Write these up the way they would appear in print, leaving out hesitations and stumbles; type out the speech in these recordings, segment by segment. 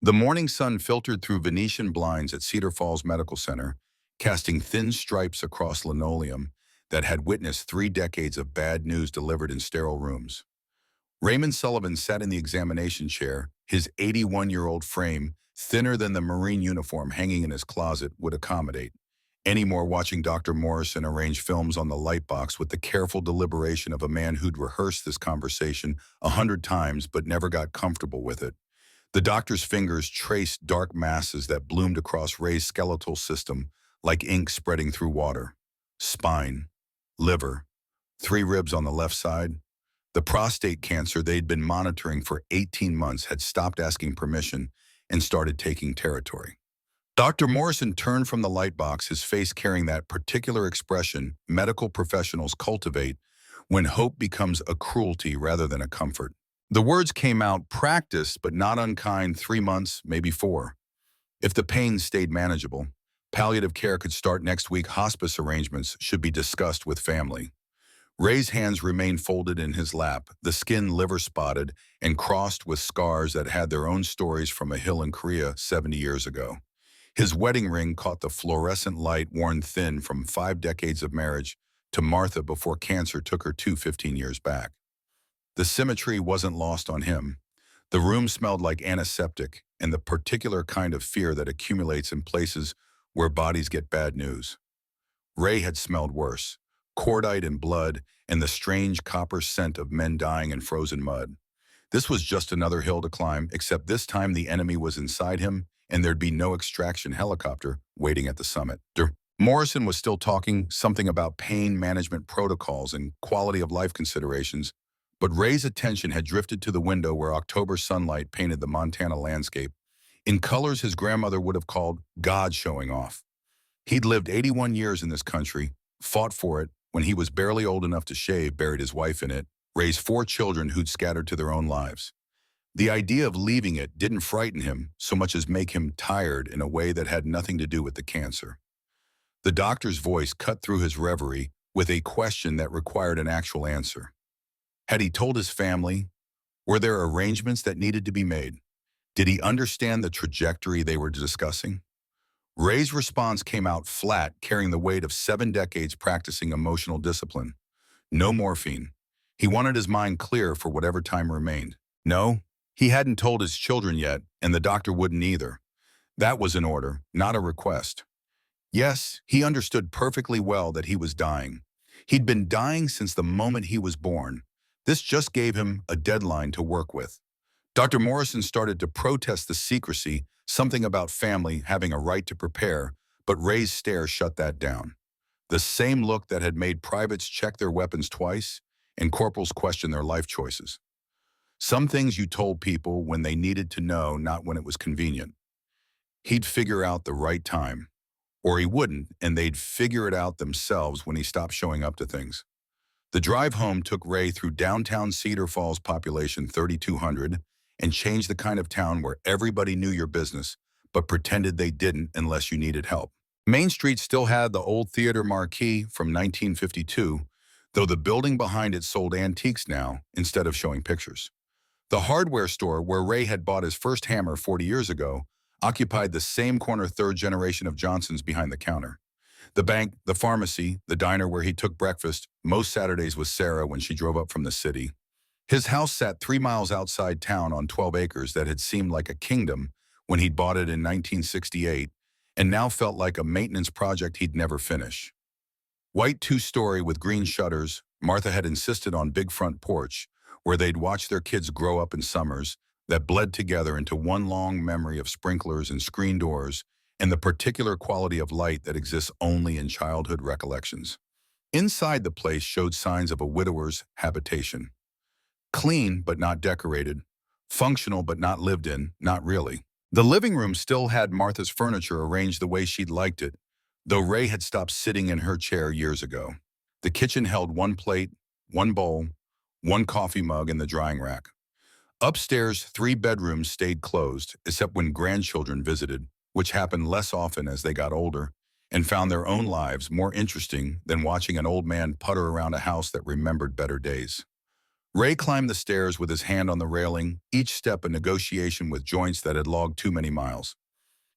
The morning sun filtered through Venetian blinds at Cedar Falls Medical Center, casting thin stripes across linoleum that had witnessed 3 decades of bad news delivered in sterile rooms. Raymond Sullivan sat in the examination chair, his 81-year-old frame thinner than the Marine uniform hanging in his closet would accommodate. Any more watching Dr. Morrison arrange films on the lightbox with the careful deliberation of a man who'd rehearsed this conversation 100 times but never got comfortable with it. The doctor's fingers traced dark masses that bloomed across Ray's skeletal system like ink spreading through water. Spine, liver, 3 ribs on the left side. The prostate cancer they'd been monitoring for 18 months had stopped asking permission and started taking territory. Dr. Morrison turned from the lightbox, his face carrying that particular expression medical professionals cultivate when hope becomes a cruelty rather than a comfort. The words came out practiced but not unkind, 3 months, maybe 4. If the pain stayed manageable, palliative care could start next week. Hospice arrangements should be discussed with family. Ray's hands remained folded in his lap, the skin liver-spotted and crossed with scars that had their own stories from a hill in Korea 70 years ago. His wedding ring caught the fluorescent light worn thin from 5 decades of marriage to Martha before cancer took her 15 years back. The symmetry wasn't lost on him. The room smelled like antiseptic and the particular kind of fear that accumulates in places where bodies get bad news. Ray had smelled worse, cordite and blood and the strange copper scent of men dying in frozen mud. This was just another hill to climb, except this time the enemy was inside him and there'd be no extraction helicopter waiting at the summit. Morrison was still talking something about pain management protocols and quality of life considerations, but Ray's attention had drifted to the window where October sunlight painted the Montana landscape in colors his grandmother would have called God showing off. He'd lived 81 years in this country, fought for it when he was barely old enough to shave, buried his wife in it, raised 4 children who'd scattered to their own lives. The idea of leaving it didn't frighten him so much as make him tired in a way that had nothing to do with the cancer. The doctor's voice cut through his reverie with a question that required an actual answer. Had he told his family? Were there arrangements that needed to be made? Did he understand the trajectory they were discussing? Ray's response came out flat, carrying the weight of 7 decades practicing emotional discipline. No morphine. He wanted his mind clear for whatever time remained. No, he hadn't told his children yet, and the doctor wouldn't either. That was an order, not a request. Yes, he understood perfectly well that he was dying. He'd been dying since the moment he was born. This just gave him a deadline to work with. Dr. Morrison started to protest the secrecy, something about family having a right to prepare, but Ray's stare shut that down. The same look that had made privates check their weapons twice and corporals question their life choices. Some things you told people when they needed to know, not when it was convenient. He'd figure out the right time, or he wouldn't, and they'd figure it out themselves when he stopped showing up to things. The drive home took Ray through downtown Cedar Falls, population 3,200, and changed the kind of town where everybody knew your business, but pretended they didn't unless you needed help. Main Street still had the old theater marquee from 1952, though the building behind it sold antiques now instead of showing pictures. The hardware store where Ray had bought his first hammer 40 years ago occupied the same corner, third generation of Johnson's behind the counter. The bank, the pharmacy, the diner where he took breakfast most Saturdays with Sarah when she drove up from the city. His house sat 3 miles outside town on 12 acres that had seemed like a kingdom when he'd bought it in 1968 and now felt like a maintenance project he'd never finish. White 2-story with green shutters, Martha had insisted on big front porch where they'd watch their kids grow up in summers that bled together into one long memory of sprinklers and screen doors and the particular quality of light that exists only in childhood recollections. Inside the place showed signs of a widower's habitation. Clean but not decorated, functional but not lived in, not really. The living room still had Martha's furniture arranged the way she'd liked it, though Ray had stopped sitting in her chair years ago. The kitchen held 1 plate, 1 bowl, 1 coffee mug, and the drying rack. Upstairs, 3 bedrooms stayed closed, except when grandchildren visited, which happened less often as they got older and found their own lives more interesting than watching an old man putter around a house that remembered better days. Ray climbed the stairs with his hand on the railing, each step a negotiation with joints that had logged too many miles.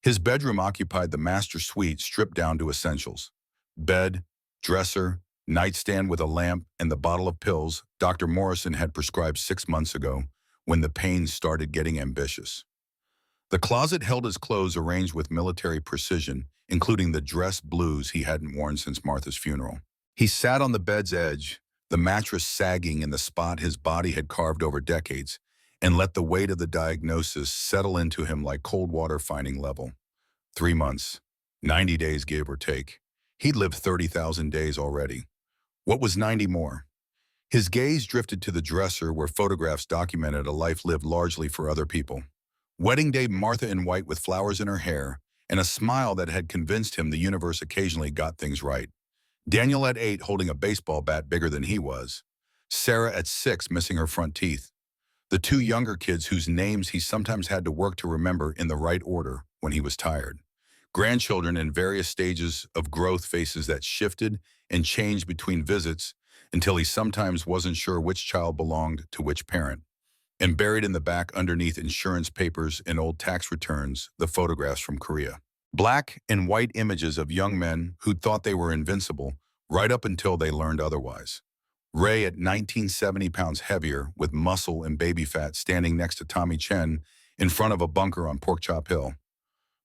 His bedroom occupied the master suite stripped down to essentials. Bed, dresser, nightstand with a lamp, and the bottle of pills Dr. Morrison had prescribed 6 months ago when the pain started getting ambitious. The closet held his clothes arranged with military precision, including the dress blues he hadn't worn since Martha's funeral. He sat on the bed's edge, the mattress sagging in the spot his body had carved over decades, and let the weight of the diagnosis settle into him like cold water finding level. 3 months, 90 days give or take. He'd lived 30,000 days already. What was 90 more? His gaze drifted to the dresser where photographs documented a life lived largely for other people. Wedding day Martha in white with flowers in her hair, and a smile that had convinced him the universe occasionally got things right. Daniel at 8 holding a baseball bat bigger than he was. Sarah at 6 missing her front teeth. The two younger kids whose names he sometimes had to work to remember in the right order when he was tired. Grandchildren in various stages of growth, faces that shifted and changed between visits until he sometimes wasn't sure which child belonged to which parent. And buried in the back underneath insurance papers and old tax returns, the photographs from Korea. Black and white images of young men who thought they were invincible right up until they learned otherwise. Ray at 1970 pounds heavier with muscle and baby fat standing next to Tommy Chen in front of a bunker on Porkchop Hill.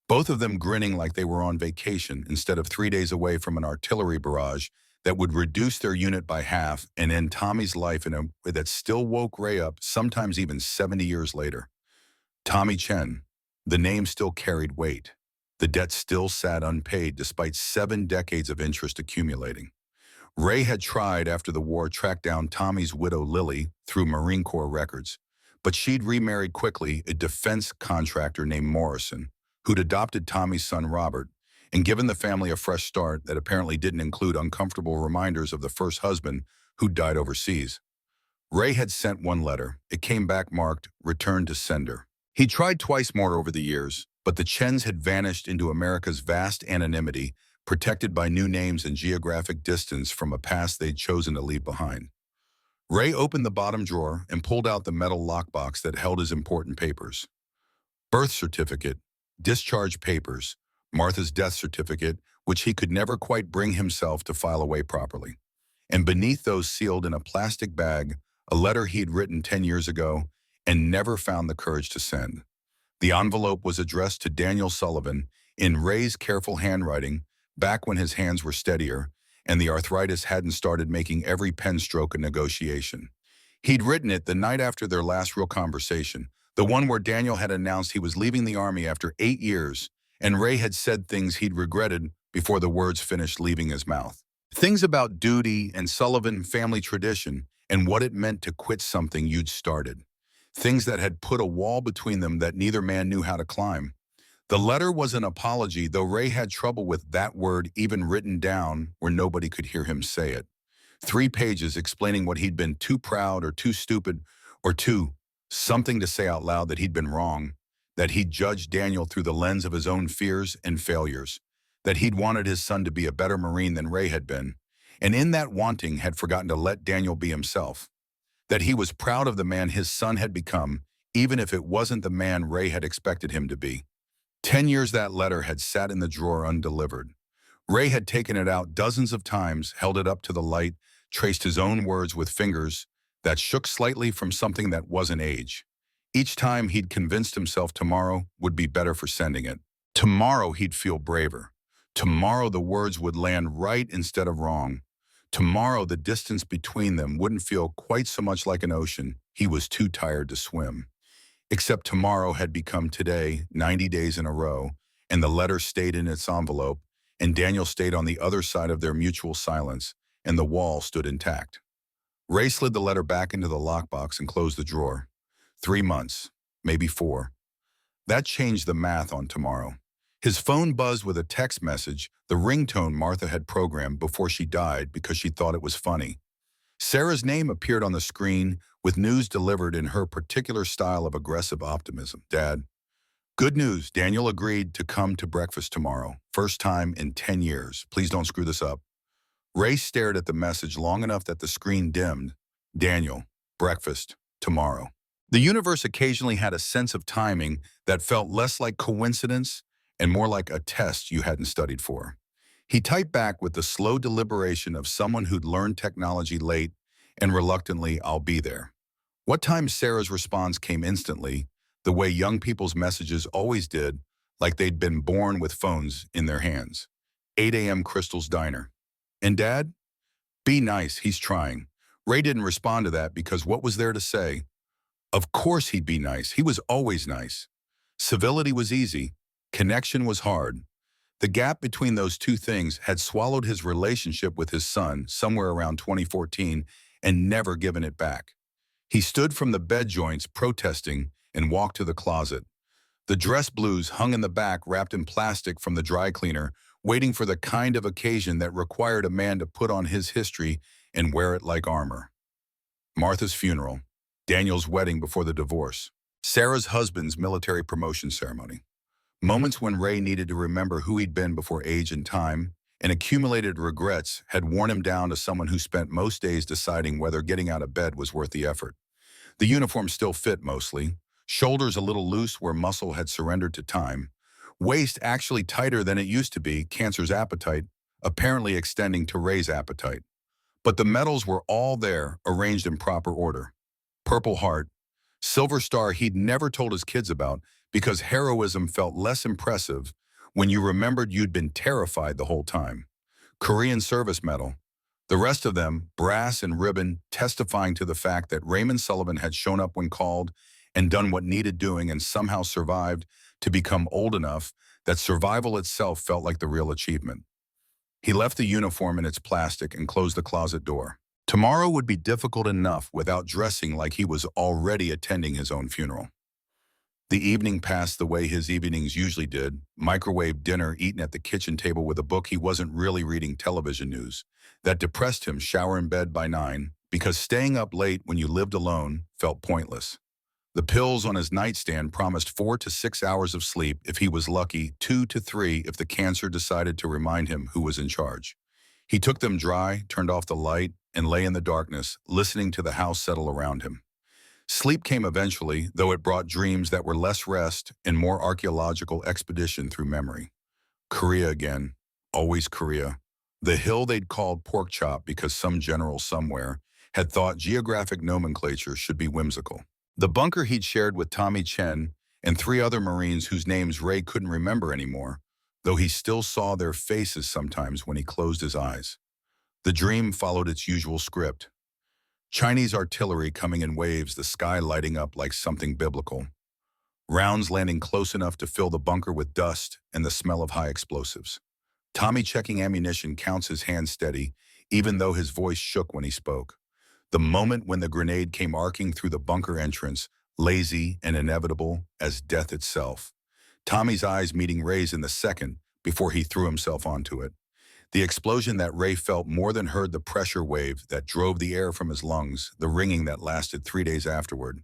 Both of them grinning like they were on vacation instead of 3 days away from an artillery barrage that would reduce their unit by half and end Tommy's life in a way that still woke Ray up, sometimes even 70 years later. Tommy Chen. The name still carried weight. The debt still sat unpaid despite 7 decades of interest accumulating. Ray had tried after the war track down Tommy's widow Lily through Marine Corps records, but she'd remarried quickly a defense contractor named Morrison, who'd adopted Tommy's son Robert, and given the family a fresh start that apparently didn't include uncomfortable reminders of the first husband who'd died overseas. Ray had sent one letter. It came back marked, "Return to sender." He tried twice more over the years, but the Chens had vanished into America's vast anonymity, protected by new names and geographic distance from a past they'd chosen to leave behind. Ray opened the bottom drawer and pulled out the metal lockbox that held his important papers. Birth certificate, discharge papers, Martha's death certificate, which he could never quite bring himself to file away properly. And beneath those, sealed in a plastic bag, a letter he'd written 10 years ago and never found the courage to send. The envelope was addressed to Daniel Sullivan in Ray's careful handwriting, back when his hands were steadier and the arthritis hadn't started making every pen stroke a negotiation. He'd written it the night after their last real conversation, the one where Daniel had announced he was leaving the Army after 8 years, and Ray had said things he'd regretted before the words finished leaving his mouth. Things about duty and Sullivan family tradition and what it meant to quit something you'd started. Things that had put a wall between them that neither man knew how to climb. The letter was an apology, though Ray had trouble with that word even written down where nobody could hear him say it. 3 pages explaining what he'd been too proud or too stupid or too something to say out loud, that he'd been wrong, that he'd judged Daniel through the lens of his own fears and failures, that he'd wanted his son to be a better Marine than Ray had been, and in that wanting had forgotten to let Daniel be himself, that he was proud of the man his son had become, even if it wasn't the man Ray had expected him to be. 10 years that letter had sat in the drawer undelivered. Ray had taken it out dozens of times, held it up to the light, traced his own words with fingers that shook slightly from something that wasn't age. Each time he'd convinced himself tomorrow would be better for sending it. Tomorrow he'd feel braver. Tomorrow the words would land right instead of wrong. Tomorrow the distance between them wouldn't feel quite so much like an ocean he was too tired to swim. Except tomorrow had become today, 90 days in a row, and the letter stayed in its envelope, and Daniel stayed on the other side of their mutual silence, and the wall stood intact. Ray slid the letter back into the lockbox and closed the drawer. 3 months, maybe 4. That changed the math on tomorrow. His phone buzzed with a text message, the ringtone Martha had programmed before she died because she thought it was funny. Sarah's name appeared on the screen with news delivered in her particular style of aggressive optimism. "Dad, good news. Daniel agreed to come to breakfast tomorrow. First time in 10 years. Please don't screw this up." Ray stared at the message long enough that the screen dimmed. "Daniel, breakfast, tomorrow. The universe occasionally had a sense of timing that felt less like coincidence and more like a test you hadn't studied for. He typed back with the slow deliberation of someone who'd learned technology late and reluctantly, "I'll be there." What time Sarah's response came instantly, the way young people's messages always did, like they'd been born with phones in their hands. 8 a.m. Crystal's Diner. And Dad? Be nice, he's trying. Ray didn't respond to that because what was there to say? Of course he'd be nice. He was always nice. Civility was easy. Connection was hard. The gap between those two things had swallowed his relationship with his son somewhere around 2014 and never given it back. He stood from the bed joints protesting and walked to the closet. The dress blues hung in the back wrapped in plastic from the dry cleaner, waiting for the kind of occasion that required a man to put on his history and wear it like armor. Martha's funeral, Daniel's wedding before the divorce, Sarah's husband's military promotion ceremony. Moments when Ray needed to remember who he'd been before age and time, and accumulated regrets had worn him down to someone who spent most days deciding whether getting out of bed was worth the effort. The uniform still fit mostly, shoulders a little loose where muscle had surrendered to time, waist actually tighter than it used to be, cancer's appetite, apparently extending to Ray's appetite. But the medals were all there, arranged in proper order. Purple Heart, Silver Star he'd never told his kids about because heroism felt less impressive when you remembered you'd been terrified the whole time. Korean Service Medal. The rest of them, brass and ribbon, testifying to the fact that Raymond Sullivan had shown up when called and done what needed doing and somehow survived to become old enough that survival itself felt like the real achievement. He left the uniform in its plastic and closed the closet door. Tomorrow would be difficult enough without dressing like he was already attending his own funeral. The evening passed the way his evenings usually did, microwave dinner eaten at the kitchen table with a book he wasn't really reading, television news. That depressed him, shower in bed by 9, because staying up late when you lived alone felt pointless. The pills on his nightstand promised 4 to 6 hours of sleep if he was lucky, 2 to 3 if the cancer decided to remind him who was in charge. He took them dry, turned off the light, and lay in the darkness, listening to the house settle around him. Sleep came eventually, though it brought dreams that were less rest and more archaeological expedition through memory. Korea again, always Korea. The hill they'd called Pork Chop because some general somewhere had thought geographic nomenclature should be whimsical. The bunker he'd shared with Tommy Chen and 3 other Marines whose names Ray couldn't remember anymore, though he still saw their faces sometimes when he closed his eyes. The dream followed its usual script. Chinese artillery coming in waves, the sky lighting up like something biblical. Rounds landing close enough to fill the bunker with dust and the smell of high explosives. Tommy checking ammunition counts his hand steady, even though his voice shook when he spoke. The moment when the grenade came arcing through the bunker entrance, lazy and inevitable as death itself. Tommy's eyes meeting Ray's in the second before he threw himself onto it. The explosion that Ray felt more than heard, the pressure wave that drove the air from his lungs, the ringing that lasted 3 days afterward.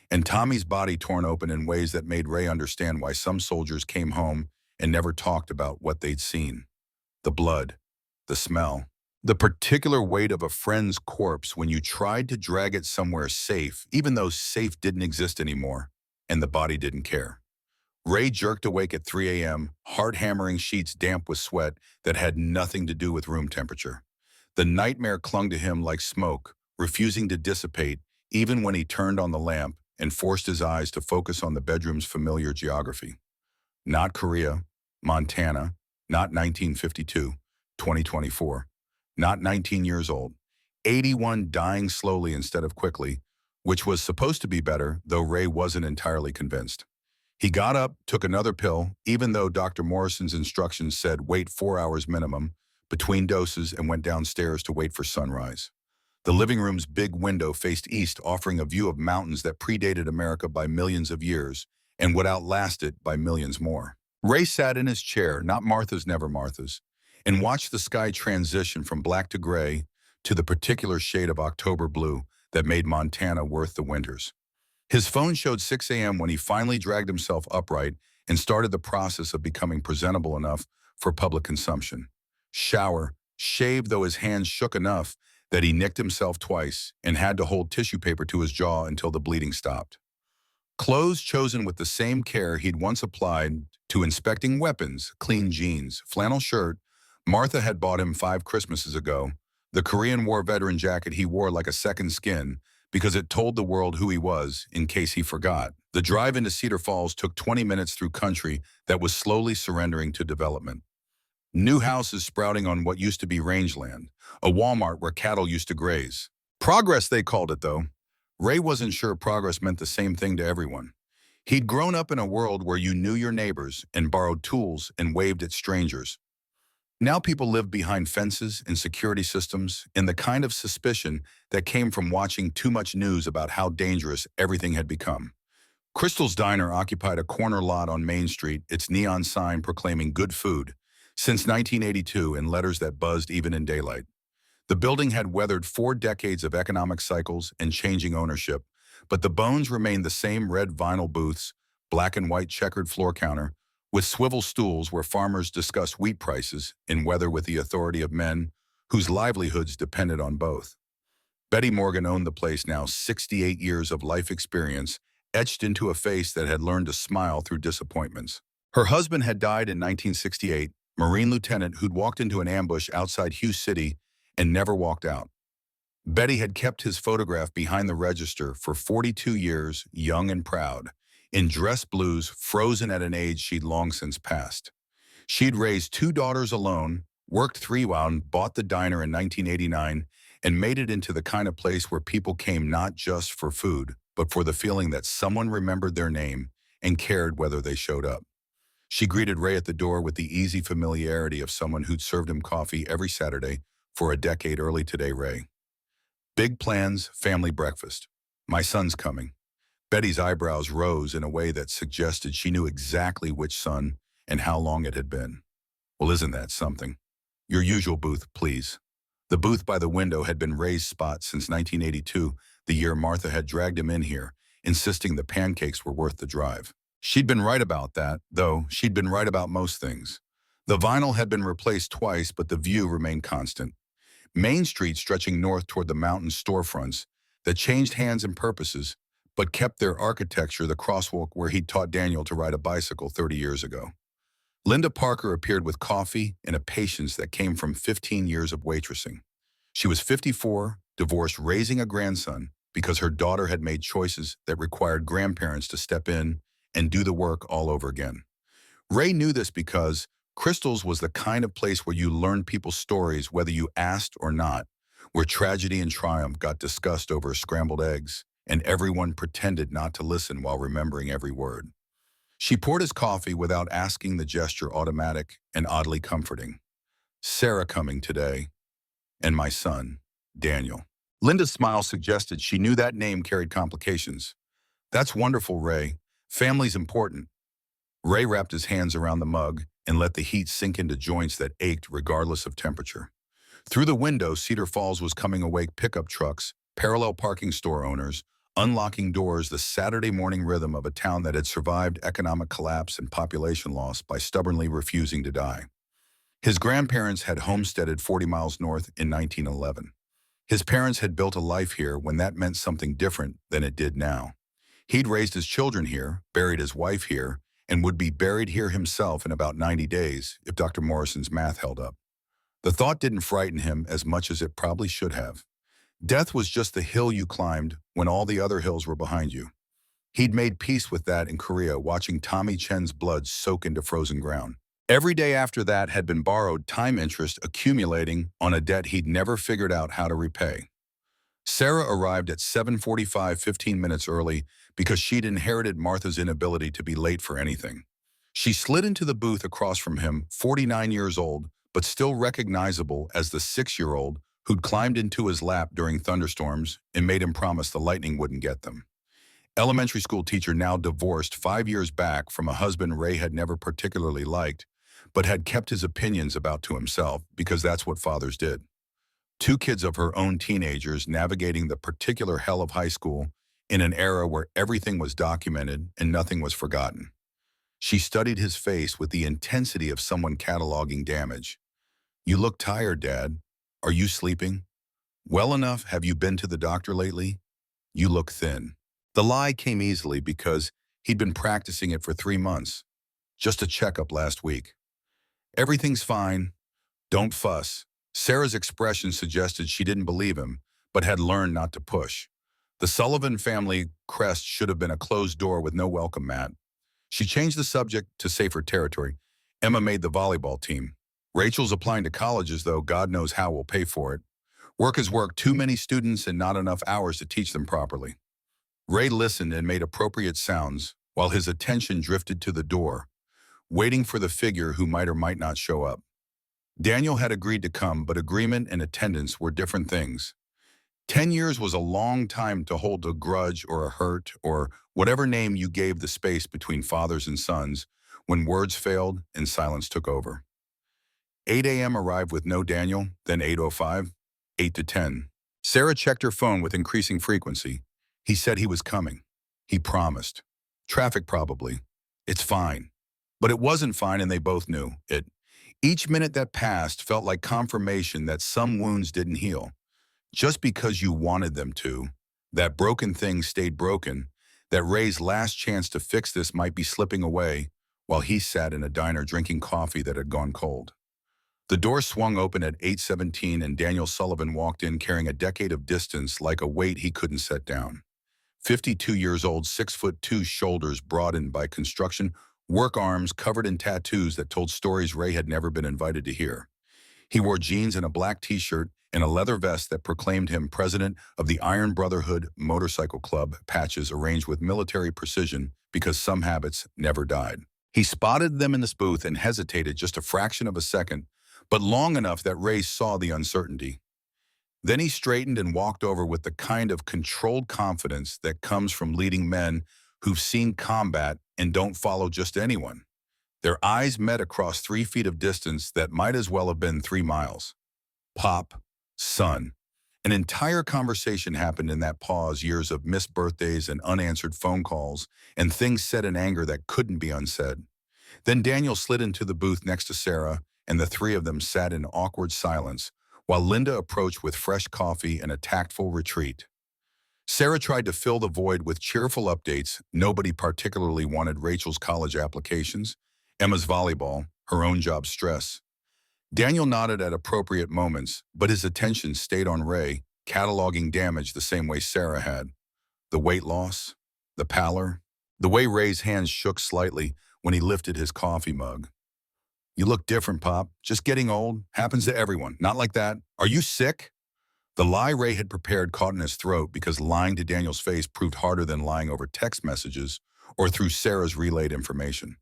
And Tommy's body torn open in ways that made Ray understand why some soldiers came home and never talked about what they'd seen. The blood, the smell, the particular weight of a friend's corpse when you tried to drag it somewhere safe, even though safe didn't exist anymore, and the body didn't care. Ray jerked awake at 3 a.m., heart-hammering sheets damp with sweat that had nothing to do with room temperature. The nightmare clung to him like smoke, refusing to dissipate even when he turned on the lamp and forced his eyes to focus on the bedroom's familiar geography. Not Korea, Montana, not 1952, 2024, not 19 years old, 81 dying slowly instead of quickly, which was supposed to be better, though Ray wasn't entirely convinced. He got up, took another pill, even though Dr. Morrison's instructions said wait 4 hours minimum between doses, and went downstairs to wait for sunrise. The living room's big window faced east, offering a view of mountains that predated America by millions of years and would outlast it by millions more. Ray sat in his chair, not Martha's, never Martha's, and watched the sky transition from black to gray to the particular shade of October blue that made Montana worth the winters. His phone showed 6 a.m. when he finally dragged himself upright and started the process of becoming presentable enough for public consumption. Shower, shave, though his hands shook enough that he nicked himself twice and had to hold tissue paper to his jaw until the bleeding stopped. Clothes chosen with the same care he'd once applied to inspecting weapons, clean jeans, flannel shirt Martha had bought him 5 Christmases ago, the Korean War veteran jacket he wore like a second skin because it told the world who he was in case he forgot. The drive into Cedar Falls took 20 minutes through country that was slowly surrendering to development. New houses sprouting on what used to be rangeland, a Walmart where cattle used to graze. Progress, they called it, though. Ray wasn't sure progress meant the same thing to everyone. He'd grown up in a world where you knew your neighbors and borrowed tools and waved at strangers. Now people live behind fences and security systems in the kind of suspicion that came from watching too much news about how dangerous everything had become. Crystal's Diner occupied a corner lot on Main Street, its neon sign proclaiming good food, since 1982 in letters that buzzed even in daylight. The building had weathered 4 decades of economic cycles and changing ownership, but the bones remained the same: red vinyl booths, black and white checkered floor counter, with swivel stools where farmers discussed wheat prices and weather with the authority of men whose livelihoods depended on both. Betty Morgan owned the place now, 68 years of life experience etched into a face that had learned to smile through disappointments. Her husband had died in 1968, Marine lieutenant who'd walked into an ambush outside Hughes City and never walked out. Betty had kept his photograph behind the register for 42 years, young and proud, in dress blues, frozen at an age she'd long since passed. She'd raised 2 daughters alone, worked 3 while and bought the diner in 1989, and made it into the kind of place where people came not just for food, but for the feeling that someone remembered their name and cared whether they showed up. She greeted Ray at the door with the easy familiarity of someone who'd served him coffee every Saturday for a decade. Early today, Ray. Big plans, family breakfast. My son's coming. Betty's eyebrows rose in a way that suggested she knew exactly which son and how long it had been. Well, isn't that something? Your usual booth, please. The booth by the window had been Ray's spot since 1982, the year Martha had dragged him in here, insisting the pancakes were worth the drive. She'd been right about that, though she'd been right about most things. The vinyl had been replaced twice, but the view remained constant. Main Street stretching north toward the mountain storefronts that changed hands and purposes, but kept their architecture, the crosswalk where he'd taught Daniel to ride a bicycle 30 years ago. Linda Parker appeared with coffee and a patience that came from 15 years of waitressing. She was 54, divorced, raising a grandson because her daughter had made choices that required grandparents to step in and do the work all over again. Ray knew this because Crystal's was the kind of place where you learned people's stories whether you asked or not, where tragedy and triumph got discussed over scrambled eggs, and everyone pretended not to listen while remembering every word. She poured his coffee without asking, the gesture automatic and oddly comforting. Sarah coming today, and my son, Daniel. Linda's smile suggested she knew that name carried complications. That's wonderful, Ray. Family's important. Ray wrapped his hands around the mug and let the heat sink into joints that ached regardless of temperature. Through the window, Cedar Falls was coming awake: pickup trucks, parallel parking store owners, unlocking doors, the Saturday morning rhythm of a town that had survived economic collapse and population loss by stubbornly refusing to die. His grandparents had homesteaded 40 miles north in 1911. His parents had built a life here when that meant something different than it did now. He'd raised his children here, buried his wife here, and would be buried here himself in about 90 days if Dr. Morrison's math held up. The thought didn't frighten him as much as it probably should have. Death was just the hill you climbed when all the other hills were behind you. He'd made peace with that in Korea, watching Tommy Chen's blood soak into frozen ground. Every day after that had been borrowed time interest accumulating on a debt he'd never figured out how to repay. Sarah arrived at 7:45, 15 minutes early, because she'd inherited Martha's inability to be late for anything. She slid into the booth across from him, 49 years old, but still recognizable as the 6-year-old who'd climbed into his lap during thunderstorms and made him promise the lightning wouldn't get them. Elementary school teacher, now divorced 5 years back from a husband Ray had never particularly liked, but had kept his opinions about to himself because that's what fathers did. 2 kids of her own, teenagers, navigating the particular hell of high school in an era where everything was documented and nothing was forgotten. She studied his face with the intensity of someone cataloging damage. You look tired, Dad. Are you sleeping? Well enough, have you been to the doctor lately? You look thin. The lie came easily because he'd been practicing it for 3 months. Just a checkup last week. Everything's fine. Don't fuss. Sarah's expression suggested she didn't believe him, but had learned not to push. The Sullivan family crest should have been a closed door with no welcome mat. She changed the subject to safer territory. Emma made the volleyball team. Rachel's applying to colleges, though God knows how we'll pay for it. Work is work, too many students and not enough hours to teach them properly. Ray listened and made appropriate sounds while his attention drifted to the door, waiting for the figure who might or might not show up. Daniel had agreed to come, but agreement and attendance were different things. 10 years was a long time to hold a grudge or a hurt or whatever name you gave the space between fathers and sons when words failed and silence took over. 8 a.m. arrived with no Daniel, then 8:05, 8 to 10. Sarah checked her phone with increasing frequency. He said he was coming. He promised. Traffic probably. It's fine. But it wasn't fine, and they both knew it. Each minute that passed felt like confirmation that some wounds didn't heal. Just because you wanted them to, that broken thing stayed broken, that Ray's last chance to fix this might be slipping away while he sat in a diner drinking coffee that had gone cold. The door swung open at 8:17 and Daniel Sullivan walked in carrying a decade of distance like a weight he couldn't set down. 52 years old, 6'2", shoulders broadened by construction, work arms covered in tattoos that told stories Ray had never been invited to hear. He wore jeans and a black t-shirt and a leather vest that proclaimed him president of the Iron Brotherhood Motorcycle Club, patches arranged with military precision because some habits never died. He spotted them in this booth and hesitated just a fraction of a second, but long enough that Ray saw the uncertainty. Then he straightened and walked over with the kind of controlled confidence that comes from leading men who've seen combat and don't follow just anyone. Their eyes met across 3 feet of distance that might as well have been 3 miles. Pop, son. An entire conversation happened in that pause, years of missed birthdays and unanswered phone calls, and things said in anger that couldn't be unsaid. Then Daniel slid into the booth next to Sarah, and the three of them sat in awkward silence, while Linda approached with fresh coffee and a tactful retreat. Sarah tried to fill the void with cheerful updates. Nobody particularly wanted Rachel's college applications, Emma's volleyball, her own job stress. Daniel nodded at appropriate moments, but his attention stayed on Ray, cataloging damage the same way Sarah had. The weight loss, the pallor, the way Ray's hands shook slightly when he lifted his coffee mug. You look different, Pop. Just getting old. Happens to everyone. Not like that. Are you sick? The lie Ray had prepared caught in his throat because lying to Daniel's face proved harder than lying over text messages or through Sarah's relayed information.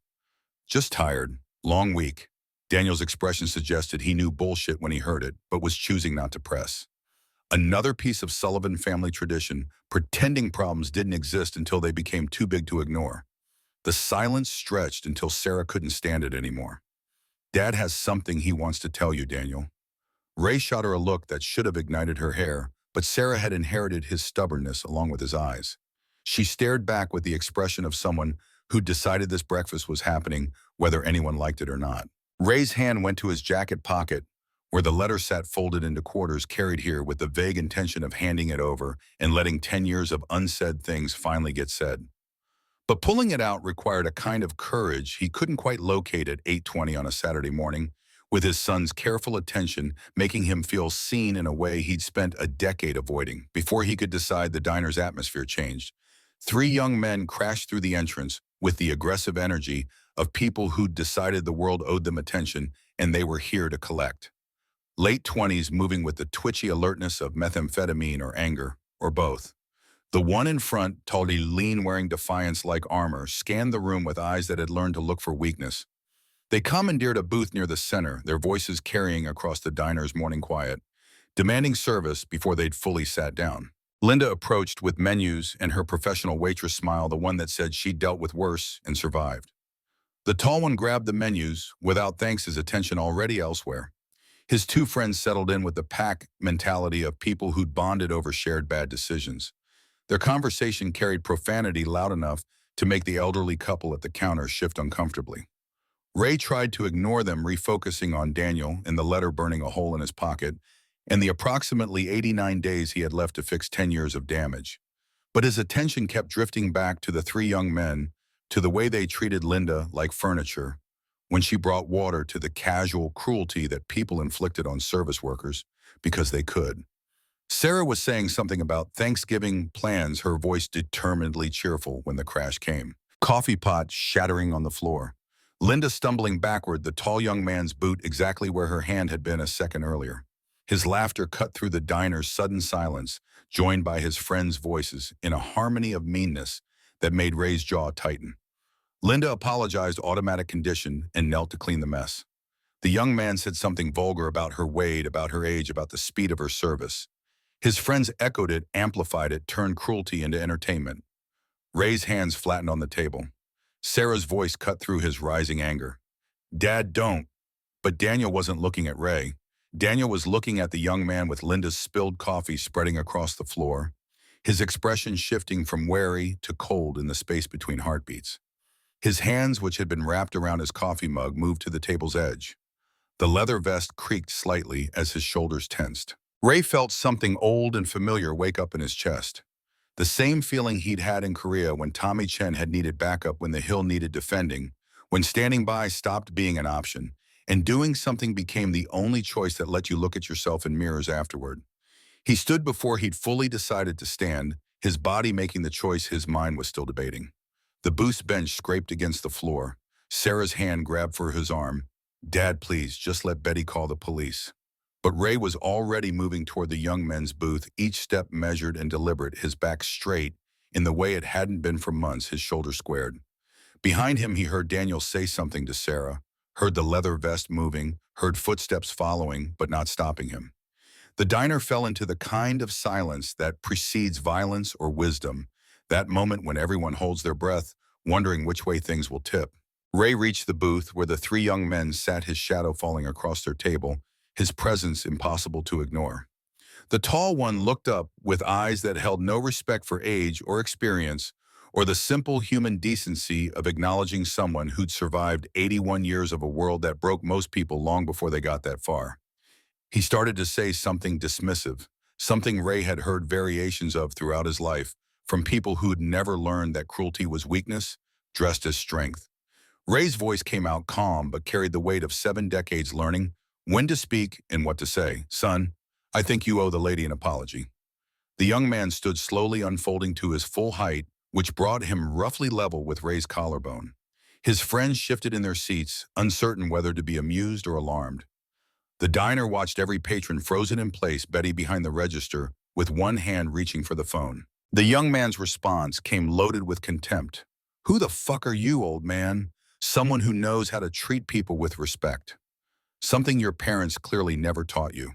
Just tired. Long week. Daniel's expression suggested he knew bullshit when he heard it, but was choosing not to press. Another piece of Sullivan family tradition, pretending problems didn't exist until they became too big to ignore. The silence stretched until Sarah couldn't stand it anymore. Dad has something he wants to tell you, Daniel. Ray shot her a look that should have ignited her hair, but Sarah had inherited his stubbornness along with his eyes. She stared back with the expression of someone who decided this breakfast was happening, whether anyone liked it or not. Ray's hand went to his jacket pocket, where the letter sat folded into quarters carried here with the vague intention of handing it over and letting 10 years of unsaid things finally get said. But pulling it out required a kind of courage he couldn't quite locate at 8:20 on a Saturday morning, with his son's careful attention making him feel seen in a way he'd spent a decade avoiding before he could decide the diner's atmosphere changed. 3 young men crashed through the entrance with the aggressive energy of people who'd decided the world owed them attention and they were here to collect. Late 20s moving with the twitchy alertness of methamphetamine or anger, or both. The one in front, tawdry, lean, wearing defiance-like armor, scanned the room with eyes that had learned to look for weakness. They commandeered a booth near the center, their voices carrying across the diner's morning quiet, demanding service before they'd fully sat down. Linda approached with menus and her professional waitress smile, the one that said she'd dealt with worse and survived. The tall one grabbed the menus, without thanks, his attention already elsewhere. His 2 friends settled in with the pack mentality of people who'd bonded over shared bad decisions. Their conversation carried profanity loud enough to make the elderly couple at the counter shift uncomfortably. Ray tried to ignore them, refocusing on Daniel and the letter burning a hole in his pocket, and the approximately 89 days he had left to fix 10 years of damage. But his attention kept drifting back to the three young men, to the way they treated Linda like furniture, when she brought water, to the casual cruelty that people inflicted on service workers because they could. Sarah was saying something about Thanksgiving plans, her voice determinedly cheerful when the crash came. Coffee pot shattering on the floor. Linda stumbling backward, the tall young man's boot exactly where her hand had been a second earlier. His laughter cut through the diner's sudden silence, joined by his friends' voices in a harmony of meanness that made Ray's jaw tighten. Linda apologized, automatic condition, and knelt to clean the mess. The young man said something vulgar about her weight, about her age, about the speed of her service. His friends echoed it, amplified it, turned cruelty into entertainment. Ray's hands flattened on the table. Sarah's voice cut through his rising anger. "Dad, don't." But Daniel wasn't looking at Ray. Daniel was looking at the young man with Linda's spilled coffee spreading across the floor, his expression shifting from wary to cold in the space between heartbeats. His hands, which had been wrapped around his coffee mug, moved to the table's edge. The leather vest creaked slightly as his shoulders tensed. Ray felt something old and familiar wake up in his chest. The same feeling he'd had in Korea when Tommy Chen had needed backup, when the hill needed defending, when standing by stopped being an option, and doing something became the only choice that let you look at yourself in mirrors afterward. He stood before he'd fully decided to stand, his body making the choice his mind was still debating. The booth bench scraped against the floor. Sarah's hand grabbed for his arm. "Dad, please, just let Betty call the police." But Ray was already moving toward the young men's booth, each step measured and deliberate, his back straight, in the way it hadn't been for months, his shoulders squared. Behind him, he heard Daniel say something to Sarah, heard the leather vest moving, heard footsteps following, but not stopping him. The diner fell into the kind of silence that precedes violence or wisdom, that moment when everyone holds their breath, wondering which way things will tip. Ray reached the booth where the three young men sat, his shadow falling across their table, his presence impossible to ignore. The tall one looked up with eyes that held no respect for age or experience, or the simple human decency of acknowledging someone who'd survived 81 years of a world that broke most people long before they got that far. He started to say something dismissive, something Ray had heard variations of throughout his life, from people who'd never learned that cruelty was weakness, dressed as strength. Ray's voice came out calm but carried the weight of 7 decades learning when to speak and what to say. "Son, I think you owe the lady an apology." The young man stood slowly, unfolding to his full height, which brought him roughly level with Ray's collarbone. His friends shifted in their seats, uncertain whether to be amused or alarmed. The diner watched every patron frozen in place, Betty behind the register, with one hand reaching for the phone. The young man's response came loaded with contempt. "Who the fuck are you, old man? Someone who knows how to treat people with respect. Something your parents clearly never taught you."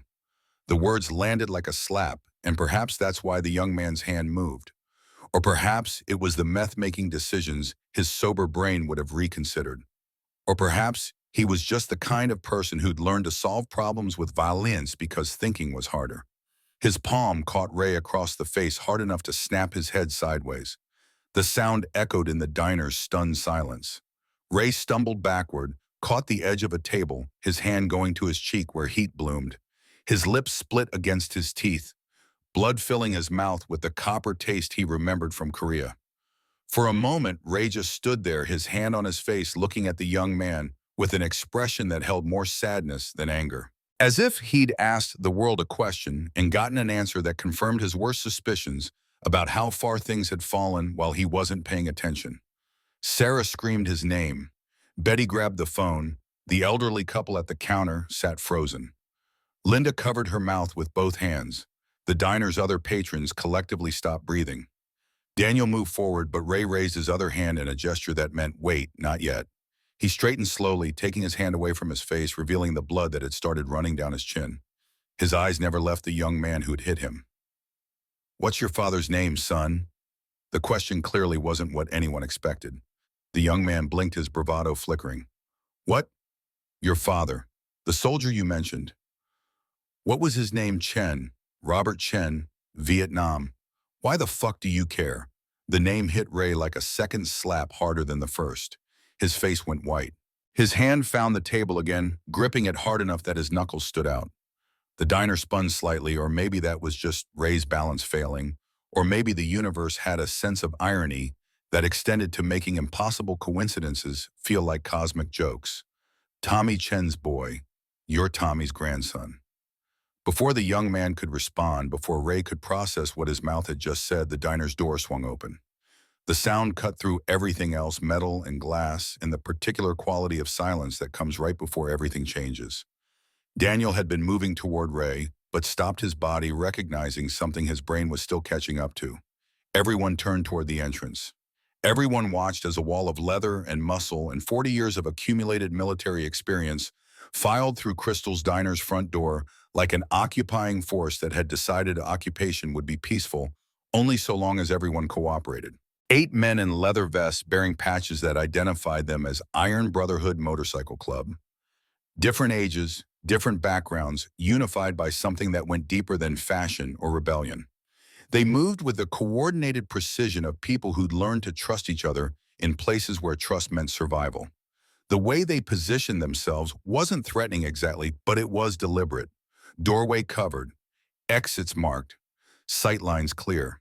The words landed like a slap, and perhaps that's why the young man's hand moved. Or perhaps it was the meth-making decisions his sober brain would have reconsidered. Or perhaps he was just the kind of person who'd learned to solve problems with violence because thinking was harder. His palm caught Ray across the face hard enough to snap his head sideways. The sound echoed in the diner's stunned silence. Ray stumbled backward, caught the edge of a table, his hand going to his cheek where heat bloomed. His lips split against his teeth, blood filling his mouth with the copper taste he remembered from Korea. For a moment, Ray just stood there, his hand on his face, looking at the young man with an expression that held more sadness than anger. As if he'd asked the world a question and gotten an answer that confirmed his worst suspicions about how far things had fallen while he wasn't paying attention. Sarah screamed his name. Betty grabbed the phone. The elderly couple at the counter sat frozen. Linda covered her mouth with both hands. The diner's other patrons collectively stopped breathing. Daniel moved forward, but Ray raised his other hand in a gesture that meant, "Wait, not yet." He straightened slowly, taking his hand away from his face, revealing the blood that had started running down his chin. His eyes never left the young man who'd hit him. "What's your father's name, son?" The question clearly wasn't what anyone expected. The young man blinked, his bravado flickering. "What? Your father. The soldier you mentioned. What was his name? Chen. Robert Chen. Vietnam. Why the fuck do you care?" The name hit Ray like a second slap, harder than the first. His face went white. His hand found the table again, gripping it hard enough that his knuckles stood out. The diner spun slightly, or maybe that was just Ray's balance failing, or maybe the universe had a sense of irony that extended to making impossible coincidences feel like cosmic jokes. Tommy Chen's boy, you're Tommy's grandson. Before the young man could respond, before Ray could process what his mouth had just said, the diner's door swung open. The sound cut through everything else, metal and glass, and the particular quality of silence that comes right before everything changes. Daniel had been moving toward Ray, but stopped his body, recognizing something his brain was still catching up to. Everyone turned toward the entrance. Everyone watched as a wall of leather and muscle and 40 years of accumulated military experience filed through Crystal's diner's front door like an occupying force that had decided occupation would be peaceful only so long as everyone cooperated. 8 men in leather vests bearing patches that identified them as Iron Brotherhood Motorcycle Club. Different ages, different backgrounds, unified by something that went deeper than fashion or rebellion. They moved with the coordinated precision of people who'd learned to trust each other in places where trust meant survival. The way they positioned themselves wasn't threatening exactly, but it was deliberate. Doorway covered, exits marked, sightlines clear.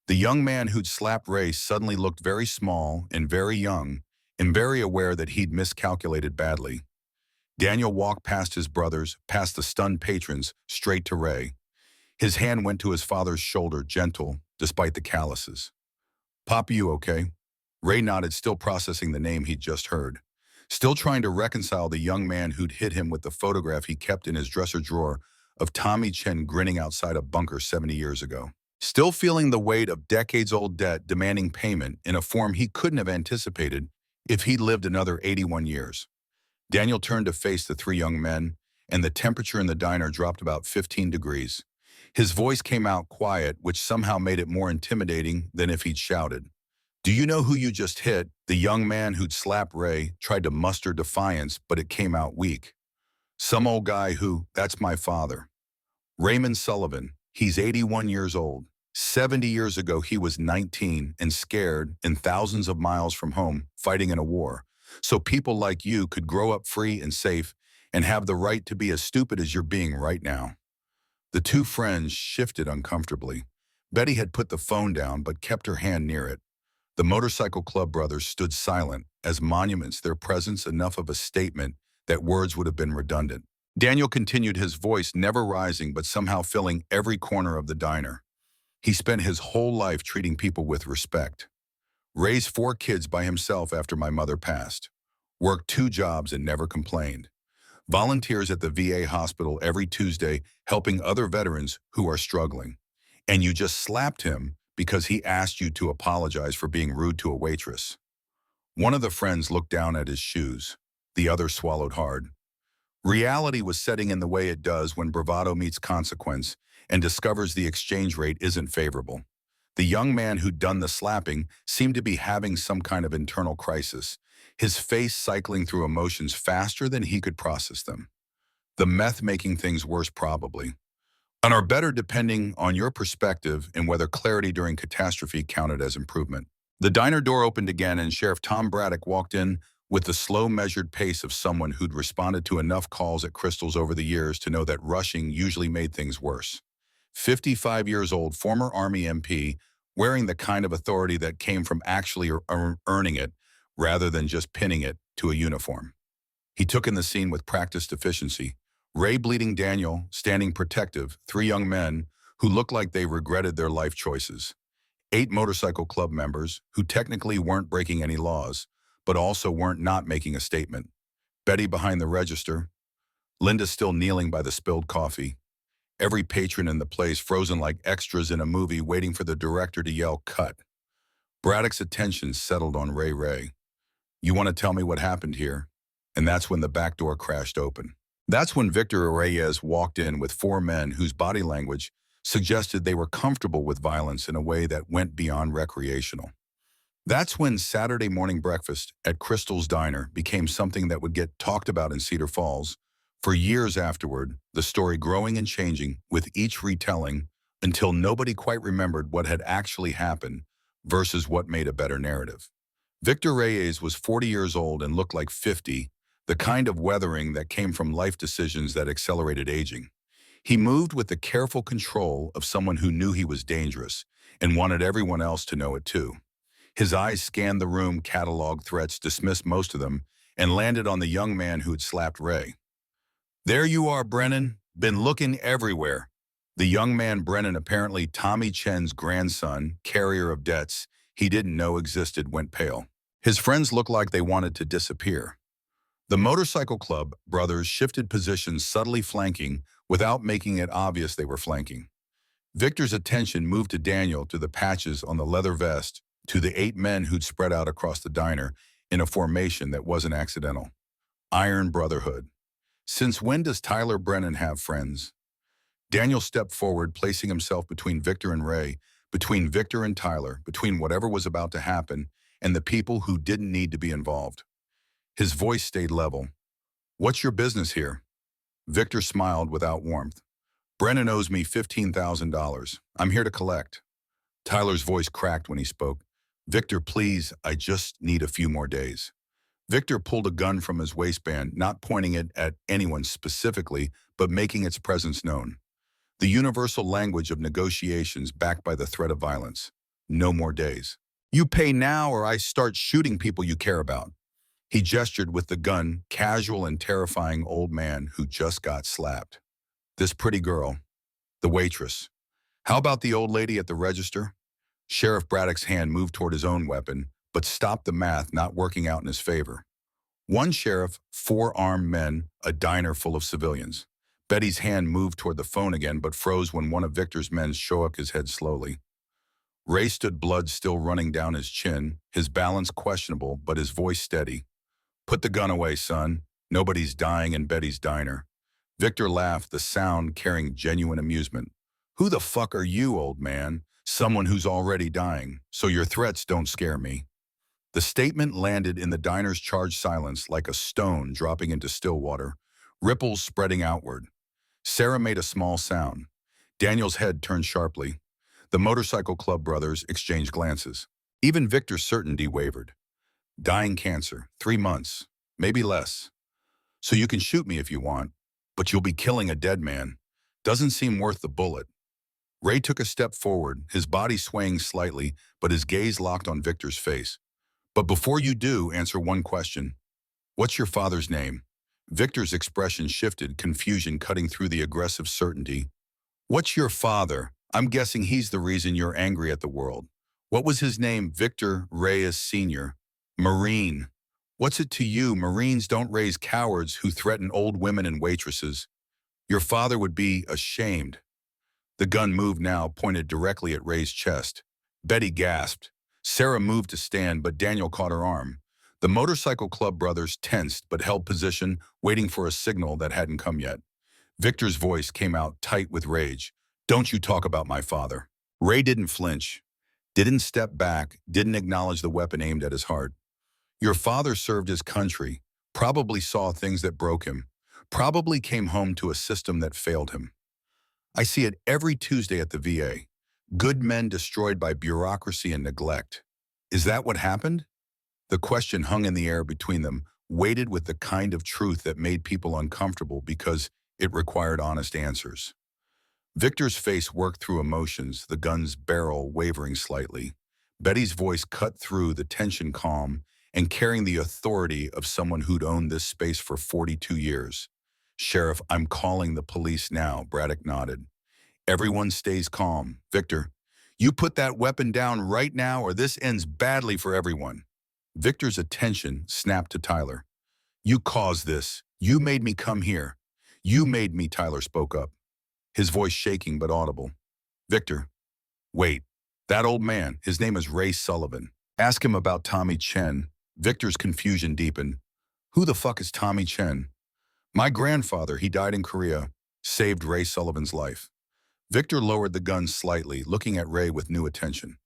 The young man who'd slapped Ray suddenly looked very small and very young, and very aware that he'd miscalculated badly. Daniel walked past his brothers, past the stunned patrons, straight to Ray. His hand went to his father's shoulder, gentle, despite the calluses. "Pop, you okay?" Ray nodded, still processing the name he'd just heard. Still trying to reconcile the young man who'd hit him with the photograph he kept in his dresser drawer of Tommy Chen grinning outside a bunker 70 years ago. Still feeling the weight of decades-old debt demanding payment in a form he couldn't have anticipated if he'd lived another 81 years. Daniel turned to face the 3 young men, and the temperature in the diner dropped about 15 degrees. His voice came out quiet, which somehow made it more intimidating than if he'd shouted. "Do you know who you just hit?" The young man who'd slapped Ray tried to muster defiance, but it came out weak. "Some old guy who, that's my father. Raymond Sullivan. He's 81 years old. 70 years ago, he was 19 and scared and thousands of miles from home, fighting in a war. So people like you could grow up free and safe and have the right to be as stupid as you're being right now." The 2 friends shifted uncomfortably. Betty had put the phone down but kept her hand near it. The motorcycle club brothers stood silent, as monuments, their presence enough of a statement that words would have been redundant. Daniel continued, his voice never rising but somehow filling every corner of the diner. He spent his whole life treating people with respect. Raised 4 kids by himself after my mother passed. Worked 2 jobs and never complained. Volunteers at the VA hospital every Tuesday helping other veterans who are struggling. And you just slapped him because he asked you to apologize for being rude to a waitress. One of the friends looked down at his shoes. The other swallowed hard. Reality was setting in the way it does when bravado meets consequence and discovers the exchange rate isn't favorable. The young man who'd done the slapping seemed to be having some kind of internal crisis, his face cycling through emotions faster than he could process them. The meth making things worse, probably. And are better depending on your perspective and whether clarity during catastrophe counted as improvement. The diner door opened again and Sheriff Tom Braddock walked in with the slow, measured pace of someone who'd responded to enough calls at Crystal's over the years to know that rushing usually made things worse. 55 years old, former Army MP, wearing the kind of authority that came from actually earning it rather than just pinning it to a uniform. He took in the scene with practiced efficiency. Ray bleeding, Daniel standing protective, 3 young men who looked like they regretted their life choices. 8 motorcycle club members who technically weren't breaking any laws, but also weren't not making a statement. Betty behind the register. Linda still kneeling by the spilled coffee. Every patron in the place frozen like extras in a movie waiting for the director to yell, "Cut." Braddock's attention settled on Ray. "You want to tell me what happened here?" And that's when the back door crashed open. That's when Victor Reyes walked in with 4 men whose body language suggested they were comfortable with violence in a way that went beyond recreational. That's when Saturday morning breakfast at Crystal's Diner became something that would get talked about in Cedar Falls for years afterward, the story growing and changing with each retelling until nobody quite remembered what had actually happened versus what made a better narrative. Victor Reyes was 40 years old and looked like 50, the kind of weathering that came from life decisions that accelerated aging. He moved with the careful control of someone who knew he was dangerous and wanted everyone else to know it too. His eyes scanned the room, cataloged threats, dismissed most of them, and landed on the young man who'd slapped Ray. "There you are, Brennan. Been looking everywhere." The young man Brennan, apparently Tommy Chen's grandson, carrier of debts he didn't know existed, went pale. His friends looked like they wanted to disappear. The motorcycle club brothers shifted positions, subtly flanking without making it obvious they were flanking. Victor's attention moved to Daniel, to the patches on the leather vest, to the 8 men who'd spread out across the diner in a formation that wasn't accidental. Iron Brotherhood. Since when does Tyler Brennan have friends? Daniel stepped forward, placing himself between Victor and Ray, between Victor and Tyler, between whatever was about to happen and the people who didn't need to be involved. His voice stayed level. "What's your business here?" Victor smiled without warmth. "Brennan owes me $15,000. I'm here to collect." Tyler's voice cracked when he spoke. "Victor, please, I just need a few more days." Victor pulled a gun from his waistband, not pointing it at anyone specifically, but making its presence known. The universal language of negotiations backed by the threat of violence. No more days. "You pay now or I start shooting people you care about." He gestured with the gun, casual and terrifying old man who just got slapped. "This pretty girl, the waitress. How about the old lady at the register?" Sheriff Braddock's hand moved toward his own weapon, but stopped the math not working out in his favor. One sheriff, 4 armed men, a diner full of civilians. Betty's hand moved toward the phone again, but froze when one of Victor's men shook his head slowly. Ray stood, blood still running down his chin, his balance questionable, but his voice steady. "Put the gun away, son. Nobody's dying in Betty's diner." Victor laughed, the sound carrying genuine amusement. "Who the fuck are you, old man? Someone who's already dying, so your threats don't scare me." The statement landed in the diner's charged silence like a stone dropping into still water, ripples spreading outward. Sarah made a small sound. Daniel's head turned sharply. The motorcycle club brothers exchanged glances. Even Victor's certainty wavered. "Dying cancer, 3 months, maybe less. So you can shoot me if you want, but you'll be killing a dead man. Doesn't seem worth the bullet." Ray took a step forward, his body swaying slightly, but his gaze locked on Victor's face. "But before you do, answer one question. What's your father's name?" Victor's expression shifted, confusion cutting through the aggressive certainty. "What's your father? I'm guessing he's the reason you're angry at the world. What was his name?" "Victor Reyes Sr. Marine." "What's it to you? Marines don't raise cowards who threaten old women and waitresses. Your father would be ashamed." The gun moved now, pointed directly at Ray's chest. Betty gasped. Sarah moved to stand, but Daniel caught her arm. The motorcycle club brothers tensed but held position, waiting for a signal that hadn't come yet. Victor's voice came out tight with rage. "Don't you talk about my father." Ray didn't flinch, didn't step back, didn't acknowledge the weapon aimed at his heart. "Your father served his country, probably saw things that broke him, probably came home to a system that failed him. I see it every Tuesday at the VA. Good men destroyed by bureaucracy and neglect. Is that what happened?" The question hung in the air between them, weighted with the kind of truth that made people uncomfortable because it required honest answers. Victor's face worked through emotions, the gun's barrel wavering slightly. Betty's voice cut through the tension calm and carrying the authority of someone who'd owned this space for 42 years. "Sheriff, I'm calling the police now," Braddock nodded. "Everyone stays calm. Victor, you put that weapon down right now or this ends badly for everyone." Victor's attention snapped to Tyler. "You caused this. You made me come here. You made me," Tyler spoke up, his voice shaking but audible. "Victor, wait. That old man, his name is Ray Sullivan. Ask him about Tommy Chen." Victor's confusion deepened. "Who the fuck is Tommy Chen?" "My grandfather, he died in Korea, saved Ray Sullivan's life." Victor lowered the gun slightly, looking at Ray with new attention.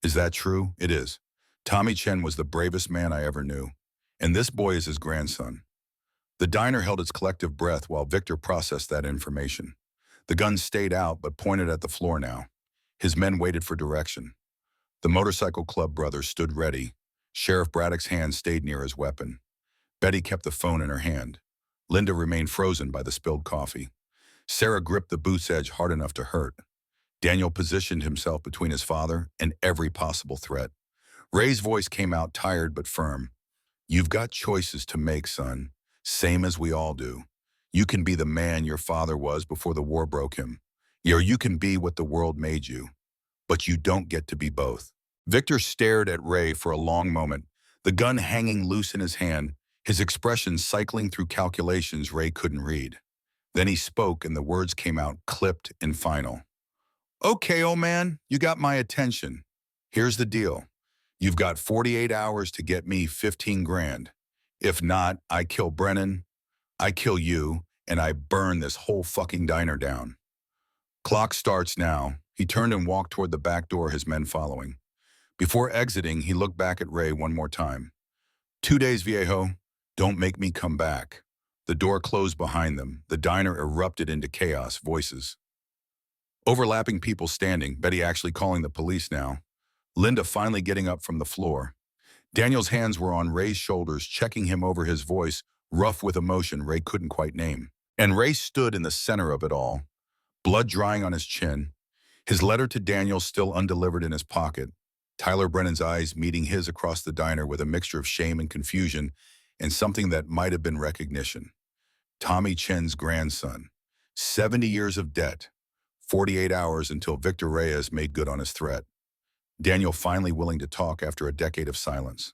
"Is that true?" "It is. Tommy Chen was the bravest man I ever knew. And this boy is his grandson." The diner held its collective breath while Victor processed that information. The gun stayed out but pointed at the floor now. His men waited for direction. The motorcycle club brothers stood ready. Sheriff Braddock's hand stayed near his weapon. Betty kept the phone in her hand. Linda remained frozen by the spilled coffee. Sarah gripped the boot's edge hard enough to hurt. Daniel positioned himself between his father and every possible threat. Ray's voice came out tired but firm. You've got choices to make, son, same as we all do. You can be the man your father was before the war broke him. Or you can be what the world made you. But you don't get to be both. Victor stared at Ray for a long moment, the gun hanging loose in his hand, his expression cycling through calculations Ray couldn't read. Then he spoke and the words came out clipped and final. Okay, old man, you got my attention. Here's the deal. You've got 48 hours to get me 15 grand. If not, I kill Brennan, I kill you, and I burn this whole fucking diner down. Clock starts now. He turned and walked toward the back door, his men following. Before exiting, he looked back at Ray one more time. 2 days, viejo. Don't make me come back. The door closed behind them. The diner erupted into chaos, voices. Overlapping people standing, Betty actually calling the police now. Linda finally getting up from the floor. Daniel's hands were on Ray's shoulders, checking him over, his voice rough with emotion Ray couldn't quite name. And Ray stood in the center of it all, blood drying on his chin, his letter to Daniel still undelivered in his pocket, Tyler Brennan's eyes meeting his across the diner with a mixture of shame and confusion and something that might have been recognition. Tommy Chen's grandson, 70 years of debt, 48 hours until Victor Reyes made good on his threat. Daniel finally willing to talk after a decade of silence.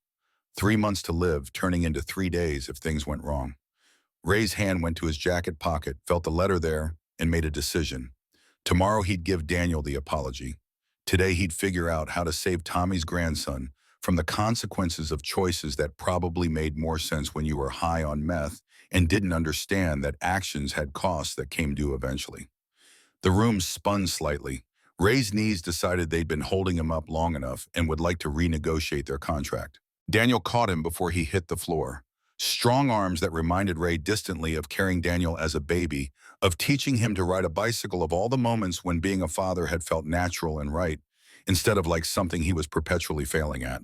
3 months to live, turning into 3 days if things went wrong. Ray's hand went to his jacket pocket, felt the letter there, and made a decision. Tomorrow he'd give Daniel the apology. Today he'd figure out how to save Tommy's grandson from the consequences of choices that probably made more sense when you were high on meth and didn't understand that actions had costs that came due eventually. The room spun slightly. Ray's knees decided they'd been holding him up long enough and would like to renegotiate their contract. Daniel caught him before he hit the floor. Strong arms that reminded Ray distantly of carrying Daniel as a baby, of teaching him to ride a bicycle, of all the moments when being a father had felt natural and right, instead of like something he was perpetually failing at.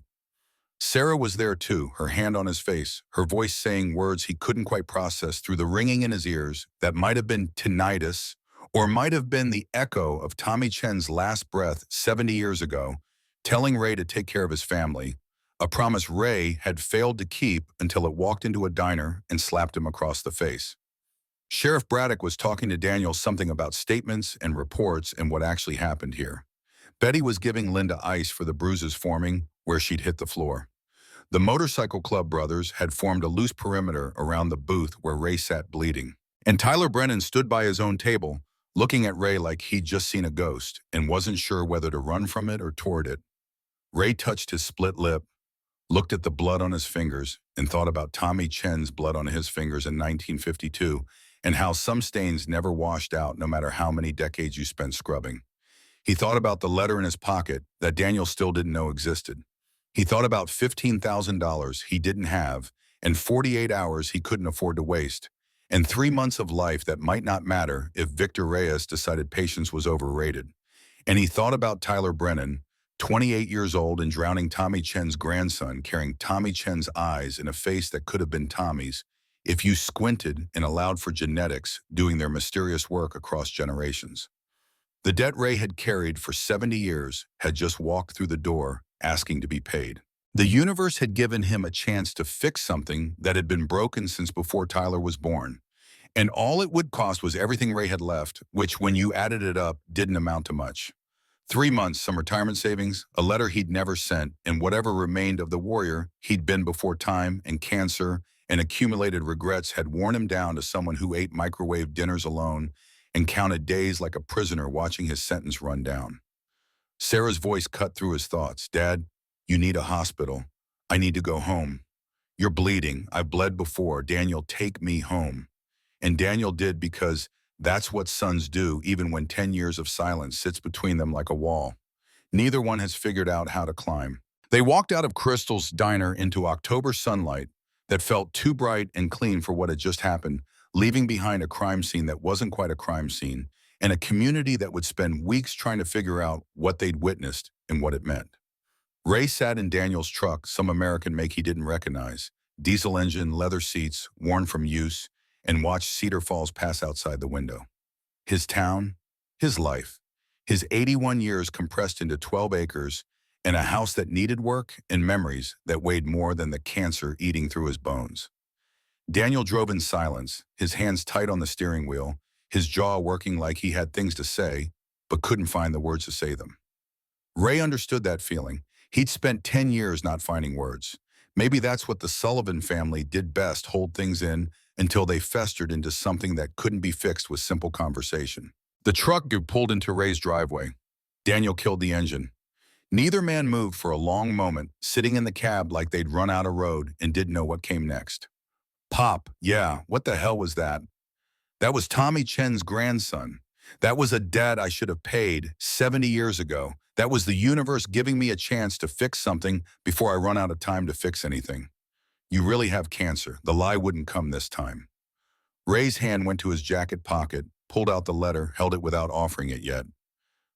Sarah was there too, her hand on his face, her voice saying words he couldn't quite process through the ringing in his ears that might have been tinnitus or might have been the echo of Tommy Chen's last breath 70 years ago, telling Ray to take care of his family, a promise Ray had failed to keep until it walked into a diner and slapped him across the face. Sheriff Braddock was talking to Daniel something about statements and reports and what actually happened here. Betty was giving Linda ice for the bruises forming where she'd hit the floor. The motorcycle club brothers had formed a loose perimeter around the booth where Ray sat bleeding. And Tyler Brennan stood by his own table, looking at Ray like he'd just seen a ghost and wasn't sure whether to run from it or toward it. Ray touched his split lip, looked at the blood on his fingers, and thought about Tommy Chen's blood on his fingers in 1952 and how some stains never washed out no matter how many decades you spent scrubbing. He thought about the letter in his pocket that Daniel still didn't know existed. He thought about $15,000 he didn't have and 48 hours he couldn't afford to waste, and 3 months of life that might not matter if Victor Reyes decided patience was overrated. And he thought about Tyler Brennan, 28 years old and drowning Tommy Chen's grandson, carrying Tommy Chen's eyes in a face that could have been Tommy's if you squinted and allowed for genetics doing their mysterious work across generations. The debt Ray had carried for 70 years had just walked through the door, asking to be paid. The universe had given him a chance to fix something that had been broken since before Tyler was born. And all it would cost was everything Ray had left, which, when you added it up, didn't amount to much. 3 months, some retirement savings, a letter he'd never sent, and whatever remained of the warrior he'd been before time and cancer and accumulated regrets had worn him down to someone who ate microwave dinners alone and counted days like a prisoner watching his sentence run down. Sarah's voice cut through his thoughts. Dad, you need a hospital. I need to go home. You're bleeding. I've bled before. Daniel, take me home. And Daniel did, because that's what sons do even when 10 years of silence sits between them like a wall. Neither one has figured out how to climb. They walked out of Crystal's diner into October sunlight that felt too bright and clean for what had just happened, leaving behind a crime scene that wasn't quite a crime scene, and a community that would spend weeks trying to figure out what they'd witnessed and what it meant. Ray sat in Daniel's truck, some American make he didn't recognize, diesel engine, leather seats, worn from use, and watched Cedar Falls pass outside the window. His town, his life, his 81 years compressed into 12 acres, and a house that needed work and memories that weighed more than the cancer eating through his bones. Daniel drove in silence, his hands tight on the steering wheel, his jaw working like he had things to say, but couldn't find the words to say them. Ray understood that feeling. He'd spent 10 years not finding words. Maybe that's what the Sullivan family did best, hold things in until they festered into something that couldn't be fixed with simple conversation. The truck pulled into Ray's driveway. Daniel killed the engine. Neither man moved for a long moment, sitting in the cab like they'd run out of road and didn't know what came next. Pop, yeah, what the hell was that? That was Tommy Chen's grandson. That was a debt I should have paid 70 years ago. That was the universe giving me a chance to fix something before I run out of time to fix anything. You really have cancer. The lie wouldn't come this time. Ray's hand went to his jacket pocket, pulled out the letter, held it without offering it yet.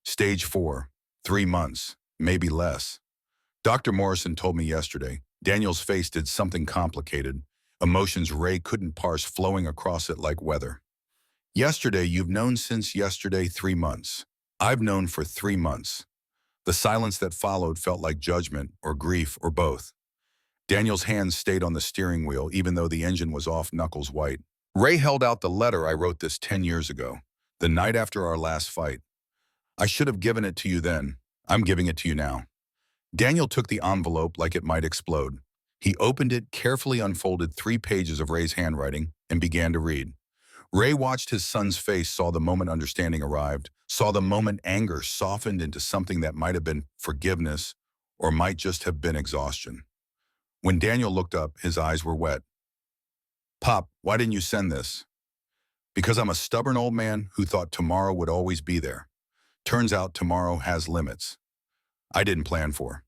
Stage 4, 3 months, maybe less. Dr. Morrison told me yesterday. Daniel's face did something complicated. Emotions Ray couldn't parse flowing across it like weather. Yesterday, you've known since yesterday 3 months. I've known for 3 months. The silence that followed felt like judgment or grief or both. Daniel's hands stayed on the steering wheel even though the engine was off knuckles white. Ray held out the letter. I wrote this 10 years ago, the night after our last fight. I should have given it to you then. I'm giving it to you now. Daniel took the envelope like it might explode. He opened it, carefully unfolded 3 pages of Ray's handwriting, and began to read. Ray watched his son's face, saw the moment understanding arrived, saw the moment anger softened into something that might have been forgiveness or might just have been exhaustion. When Daniel looked up, his eyes were wet. Pop, why didn't you send this? Because I'm a stubborn old man who thought tomorrow would always be there. Turns out tomorrow has limits. I didn't plan for.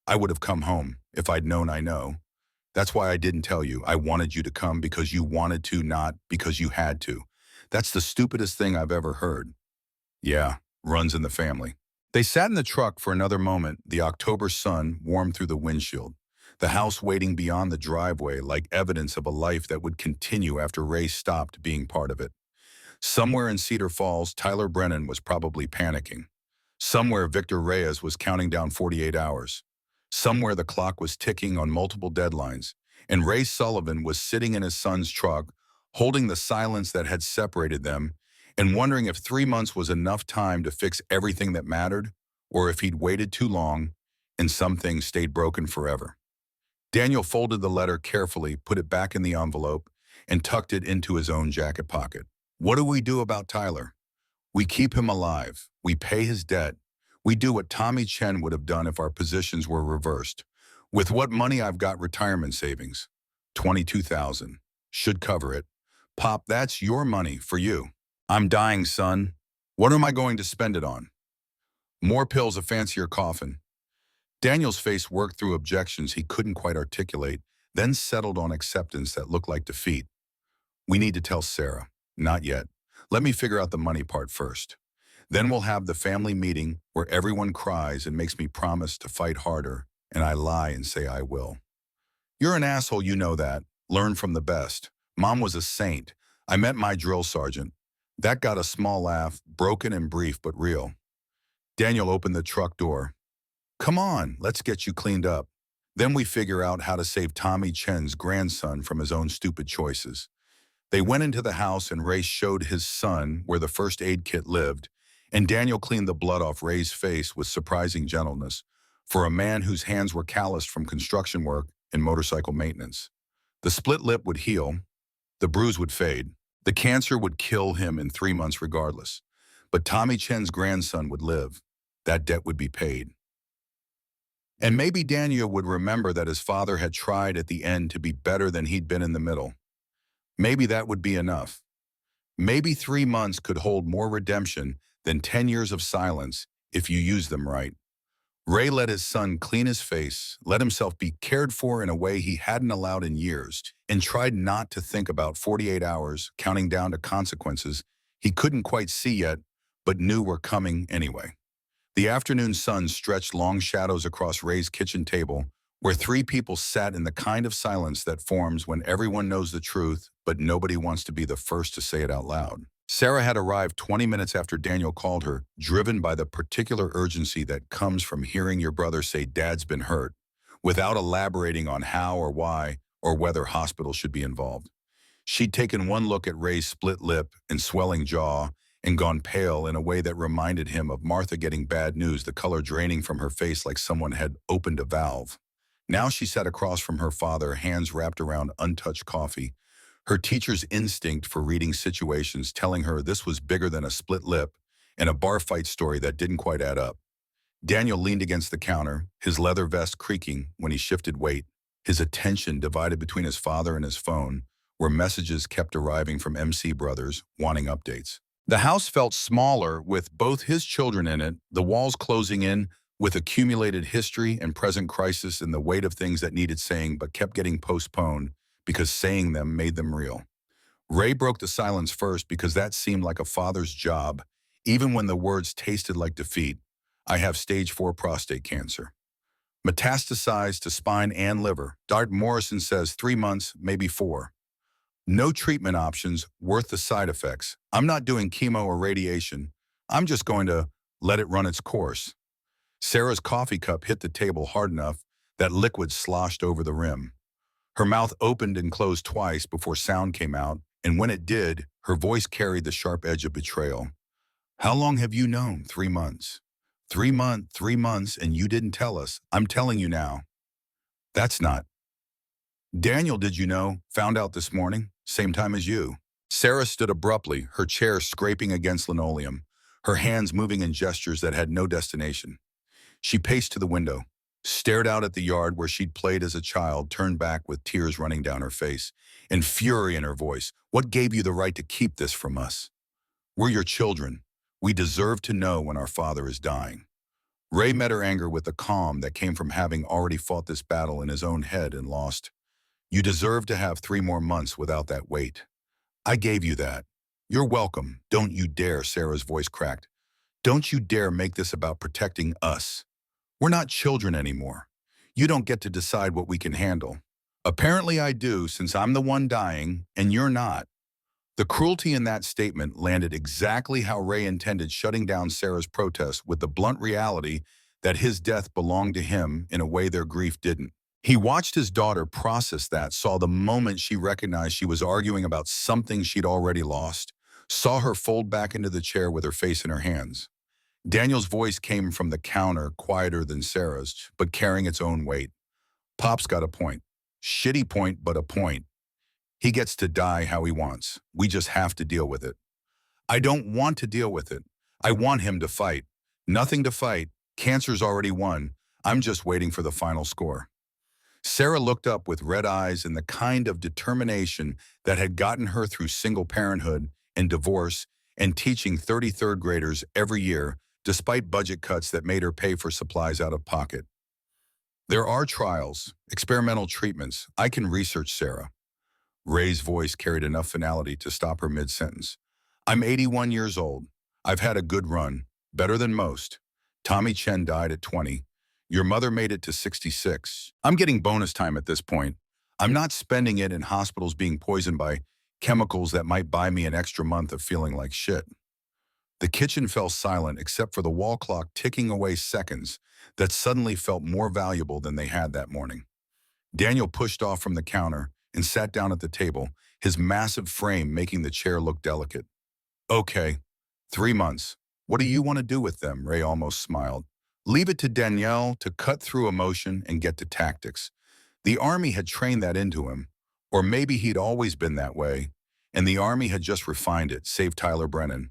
I would have come home if I'd known I know. That's why I didn't tell you. I wanted you to come because you wanted to, not because you had to. That's the stupidest thing I've ever heard. Yeah, runs in the family. They sat in the truck for another moment, the October sun warmed through the windshield, the house waiting beyond the driveway like evidence of a life that would continue after Ray stopped being part of it. Somewhere in Cedar Falls, Tyler Brennan was probably panicking. Somewhere Victor Reyes was counting down 48 hours. Somewhere the clock was ticking on multiple deadlines, and Ray Sullivan was sitting in his son's truck, holding the silence that had separated them, and wondering if 3 months was enough time to fix everything that mattered, or if he'd waited too long and some things stayed broken forever. Daniel folded the letter carefully, put it back in the envelope, and tucked it into his own jacket pocket. What do we do about Tyler? We keep him alive. We pay his debt. We do what Tommy Chen would have done if our positions were reversed. With what money I've got, retirement savings. $22,000. Should cover it. Pop, that's your money for you. I'm dying, son. What am I going to spend it on? More pills, a fancier coffin. Daniel's face worked through objections he couldn't quite articulate, then settled on acceptance that looked like defeat. We need to tell Sarah. Not yet. Let me figure out the money part first. Then we'll have the family meeting where everyone cries and makes me promise to fight harder, and I lie and say I will. You're an asshole, you know that. Learn from the best. Mom was a saint. I met my drill sergeant. That got a small laugh, broken and brief but real. Daniel opened the truck door. Come on, let's get you cleaned up. Then we figure out how to save Tommy Chen's grandson from his own stupid choices. They went into the house and Ray showed his son where the first aid kit lived, and Daniel cleaned the blood off Ray's face with surprising gentleness for a man whose hands were calloused from construction work and motorcycle maintenance. The split lip would heal, the bruise would fade, the cancer would kill him in 3 months regardless, but Tommy Chen's grandson would live. That debt would be paid. And maybe Daniel would remember that his father had tried at the end to be better than he'd been in the middle. Maybe that would be enough. Maybe 3 months could hold more redemption than 10 years of silence if you use them right. Ray let his son clean his face, let himself be cared for in a way he hadn't allowed in years, and tried not to think about 48 hours, counting down to consequences he couldn't quite see yet, but knew were coming anyway. The afternoon sun stretched long shadows across Ray's kitchen table, where 3 people sat in the kind of silence that forms when everyone knows the truth, but nobody wants to be the first to say it out loud. Sarah had arrived 20 minutes after Daniel called her, driven by the particular urgency that comes from hearing your brother say Dad's been hurt, without elaborating on how or why or whether hospital should be involved. She'd taken one look at Ray's split lip and swelling jaw and gone pale in a way that reminded him of Martha getting bad news, the color draining from her face like someone had opened a valve. Now she sat across from her father, hands wrapped around untouched coffee, her teacher's instinct for reading situations telling her this was bigger than a split lip and a bar fight story that didn't quite add up. Daniel leaned against the counter, his leather vest creaking when he shifted weight, his attention divided between his father and his phone, where messages kept arriving from MC Brothers wanting updates. The house felt smaller with both his children in it, the walls closing in with accumulated history and present crisis and the weight of things that needed saying but kept getting postponed because saying them made them real. Ray broke the silence first because that seemed like a father's job, even when the words tasted like defeat. I have stage 4 prostate cancer. Metastasized to spine and liver. Dr. Morrison says 3 months, maybe 4. No treatment options worth the side effects. I'm not doing chemo or radiation. I'm just going to let it run its course. Sarah's coffee cup hit the table hard enough that liquid sloshed over the rim. Her mouth opened and closed twice before sound came out, and when it did, her voice carried the sharp edge of betrayal. How long have you known? 3 months. 3 months, and you didn't tell us. I'm telling you now. That's not. Daniel, did you know, found out this morning, same time as you. Sarah stood abruptly, her chair scraping against linoleum, her hands moving in gestures that had no destination. She paced to the window, stared out at the yard where she'd played as a child, turned back with tears running down her face, and fury in her voice. What gave you the right to keep this from us? We're your children. We deserve to know when our father is dying. Ray met her anger with the calm that came from having already fought this battle in his own head and lost. You deserve to have 3 more months without that weight. I gave you that. You're welcome. Don't you dare, Sarah's voice cracked. Don't you dare make this about protecting us. We're not children anymore. You don't get to decide what we can handle. Apparently I do, since I'm the one dying, and you're not. The cruelty in that statement landed exactly how Ray intended, shutting down Sarah's protest with the blunt reality that his death belonged to him in a way their grief didn't. He watched his daughter process that, saw the moment she recognized she was arguing about something she'd already lost, saw her fold back into the chair with her face in her hands. Daniel's voice came from the counter, quieter than Sarah's, but carrying its own weight. Pop's got a point. Shitty point, but a point. He gets to die how he wants. We just have to deal with it. I don't want to deal with it. I want him to fight. Nothing to fight. Cancer's already won. I'm just waiting for the final score. Sarah looked up with red eyes and the kind of determination that had gotten her through single parenthood and divorce and teaching 33rd graders every year, despite budget cuts that made her pay for supplies out of pocket. There are trials, experimental treatments. I can research, Sarah. Ray's voice carried enough finality to stop her mid-sentence. I'm 81 years old. I've had a good run, better than most. Tommy Chen died at 20. Your mother made it to 66. I'm getting bonus time at this point. I'm not spending it in hospitals being poisoned by chemicals that might buy me an extra month of feeling like shit. The kitchen fell silent except for the wall clock ticking away seconds that suddenly felt more valuable than they had that morning. Daniel pushed off from the counter and sat down at the table, his massive frame making the chair look delicate. Okay, 3 months. What do you want to do with them? Ray almost smiled. Leave it to Danielle to cut through emotion and get to tactics. The Army had trained that into him, or maybe he'd always been that way, and the Army had just refined it, save Tyler Brennan.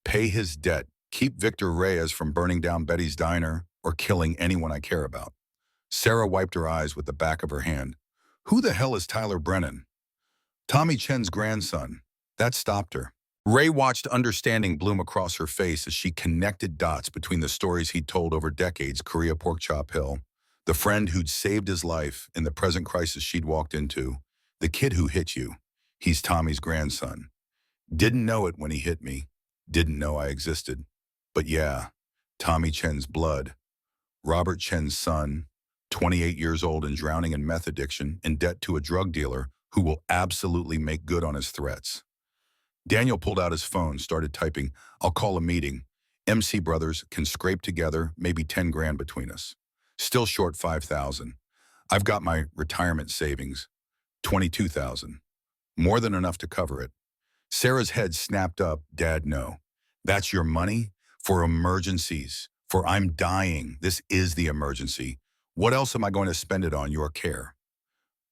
Pay his debt, keep Victor Reyes from burning down Betty's diner or killing anyone I care about. Sarah wiped her eyes with the back of her hand. Who the hell is Tyler Brennan? Tommy Chen's grandson. That stopped her. Ray watched understanding bloom across her face as she connected dots between the stories he'd told over decades, Korea Pork Chop Hill, the friend who'd saved his life in the present crisis she'd walked into, the kid who hit you. He's Tommy's grandson. Didn't know it when he hit me. Didn't know I existed. But yeah, Tommy Chen's blood. Robert Chen's son, 28 years old and drowning in meth addiction, in debt to a drug dealer who will absolutely make good on his threats. Daniel pulled out his phone, started typing, "I'll call a meeting. MC Brothers can scrape together maybe 10 grand between us. Still short 5,000. I've got my retirement savings, 22,000. More than enough to cover it." Sarah's head snapped up. "Dad, no. That's your money? For emergencies. For I'm dying. This is the emergency. What else am I going to spend it on? Your care."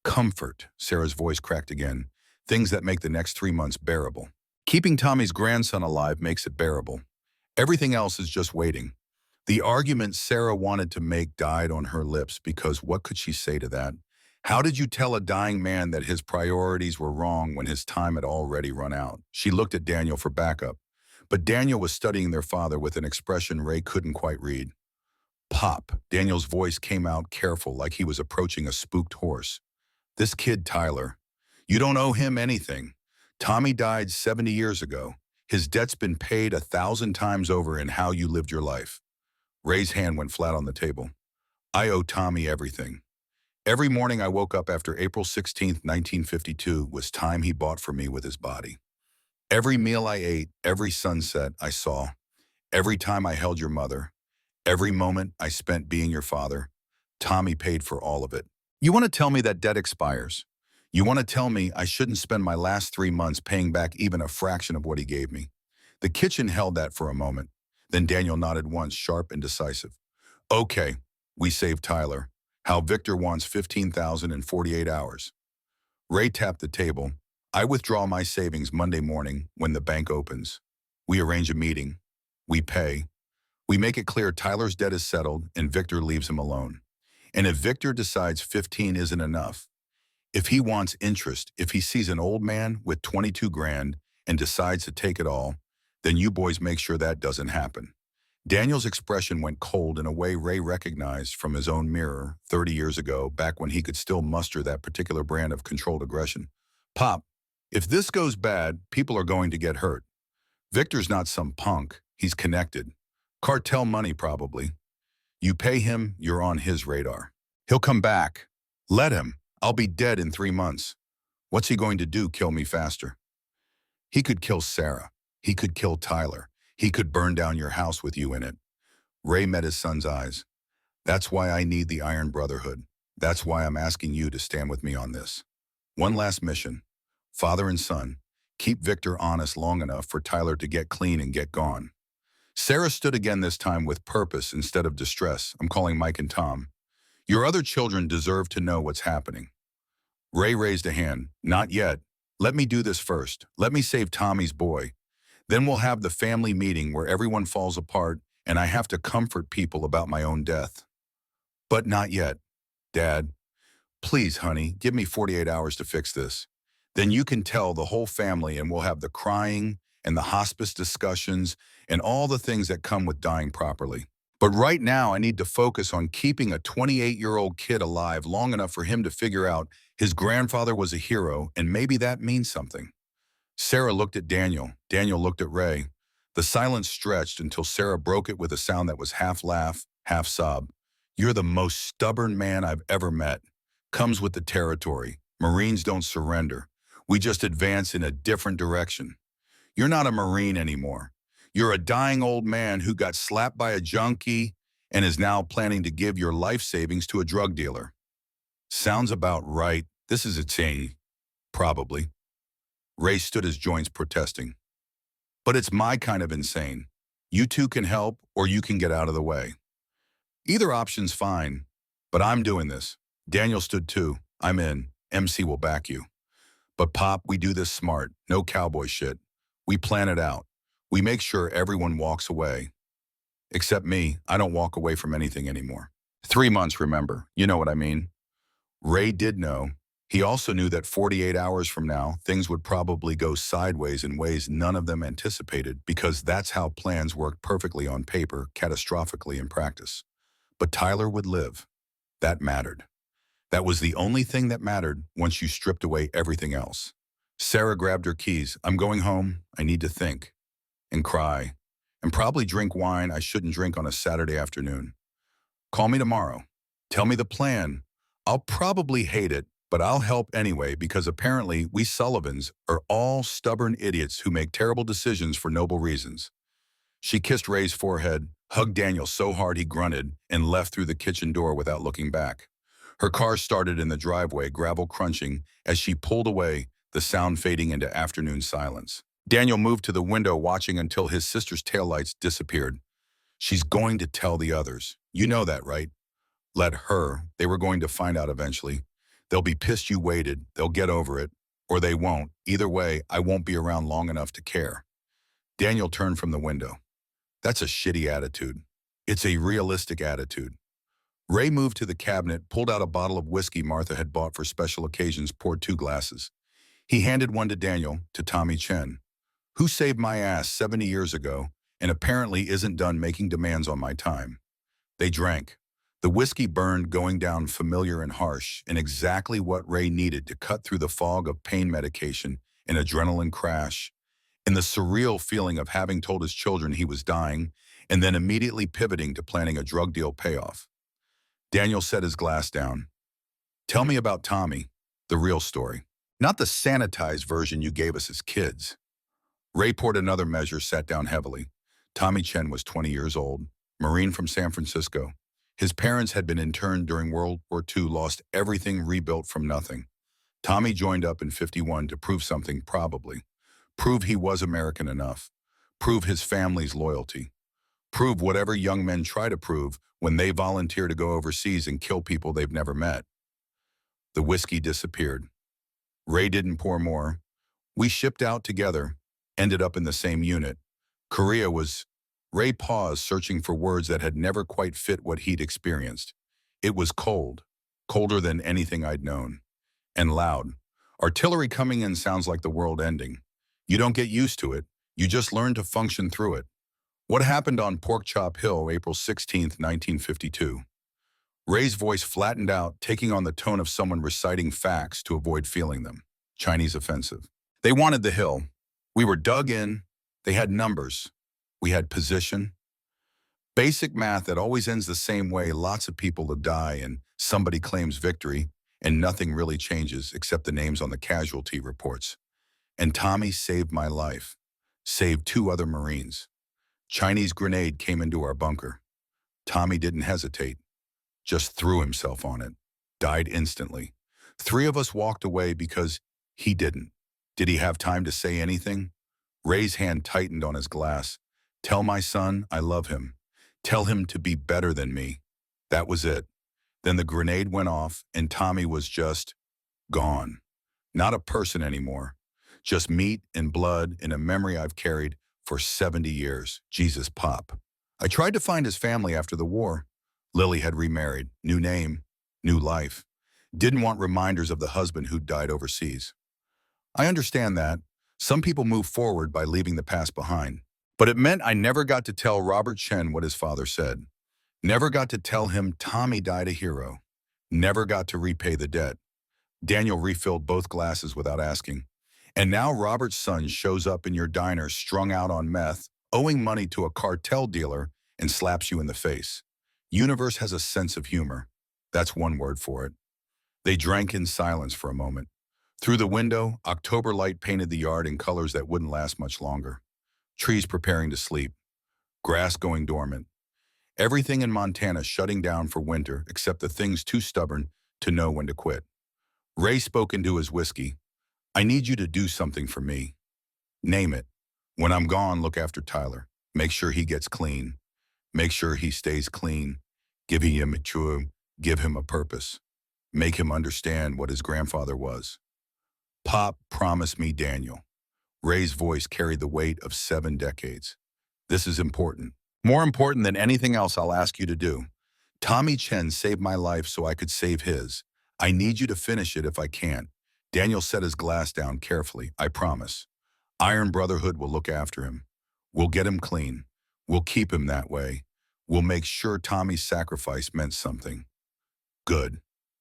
"Comfort," Sarah's voice cracked again. "Things that make the next 3 months bearable. Keeping Tommy's grandson alive makes it bearable. Everything else is just waiting." The argument Sarah wanted to make died on her lips because what could she say to that? How did you tell a dying man that his priorities were wrong when his time had already run out? She looked at Daniel for backup, but Daniel was studying their father with an expression Ray couldn't quite read. "Pop," Daniel's voice came out careful like he was approaching a spooked horse. "This kid, Tyler, you don't owe him anything. Tommy died 70 years ago. His debt's been paid 1,000 times over in how you lived your life." Ray's hand went flat on the table. "I owe Tommy everything. Every morning I woke up after April 16th, 1952 was time he bought for me with his body. Every meal I ate, every sunset I saw, every time I held your mother, every moment I spent being your father, Tommy paid for all of it. You want to tell me that debt expires? You want to tell me I shouldn't spend my last 3 months paying back even a fraction of what he gave me?" The kitchen held that for a moment. Then Daniel nodded once, sharp and decisive. "Okay, we saved Tyler. How Victor wants 15,000 in 48 hours. Ray tapped the table. "I withdraw my savings Monday morning when the bank opens. We arrange a meeting. We pay. We make it clear Tyler's debt is settled and Victor leaves him alone. And if Victor decides 15 isn't enough, if he wants interest, if he sees an old man with 22 grand and decides to take it all, then you boys make sure that doesn't happen." Daniel's expression went cold in a way Ray recognized from his own mirror 30 years ago, back when he could still muster that particular brand of controlled aggression. "Pop, if this goes bad, people are going to get hurt. Victor's not some punk. He's connected. Cartel money, probably. You pay him, you're on his radar. He'll come back. Let him. I'll be dead in 3 months. What's he going to do, kill me faster? He could kill Sarah. He could kill Tyler. He could burn down your house with you in it." Ray met his son's eyes. "That's why I need the Iron Brotherhood. That's why I'm asking you to stand with me on this. One last mission. Father and son, keep Victor honest long enough for Tyler to get clean and get gone." Sarah stood again, this time with purpose instead of distress. "I'm calling Mike and Tom. Your other children deserve to know what's happening." Ray raised a hand. "Not yet. Let me do this first. Let me save Tommy's boy. Then we'll have the family meeting where everyone falls apart and I have to comfort people about my own death." "But not yet. Dad, please, honey, give me 48 hours to fix this. Then you can tell the whole family and we'll have the crying and the hospice discussions and all the things that come with dying properly. But right now I need to focus on keeping a 28-year-old kid alive long enough for him to figure out his grandfather was a hero, and maybe that means something." Sarah looked at Daniel. Daniel looked at Ray. The silence stretched until Sarah broke it with a sound that was half laugh, half sob. "You're the most stubborn man I've ever met. Comes with the territory. Marines don't surrender. We just advance in a different direction. You're not a Marine anymore. You're a dying old man who got slapped by a junkie and is now planning to give your life savings to a drug dealer." "Sounds about right. This is insane." "Probably." Ray stood his joints, protesting. "But it's my kind of insane. You two can help, or you can get out of the way. Either option's fine, but I'm doing this." Daniel stood too. "I'm in. MC will back you. But Pop, we do this smart. No cowboy shit. We plan it out. We make sure everyone walks away. Except me. I don't walk away from anything anymore. 3 months, remember. You know what I mean." Ray did know. He also knew that 48 hours from now, things would probably go sideways in ways none of them anticipated, because that's how plans work perfectly on paper, catastrophically in practice. But Tyler would live. That mattered. That was the only thing that mattered once you stripped away everything else. Sarah grabbed her keys. "I'm going home. I need to think. And cry. And probably drink wine I shouldn't drink on a Saturday afternoon. Call me tomorrow. Tell me the plan. I'll probably hate it, but I'll help anyway because apparently we Sullivans are all stubborn idiots who make terrible decisions for noble reasons. She kissed Ray's forehead, hugged Daniel so hard he grunted, and left through the kitchen door without looking back. Her car started in the driveway, gravel crunching, as she pulled away, the sound fading into afternoon silence. Daniel moved to the window, watching until his sister's taillights disappeared. She's going to tell the others. You know that, right? Let her. They were going to find out eventually. They'll be pissed you waited. They'll get over it. Or they won't. Either way, I won't be around long enough to care. Daniel turned from the window. That's a shitty attitude. It's a realistic attitude. Ray moved to the cabinet, pulled out a bottle of whiskey Martha had bought for special occasions, poured 2 glasses. He handed one to Daniel, to Tommy Chen, who saved my ass 70 years ago and apparently isn't done making demands on my time. They drank. The whiskey burned, going down familiar and harsh, and exactly what Ray needed to cut through the fog of pain medication and adrenaline crash, and the surreal feeling of having told his children he was dying and then immediately pivoting to planning a drug deal payoff. Daniel set his glass down. Tell me about Tommy, the real story, not the sanitized version you gave us as kids. Ray poured another measure, sat down heavily. Tommy Chen was 20 years old, Marine from San Francisco. His parents had been interned during World War II, lost everything, rebuilt from nothing. Tommy joined up in '51 to prove something, probably. Prove he was American enough. Prove his family's loyalty. Prove whatever young men try to prove when they volunteer to go overseas and kill people they've never met. The whiskey disappeared. Ray didn't pour more. We shipped out together, ended up in the same unit. Korea was... Ray paused, searching for words that had never quite fit what he'd experienced. It was cold, colder than anything I'd known. And loud. Artillery coming in sounds like the world ending. You don't get used to it, you just learn to function through it. What happened on Pork Chop Hill, April 16th, 1952? Ray's voice flattened out, taking on the tone of someone reciting facts to avoid feeling them. Chinese offensive. They wanted the hill. We were dug in. They had numbers. We had position. Basic math that always ends the same way. Lots of people will die and somebody claims victory and nothing really changes except the names on the casualty reports. And Tommy saved my life. Saved 2 other Marines. Chinese grenade came into our bunker. Tommy didn't hesitate. Just threw himself on it. Died instantly. 3 of us walked away because he didn't. Did he have time to say anything? Ray's hand tightened on his glass. Tell my son I love him. Tell him to be better than me. That was it. Then the grenade went off and Tommy was just gone. Not a person anymore. Just meat and blood in a memory I've carried for 70 years. Jesus, Pop. I tried to find his family after the war. Lily had remarried. New name. New life. Didn't want reminders of the husband who'd died overseas. I understand that. Some people move forward by leaving the past behind. But it meant I never got to tell Robert Chen what his father said. Never got to tell him Tommy died a hero. Never got to repay the debt. Daniel refilled both glasses without asking. And now Robert's son shows up in your diner strung out on meth, owing money to a cartel dealer, and slaps you in the face. Universe has a sense of humor. That's one word for it. They drank in silence for a moment. Through the window, October light painted the yard in colors that wouldn't last much longer. Trees preparing to sleep. Grass going dormant. Everything in Montana shutting down for winter except the things too stubborn to know when to quit. Ray spoke into his whiskey. I need you to do something for me. Name it. When I'm gone, look after Tyler. Make sure he gets clean. Make sure he stays clean. Give him a mature. Give him a purpose. Make him understand what his grandfather was. Pop, promise me, Daniel. Ray's voice carried the weight of 7 decades. This is important. More important than anything else I'll ask you to do. Tommy Chen saved my life so I could save his. I need you to finish it if I can. Daniel set his glass down carefully, I promise. Iron Brotherhood will look after him. We'll get him clean. We'll keep him that way. We'll make sure Tommy's sacrifice meant something. Good.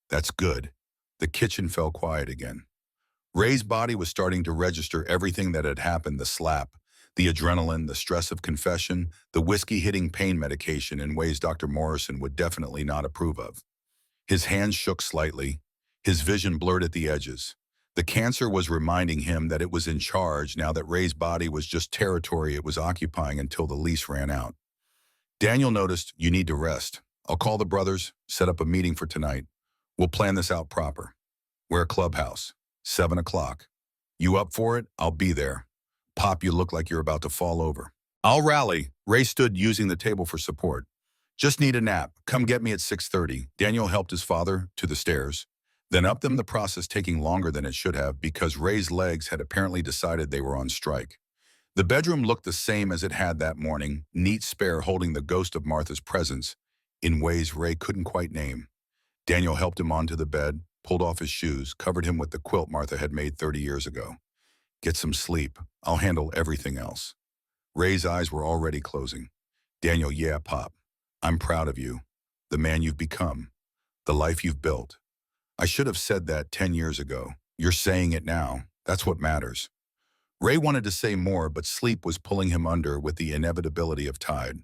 That's good. The kitchen fell quiet again. Ray's body was starting to register everything that had happened, the slap, the adrenaline, the stress of confession, the whiskey hitting pain medication in ways Dr. Morrison would definitely not approve of. His hands shook slightly. His vision blurred at the edges. The cancer was reminding him that it was in charge now that Ray's body was just territory it was occupying until the lease ran out. Daniel noticed, "You need to rest. I'll call the brothers, set up a meeting for tonight. We'll plan this out proper. We're a clubhouse. 7 o'clock. You up for it? I'll be there. Pop, you look like you're about to fall over." "I'll rally." Ray stood using the table for support. "Just need a nap. Come get me at 6:30. Daniel helped his father to the stairs, then up them, the process taking longer than it should have because Ray's legs had apparently decided they were on strike. The bedroom looked the same as it had that morning, neat spare holding the ghost of Martha's presence in ways Ray couldn't quite name. Daniel helped him onto the bed, pulled off his shoes, covered him with the quilt Martha had made 30 years ago. "Get some sleep. I'll handle everything else." Ray's eyes were already closing. "Daniel, yeah, Pop. I'm proud of you. The man you've become. The life you've built. I should have said that 10 years ago. You're saying it now. That's what matters." Ray wanted to say more, but sleep was pulling him under with the inevitability of tide.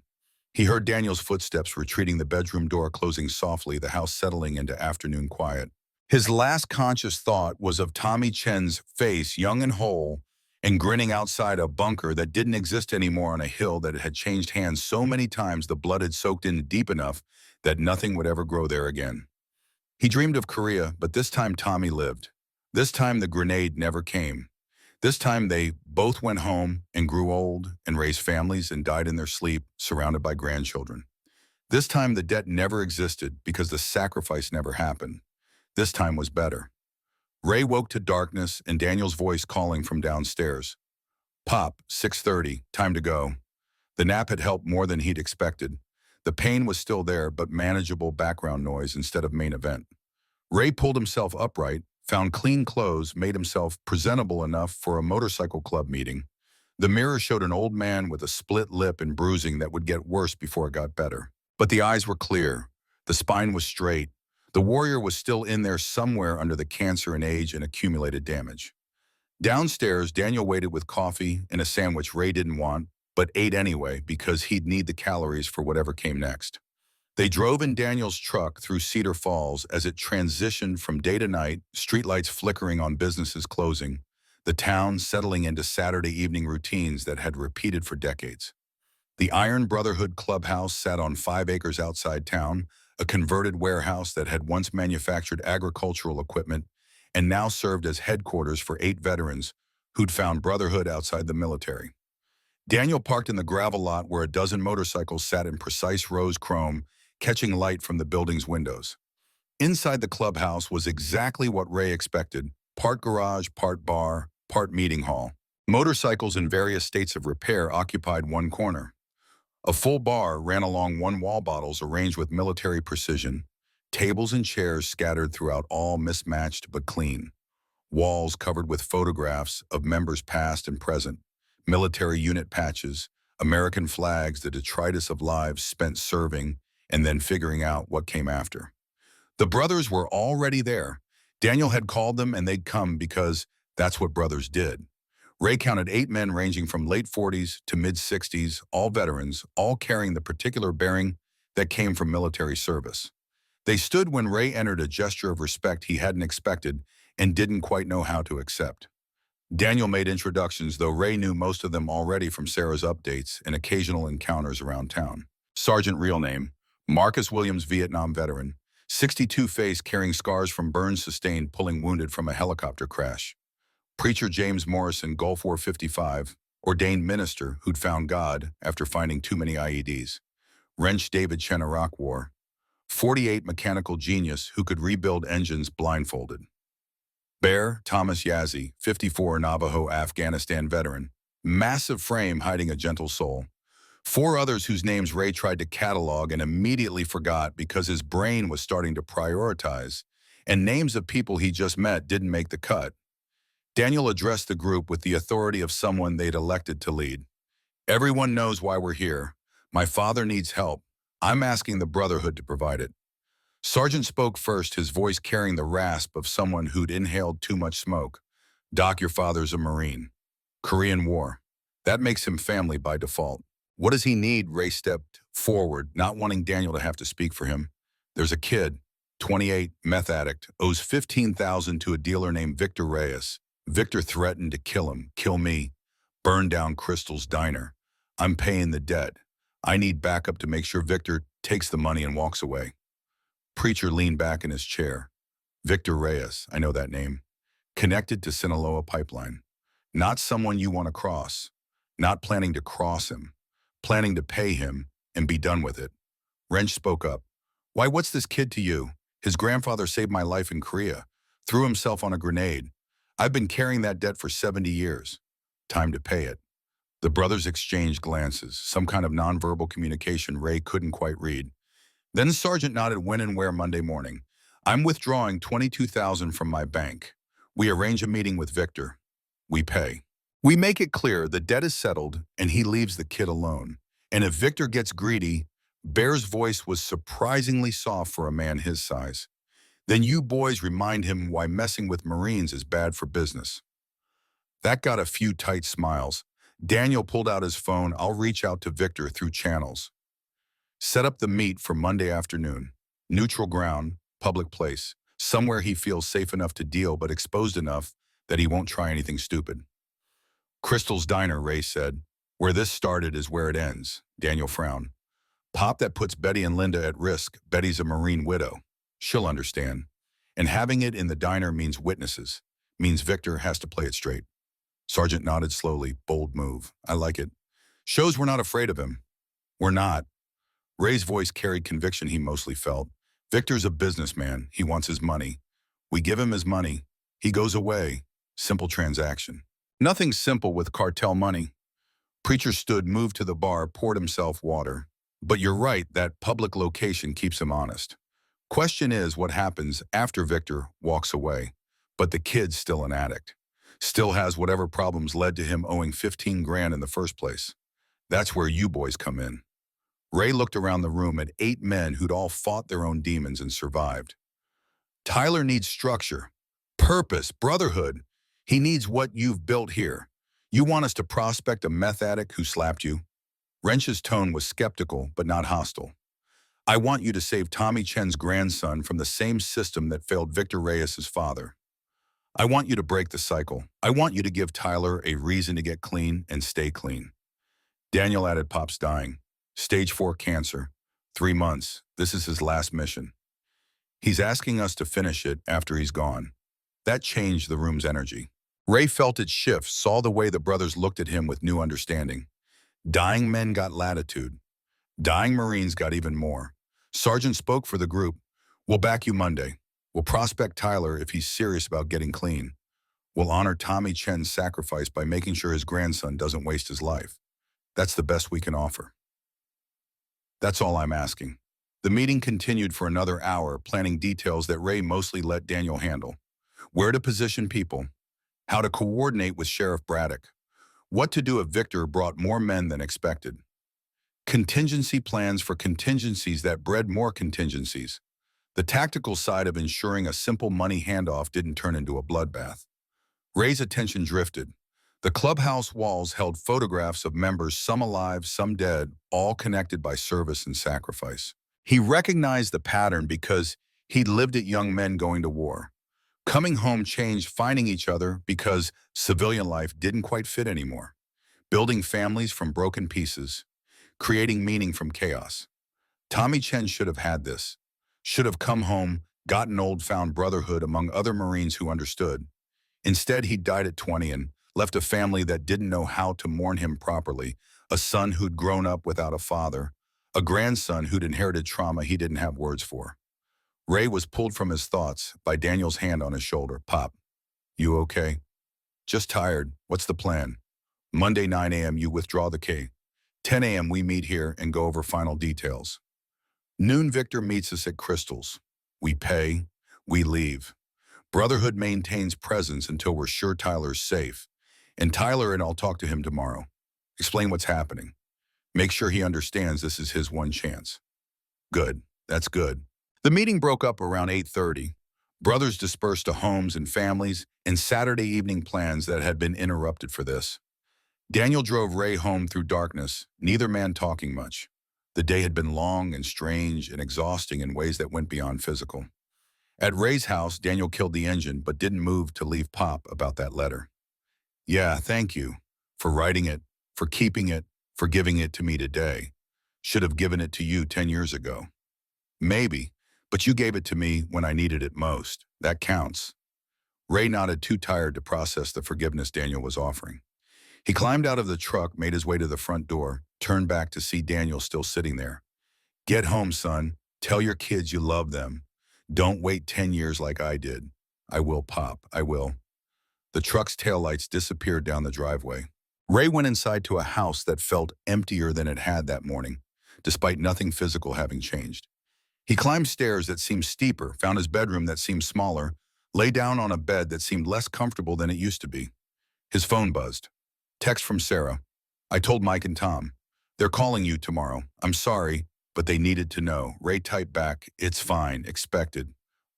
He heard Daniel's footsteps retreating, the bedroom door closing softly, the house settling into afternoon quiet. His last conscious thought was of Tommy Chen's face, young and whole, and grinning outside a bunker that didn't exist anymore on a hill that had changed hands so many times the blood had soaked in deep enough that nothing would ever grow there again. He dreamed of Korea, but this time Tommy lived. This time the grenade never came. This time they both went home and grew old and raised families and died in their sleep, surrounded by grandchildren. This time the debt never existed because the sacrifice never happened. This time was better. Ray woke to darkness and Daniel's voice calling from downstairs. "Pop, 6:30, time to go." The nap had helped more than he'd expected. The pain was still there, but manageable background noise instead of main event. Ray pulled himself upright, found clean clothes, made himself presentable enough for a motorcycle club meeting. The mirror showed an old man with a split lip and bruising that would get worse before it got better. But the eyes were clear. The spine was straight. The warrior was still in there somewhere under the cancer and age and accumulated damage. Downstairs, Daniel waited with coffee and a sandwich Ray didn't want, but ate anyway because he'd need the calories for whatever came next. They drove in Daniel's truck through Cedar Falls as it transitioned from day to night, streetlights flickering on businesses closing, the town settling into Saturday evening routines that had repeated for decades. The Iron Brotherhood Clubhouse sat on 5 acres outside town, a converted warehouse that had once manufactured agricultural equipment and now served as headquarters for 8 veterans who'd found brotherhood outside the military. Daniel parked in the gravel lot where a dozen motorcycles sat in precise rose chrome, catching light from the building's windows. Inside the clubhouse was exactly what Ray expected: part garage, part bar, part meeting hall. Motorcycles in various states of repair occupied one corner. A full bar ran along one wall, bottles arranged with military precision, tables and chairs scattered throughout, all mismatched but clean. Walls covered with photographs of members past and present, military unit patches, American flags, the detritus of lives spent serving and then figuring out what came after. The brothers were already there. Daniel had called them and they'd come because that's what brothers did. Ray counted 8 men ranging from late 40s to mid-60s, all veterans, all carrying the particular bearing that came from military service. They stood when Ray entered, a gesture of respect he hadn't expected and didn't quite know how to accept. Daniel made introductions, though Ray knew most of them already from Sarah's updates and occasional encounters around town. Sergeant, real name, Marcus Williams, Vietnam veteran, 62 face, carrying scars from burns sustained pulling wounded from a helicopter crash. Preacher James Morrison, Gulf War 55, ordained minister who'd found God after finding too many IEDs. Wrench David Chen, Iraq War. 48 mechanical genius who could rebuild engines blindfolded. Bear Thomas Yazzie, 54 Navajo, Afghanistan veteran. Massive frame hiding a gentle soul. 4 others whose names Ray tried to catalog and immediately forgot because his brain was starting to prioritize, and names of people he just met didn't make the cut. Daniel addressed the group with the authority of someone they'd elected to lead. "Everyone knows why we're here. My father needs help. I'm asking the Brotherhood to provide it." Sergeant spoke first, his voice carrying the rasp of someone who'd inhaled too much smoke. "Doc, your father's a Marine. Korean War. That makes him family by default." "What does he need?" Ray stepped forward, not wanting Daniel to have to speak for him. "There's a kid. 28, meth addict, owes $15,000 to a dealer named Victor Reyes. Victor threatened to kill him, kill me, burn down Crystal's diner. I'm paying the debt. I need backup to make sure Victor takes the money and walks away. Preacher leaned back in his chair. Victor Reyes, I know that name. Connected to Sinaloa pipeline. Not someone you want to cross. Not planning to cross him. Planning to pay him and be done with it. Wrench spoke up. Why, what's this kid to you? His grandfather saved my life in Korea. Threw himself on a grenade. I've been carrying that debt for 70 years. Time to pay it. The brothers exchanged glances, some kind of nonverbal communication Ray couldn't quite read. Then Sergeant nodded when and where Monday morning. I'm withdrawing $22,000 from my bank. We arrange a meeting with Victor. We pay. We make it clear the debt is settled and he leaves the kid alone. And if Victor gets greedy, Bear's voice was surprisingly soft for a man his size. Then you boys remind him why messing with Marines is bad for business. That got a few tight smiles. Daniel pulled out his phone. I'll reach out to Victor through channels. Set up the meet for Monday afternoon. Neutral ground, public place. Somewhere he feels safe enough to deal but exposed enough that he won't try anything stupid. Crystal's Diner, Ray said. Where this started is where it ends. Daniel frowned. Pop, that puts Betty and Linda at risk. Betty's a Marine widow. She'll understand. And having it in the diner means witnesses. Means Victor has to play it straight. Sergeant nodded slowly. Bold move. I like it. Shows we're not afraid of him. We're not. Ray's voice carried conviction he mostly felt. Victor's a businessman. He wants his money. We give him his money. He goes away. Simple transaction. Nothing simple with cartel money. Preacher stood, moved to the bar, poured himself water. But you're right, that public location keeps him honest. Question is what happens after Victor walks away. But the kid's still an addict. Still has whatever problems led to him owing 15 grand in the first place. That's where you boys come in. Ray looked around the room at 8 men who'd all fought their own demons and survived. Tyler needs structure, purpose, brotherhood. He needs what you've built here. You want us to prospect a meth addict who slapped you? Wrench's tone was skeptical, but not hostile. I want you to save Tommy Chen's grandson from the same system that failed Victor Reyes' father. I want you to break the cycle. I want you to give Tyler a reason to get clean and stay clean. Daniel added, Pop's dying. Stage 4 cancer. 3 months. This is his last mission. He's asking us to finish it after he's gone. That changed the room's energy. Ray felt it shift, saw the way the brothers looked at him with new understanding. Dying men got latitude. Dying Marines got even more. Sergeant spoke for the group. We'll back you Monday. We'll prospect Tyler if he's serious about getting clean. We'll honor Tommy Chen's sacrifice by making sure his grandson doesn't waste his life. That's the best we can offer. That's all I'm asking. The meeting continued for another hour, planning details that Ray mostly let Daniel handle. Where to position people. How to coordinate with Sheriff Braddock. What to do if Victor brought more men than expected. Contingency plans for contingencies that bred more contingencies. The tactical side of ensuring a simple money handoff didn't turn into a bloodbath. Ray's attention drifted. The clubhouse walls held photographs of members, some alive, some dead, all connected by service and sacrifice. He recognized the pattern because he'd lived it young men going to war. Coming home changed, finding each other because civilian life didn't quite fit anymore. Building families from broken pieces. Creating meaning from chaos. Tommy Chen should have had this. Should have come home, gotten old, found brotherhood among other Marines who understood. Instead, he died at 20 and left a family that didn't know how to mourn him properly, a son who'd grown up without a father, a grandson who'd inherited trauma he didn't have words for. Ray was pulled from his thoughts by Daniel's hand on his shoulder. Pop, you okay? Just tired. What's the plan? Monday 9 a.m. you withdraw the K. 10 a.m. we meet here and go over final details. Noon Victor meets us at Crystal's. We pay, we leave. Brotherhood maintains presence until we're sure Tyler's safe. And Tyler and I'll talk to him tomorrow. Explain what's happening. Make sure he understands this is his one chance. Good. That's good. The meeting broke up around 8:30. Brothers dispersed to homes and families and Saturday evening plans that had been interrupted for this. Daniel drove Ray home through darkness, neither man talking much. The day had been long and strange and exhausting in ways that went beyond physical. At Ray's house, Daniel killed the engine but didn't move to leave Pop about that letter. Yeah, thank you for writing it, for keeping it, for giving it to me today. Should have given it to you 10 years ago. Maybe, but you gave it to me when I needed it most. That counts. Ray nodded, too tired to process the forgiveness Daniel was offering. He climbed out of the truck, made his way to the front door, turned back to see Daniel still sitting there. Get home, son. Tell your kids you love them. Don't wait 10 years like I did. I will, Pop. I will. The truck's taillights disappeared down the driveway. Ray went inside to a house that felt emptier than it had that morning, despite nothing physical having changed. He climbed stairs that seemed steeper, found his bedroom that seemed smaller, lay down on a bed that seemed less comfortable than it used to be. His phone buzzed. Text from Sarah. I told Mike and Tom. They're calling you tomorrow. I'm sorry, but they needed to know. Ray typed back, it's fine, expected.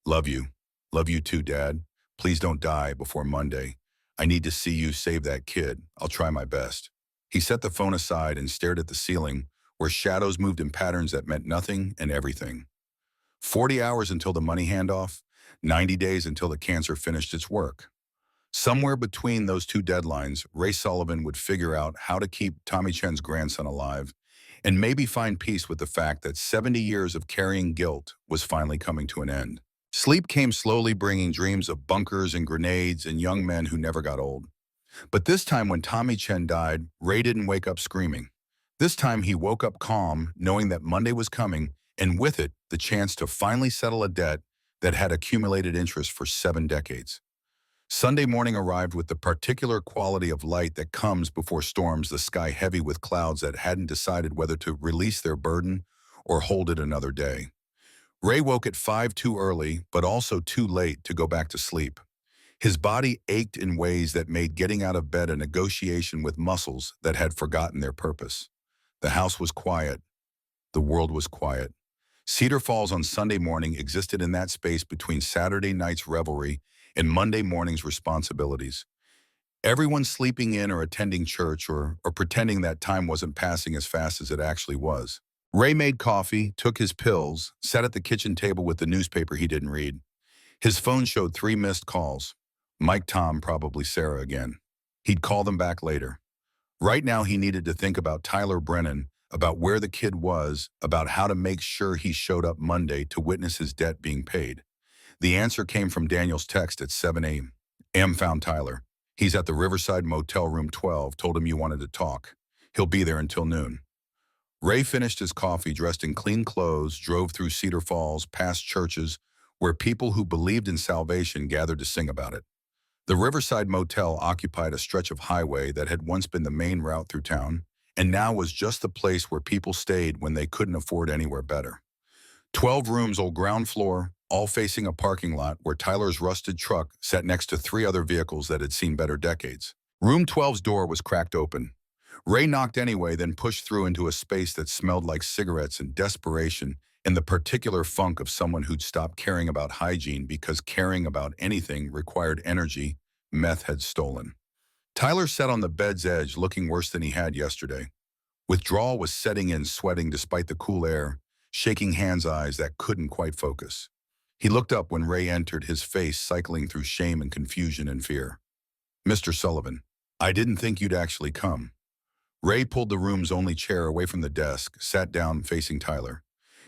Love you. Love you too, Dad. Please don't die before Monday. I need to see you save that kid. I'll try my best. He set the phone aside and stared at the ceiling, where shadows moved in patterns that meant nothing and everything. 40 hours until the money handoff, 90 days until the cancer finished its work. Somewhere between those two deadlines, Ray Sullivan would figure out how to keep Tommy Chen's grandson alive and maybe find peace with the fact that 70 years of carrying guilt was finally coming to an end. Sleep came slowly, bringing dreams of bunkers and grenades and young men who never got old. But this time when Tommy Chen died, Ray didn't wake up screaming. This time he woke up calm, knowing that Monday was coming, and with it, the chance to finally settle a debt that had accumulated interest for 7 decades. Sunday morning arrived with the particular quality of light that comes before storms, the sky heavy with clouds that hadn't decided whether to release their burden or hold it another day. Ray woke at 5 too early, but also too late to go back to sleep. His body ached in ways that made getting out of bed a negotiation with muscles that had forgotten their purpose. The house was quiet. The world was quiet. Cedar Falls on Sunday morning existed in that space between Saturday night's revelry and Monday morning's responsibilities. Everyone sleeping in or attending church or pretending that time wasn't passing as fast as it actually was. Ray made coffee, took his pills, sat at the kitchen table with the newspaper he didn't read. His phone showed 3 missed calls. Mike, Tom, probably Sarah again. He'd call them back later. Right now he needed to think about Tyler Brennan, about where the kid was, about how to make sure he showed up Monday to witness his debt being paid. The answer came from Daniel's text at 7 a.m. Found Tyler. He's at the Riverside Motel Room 12, told him you wanted to talk. He'll be there until noon. Ray finished his coffee, dressed in clean clothes, drove through Cedar Falls, past churches, where people who believed in salvation gathered to sing about it. The Riverside Motel occupied a stretch of highway that had once been the main route through town, and now was just the place where people stayed when they couldn't afford anywhere better. 12 rooms, old ground floor, all facing a parking lot where Tyler's rusted truck sat next to 3 other vehicles that had seen better decades. Room 12's door was cracked open. Ray knocked anyway, then pushed through into a space that smelled like cigarettes and desperation and the particular funk of someone who'd stopped caring about hygiene because caring about anything required energy meth had stolen. Tyler sat on the bed's edge, looking worse than he had yesterday. Withdrawal was setting in, sweating despite the cool air, shaking hands, eyes that couldn't quite focus. He looked up when Ray entered, his face cycling through shame and confusion and fear. Mr. Sullivan, I didn't think you'd actually come. Ray pulled the room's only chair away from the desk, sat down facing Tyler.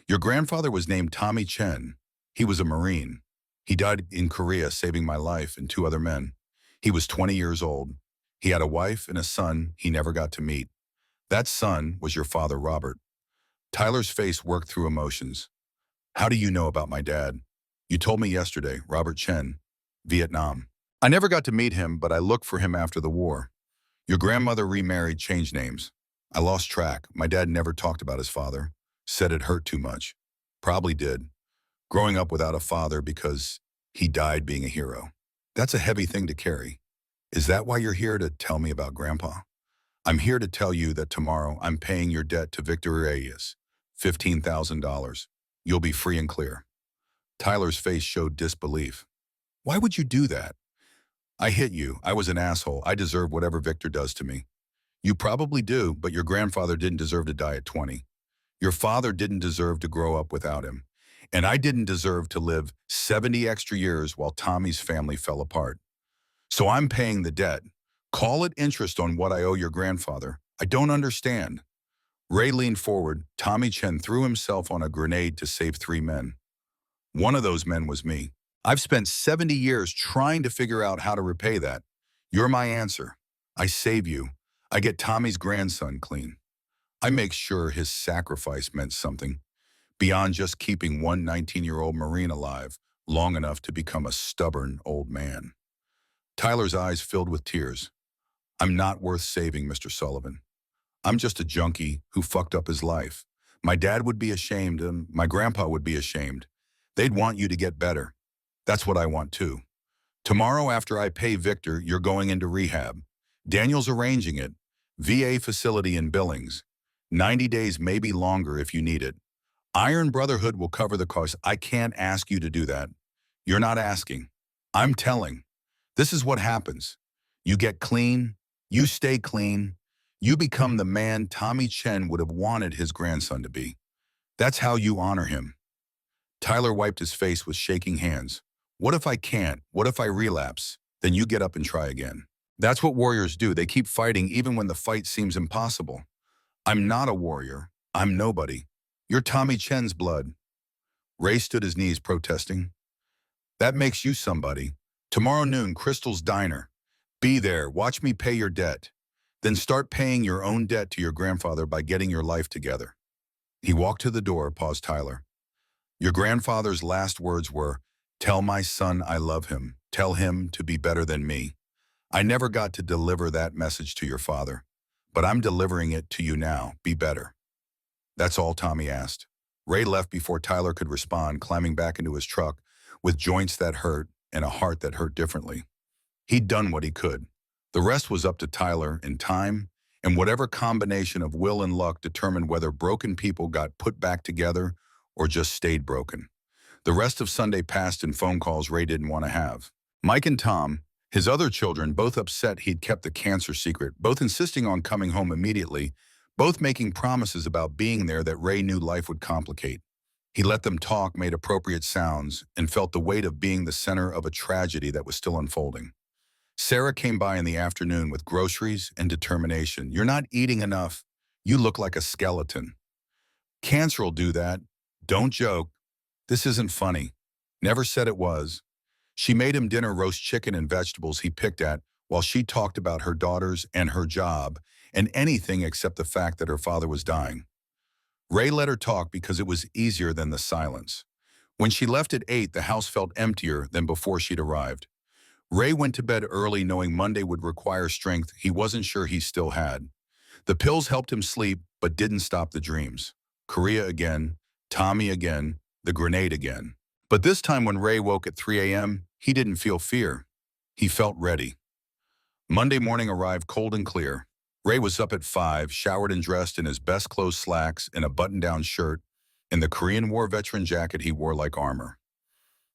Your grandfather was named Tommy Chen. He was a Marine. He died in Korea, saving my life and 2 other men. He was 20 years old. He had a wife and a son he never got to meet. That son was your father, Robert. Tyler's face worked through emotions. How do you know about my dad? You told me yesterday, Robert Chen, Vietnam. I never got to meet him, but I looked for him after the war. Your grandmother remarried, changed names. I lost track. My dad never talked about his father. Said it hurt too much. Probably did. Growing up without a father because he died being a hero. That's a heavy thing to carry. Is that why you're here, to tell me about Grandpa? I'm here to tell you that tomorrow I'm paying your debt to Victor Reyes, $15,000. You'll be free and clear. Tyler's face showed disbelief. Why would you do that? I hit you. I was an asshole. I deserve whatever Victor does to me. You probably do, but your grandfather didn't deserve to die at 20. Your father didn't deserve to grow up without him. And I didn't deserve to live 70 extra years while Tommy's family fell apart. So I'm paying the debt. Call it interest on what I owe your grandfather. I don't understand. Ray leaned forward. Tommy Chen threw himself on a grenade to save 3 men. One of those men was me. I've spent 70 years trying to figure out how to repay that. You're my answer. I save you. I get Tommy's grandson clean. I make sure his sacrifice meant something, beyond just keeping one 19-year-old Marine alive long enough to become a stubborn old man. Tyler's eyes filled with tears. I'm not worth saving, Mr. Sullivan. I'm just a junkie who fucked up his life. My dad would be ashamed, and my grandpa would be ashamed. They'd want you to get better. That's what I want too. Tomorrow after I pay Victor, you're going into rehab. Daniel's arranging it. VA facility in Billings. 90 days, maybe longer if you need it. Iron Brotherhood will cover the cost. I can't ask you to do that. You're not asking. I'm telling. This is what happens. You get clean. You stay clean. You become the man Tommy Chen would have wanted his grandson to be. That's how you honor him. Tyler wiped his face with shaking hands. What if I can't? What if I relapse? Then you get up and try again. That's what warriors do. They keep fighting even when the fight seems impossible. I'm not a warrior. I'm nobody. You're Tommy Chen's blood. Ray stood his knees protesting. That makes you somebody. Tomorrow noon, Crystal's Diner. Be there. Watch me pay your debt. Then start paying your own debt to your grandfather by getting your life together. He walked to the door, paused Tyler. Your grandfather's last words were, tell my son I love him. Tell him to be better than me. I never got to deliver that message to your father, but I'm delivering it to you now. Be better. That's all Tommy asked. Ray left before Tyler could respond, climbing back into his truck with joints that hurt and a heart that hurt differently. He'd done what he could. The rest was up to Tyler and time, and whatever combination of will and luck determined whether broken people got put back together or just stayed broken. The rest of Sunday passed in phone calls Ray didn't want to have. Mike and Tom, his other children, both upset he'd kept the cancer secret, both insisting on coming home immediately, both making promises about being there that Ray knew life would complicate. He let them talk, made appropriate sounds, and felt the weight of being the center of a tragedy that was still unfolding. Sarah came by in the afternoon with groceries and determination. You're not eating enough. You look like a skeleton. Cancer'll do that. Don't joke. This isn't funny. Never said it was. She made him dinner roast chicken and vegetables he picked at while she talked about her daughters and her job and anything except the fact that her father was dying. Ray let her talk because it was easier than the silence. When she left at 8, the house felt emptier than before she'd arrived. Ray went to bed early knowing Monday would require strength he wasn't sure he still had. The pills helped him sleep, but didn't stop the dreams. Korea again, Tommy again, the grenade again. But this time when Ray woke at 3 a.m., he didn't feel fear. He felt ready. Monday morning arrived cold and clear. Ray was up at 5, showered and dressed in his best clothes slacks and a button-down shirt and the Korean War veteran jacket he wore like armor.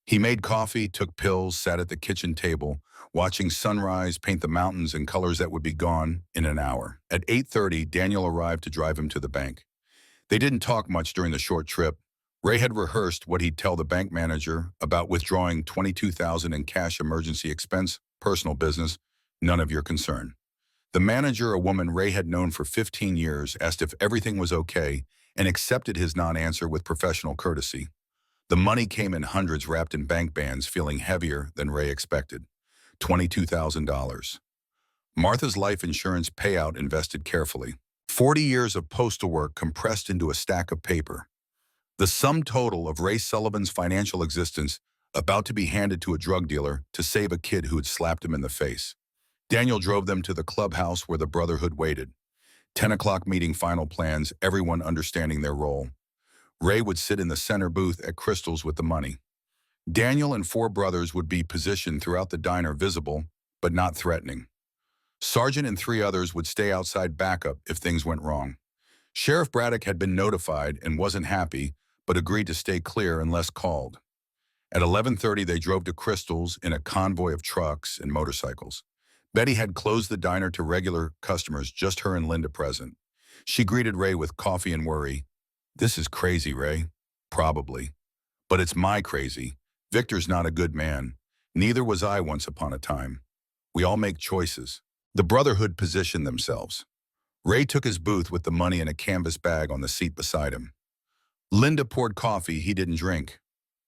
He made coffee, took pills, sat at the kitchen table, watching sunrise paint the mountains in colors that would be gone in an hour. At 8:30, Daniel arrived to drive him to the bank. They didn't talk much during the short trip. Ray had rehearsed what he'd tell the bank manager about withdrawing $22,000 in cash emergency expense, personal business, none of your concern. The manager, a woman Ray had known for 15 years, asked if everything was okay and accepted his non-answer with professional courtesy. The money came in hundreds wrapped in bank bands, feeling heavier than Ray expected. $22,000. Martha's life insurance payout invested carefully. 40 years of postal work compressed into a stack of paper. The sum total of Ray Sullivan's financial existence about to be handed to a drug dealer to save a kid who had slapped him in the face. Daniel drove them to the clubhouse where the Brotherhood waited. 10 o'clock meeting, final plans, everyone understanding their role. Ray would sit in the center booth at Crystal's with the money. Daniel and 4 brothers would be positioned throughout the diner, visible, but not threatening. Sergeant and 3 others would stay outside backup if things went wrong. Sheriff Braddock had been notified and wasn't happy, but agreed to stay clear unless called. At 11:30, they drove to Crystal's in a convoy of trucks and motorcycles. Betty had closed the diner to regular customers, just her and Linda present. She greeted Ray with coffee and worry. This is crazy, Ray. Probably. But it's my crazy. Victor's not a good man. Neither was I once upon a time. We all make choices. The Brotherhood positioned themselves. Ray took his booth with the money in a canvas bag on the seat beside him. Linda poured coffee he didn't drink.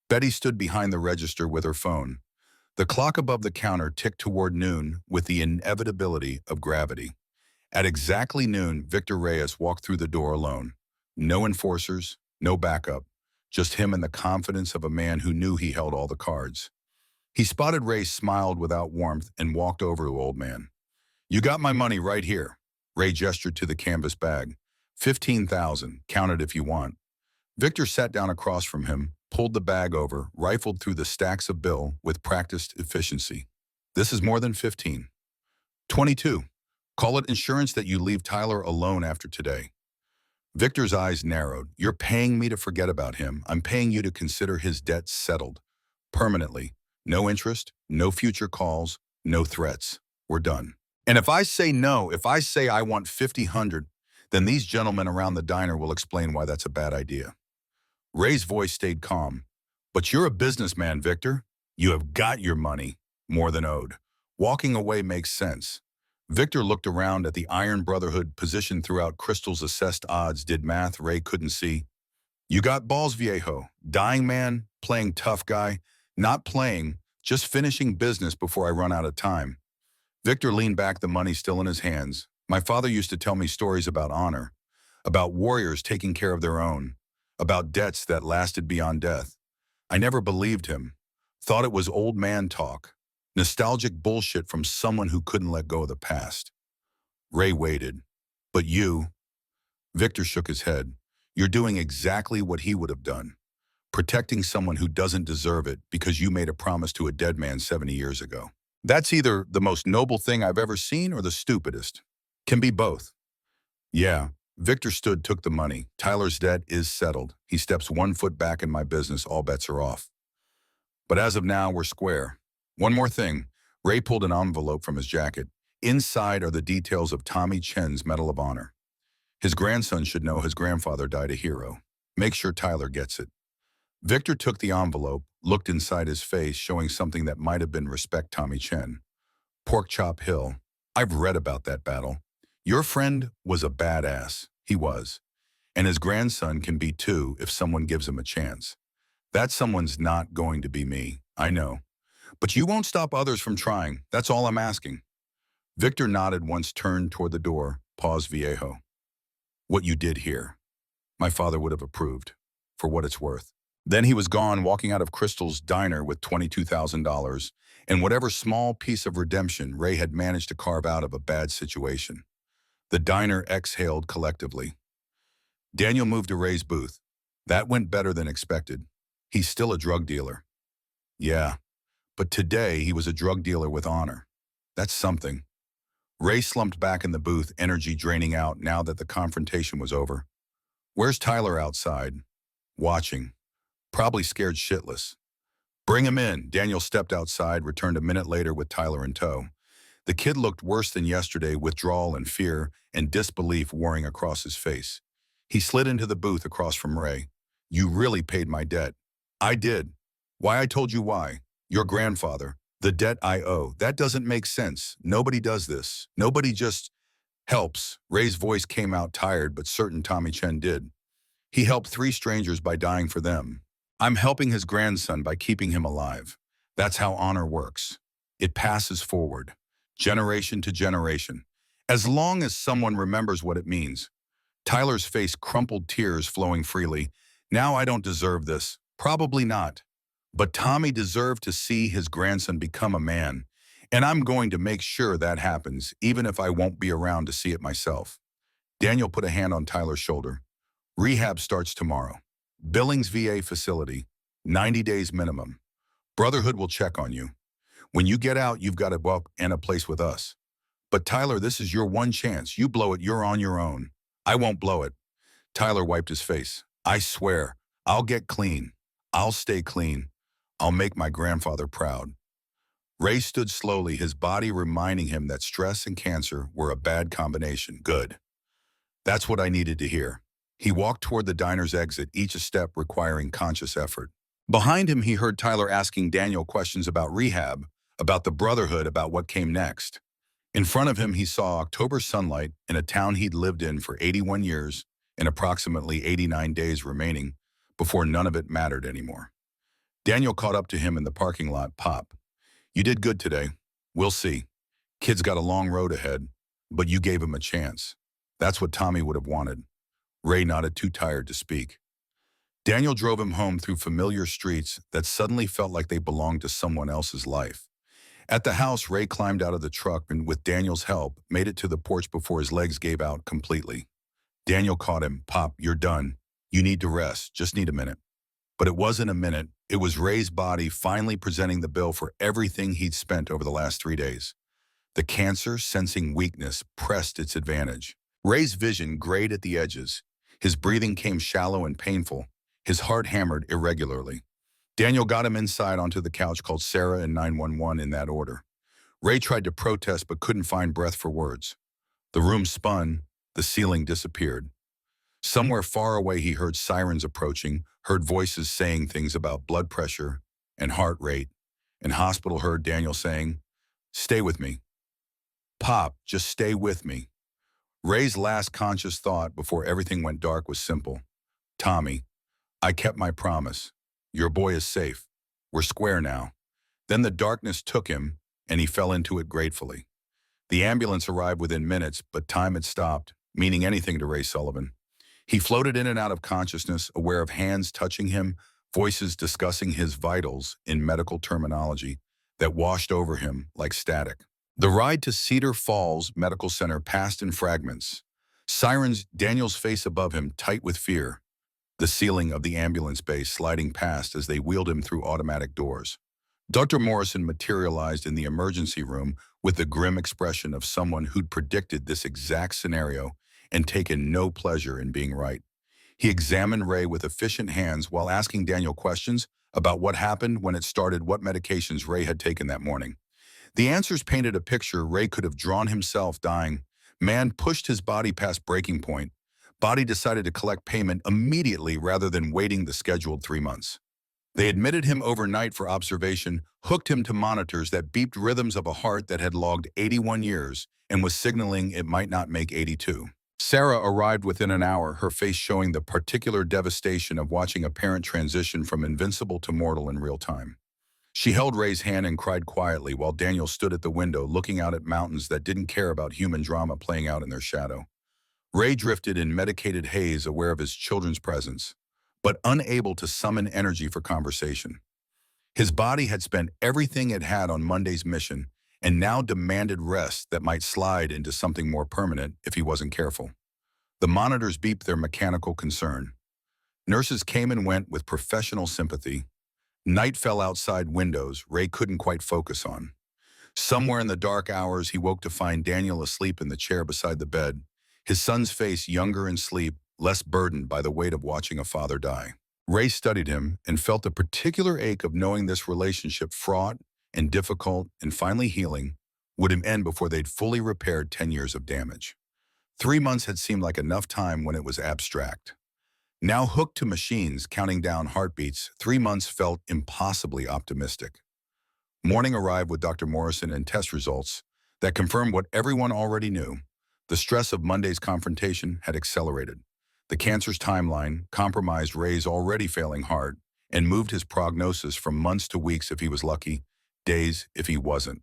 Betty stood behind the register with her phone. The clock above the counter ticked toward noon with the inevitability of gravity. At exactly noon, Victor Reyes walked through the door alone. No enforcers, no backup, just him and the confidence of a man who knew he held all the cards. He spotted Ray, smiled without warmth, and walked over to Old Man. "You got my money right here." Ray gestured to the canvas bag. 15,000, count it if you want. Victor sat down across from him, pulled the bag over, rifled through the stacks of bill with practiced efficiency. "This is more than 15. 22. Call it insurance that you leave Tyler alone after today." Victor's eyes narrowed. "You're paying me to forget about him. I'm paying you to consider his debt settled. Permanently. No interest, no future calls, no threats. We're done. And if I say no, if I say I want 50, then these gentlemen around the diner will explain why that's a bad idea." Ray's voice stayed calm. "But you're a businessman, Victor. You have got your money, more than owed. Walking away makes sense." Victor looked around at the Iron Brotherhood positioned throughout Crystal's assessed odds, did math Ray couldn't see. "You got balls, viejo. Dying man, playing tough guy, not playing, just finishing business before I run out of time." Victor leaned back, the money still in his hands. "My father used to tell me stories about honor, about warriors taking care of their own, about debts that lasted beyond death. I never believed him. Thought it was old man talk. Nostalgic bullshit from someone who couldn't let go of the past." Ray waited. "But you..." Victor shook his head. "You're doing exactly what he would have done. Protecting someone who doesn't deserve it because you made a promise to a dead man 70 years ago. That's either the most noble thing I've ever seen or the stupidest. Can be both." "Yeah." Victor stood, took the money. "Tyler's debt is settled. He steps 1 foot back in my business, all bets are off. But as of now, we're square. One more thing." Ray pulled an envelope from his jacket. "Inside are the details of Tommy Chen's Medal of Honor. His grandson should know his grandfather died a hero. Make sure Tyler gets it." Victor took the envelope, looked inside his face, showing something that might have been "Respect Tommy Chen. Pork Chop Hill. I've read about that battle. Your friend was a badass. He was. And his grandson can be too if someone gives him a chance. That someone's not going to be me, I know. But you won't stop others from trying. That's all I'm asking." Victor nodded, once turned toward the door. "Pause, viejo. What you did here, my father would have approved, for what it's worth." Then he was gone, walking out of Crystal's diner with $22,000 and whatever small piece of redemption Ray had managed to carve out of a bad situation. The diner exhaled collectively. Daniel moved to Ray's booth. "That went better than expected. He's still a drug dealer." "Yeah, but today he was a drug dealer with honor. That's something." Ray slumped back in the booth, energy draining out now that the confrontation was over. "Where's Tyler?" "Outside. Watching. Probably scared shitless." "Bring him in." Daniel stepped outside, returned a minute later with Tyler in tow. The kid looked worse than yesterday, withdrawal and fear and disbelief warring across his face. He slid into the booth across from Ray. "You really paid my debt." "I did." "Why? I told you why. Your grandfather. The debt I owe. That doesn't make sense. Nobody does this. Nobody just helps." Ray's voice came out tired but certain. "Tommy Chen did. He helped 3 strangers by dying for them. I'm helping his grandson by keeping him alive. That's how honor works. It passes forward, generation to generation, as long as someone remembers what it means." Tyler's face crumpled, tears flowing freely. "Now I don't deserve this. Probably not. But Tommy deserved to see his grandson become a man, and I'm going to make sure that happens, even if I won't be around to see it myself." Daniel put a hand on Tyler's shoulder. "Rehab starts tomorrow. Billings VA facility, 90 days minimum. Brotherhood will check on you. When you get out, you've got a book and a place with us. But Tyler, this is your one chance. You blow it, you're on your own." "I won't blow it." Tyler wiped his face. "I swear, I'll get clean. I'll stay clean. I'll make my grandfather proud." Ray stood slowly, his body reminding him that stress and cancer were a bad combination. "Good. That's what I needed to hear." He walked toward the diner's exit, each a step requiring conscious effort. Behind him, he heard Tyler asking Daniel questions about rehab, about the brotherhood, about what came next. In front of him, he saw October sunlight in a town he'd lived in for 81 years and approximately 89 days remaining before none of it mattered anymore. Daniel caught up to him in the parking lot. "Pop, you did good today. We'll see. Kid's got a long road ahead, but you gave him a chance." That's what Tommy would have wanted. Ray nodded, too tired to speak. Daniel drove him home through familiar streets that suddenly felt like they belonged to someone else's life. At the house, Ray climbed out of the truck and, with Daniel's help, made it to the porch before his legs gave out completely. Daniel caught him. "Pop, you're done. You need to rest. Just need a minute." But it wasn't a minute. It was Ray's body finally presenting the bill for everything he'd spent over the last 3 days. The cancer, sensing weakness, pressed its advantage. Ray's vision grayed at the edges. His breathing came shallow and painful. His heart hammered irregularly. Daniel got him inside onto the couch, called Sarah and 911 in that order. Ray tried to protest but couldn't find breath for words. The room spun. The ceiling disappeared. Somewhere far away, he heard sirens approaching, heard voices saying things about blood pressure and heart rate, and hospital heard Daniel saying, "Stay with me. Pop, just stay with me." Ray's last conscious thought before everything went dark was simple. "Tommy, I kept my promise. Your boy is safe. We're square now." Then the darkness took him, and he fell into it gratefully. The ambulance arrived within minutes, but time had stopped, meaning anything to Ray Sullivan. He floated in and out of consciousness, aware of hands touching him, voices discussing his vitals in medical terminology that washed over him like static. The ride to Cedar Falls Medical Center passed in fragments. Sirens, Daniel's face above him tight with fear. The ceiling of the ambulance bay sliding past as they wheeled him through automatic doors. Dr. Morrison materialized in the emergency room with the grim expression of someone who'd predicted this exact scenario and taken no pleasure in being right. He examined Ray with efficient hands while asking Daniel questions about what happened, when it started, what medications Ray had taken that morning. The answers painted a picture Ray could have drawn himself, dying. Man pushed his body past breaking point. Body decided to collect payment immediately rather than waiting the scheduled 3 months. They admitted him overnight for observation, hooked him to monitors that beeped rhythms of a heart that had logged 81 years and was signaling it might not make 82. Sarah arrived within an hour, her face showing the particular devastation of watching a parent transition from invincible to mortal in real time. She held Ray's hand and cried quietly while Daniel stood at the window looking out at mountains that didn't care about human drama playing out in their shadow. Ray drifted in medicated haze, aware of his children's presence, but unable to summon energy for conversation. His body had spent everything it had on Monday's mission and now demanded rest that might slide into something more permanent if he wasn't careful. The monitors beeped their mechanical concern. Nurses came and went with professional sympathy. Night fell outside windows Ray couldn't quite focus on. Somewhere in the dark hours, he woke to find Daniel asleep in the chair beside the bed, his son's face younger in sleep, less burdened by the weight of watching a father die. Ray studied him and felt a particular ache of knowing this relationship, fraught and difficult and finally healing, would end before they'd fully repaired 10 years of damage. 3 months had seemed like enough time when it was abstract. Now hooked to machines counting down heartbeats, 3 months felt impossibly optimistic. Morning arrived with Dr. Morrison and test results that confirmed what everyone already knew. The stress of Monday's confrontation had accelerated. The cancer's timeline compromised Ray's already failing heart and moved his prognosis from months to weeks if he was lucky, days if he wasn't.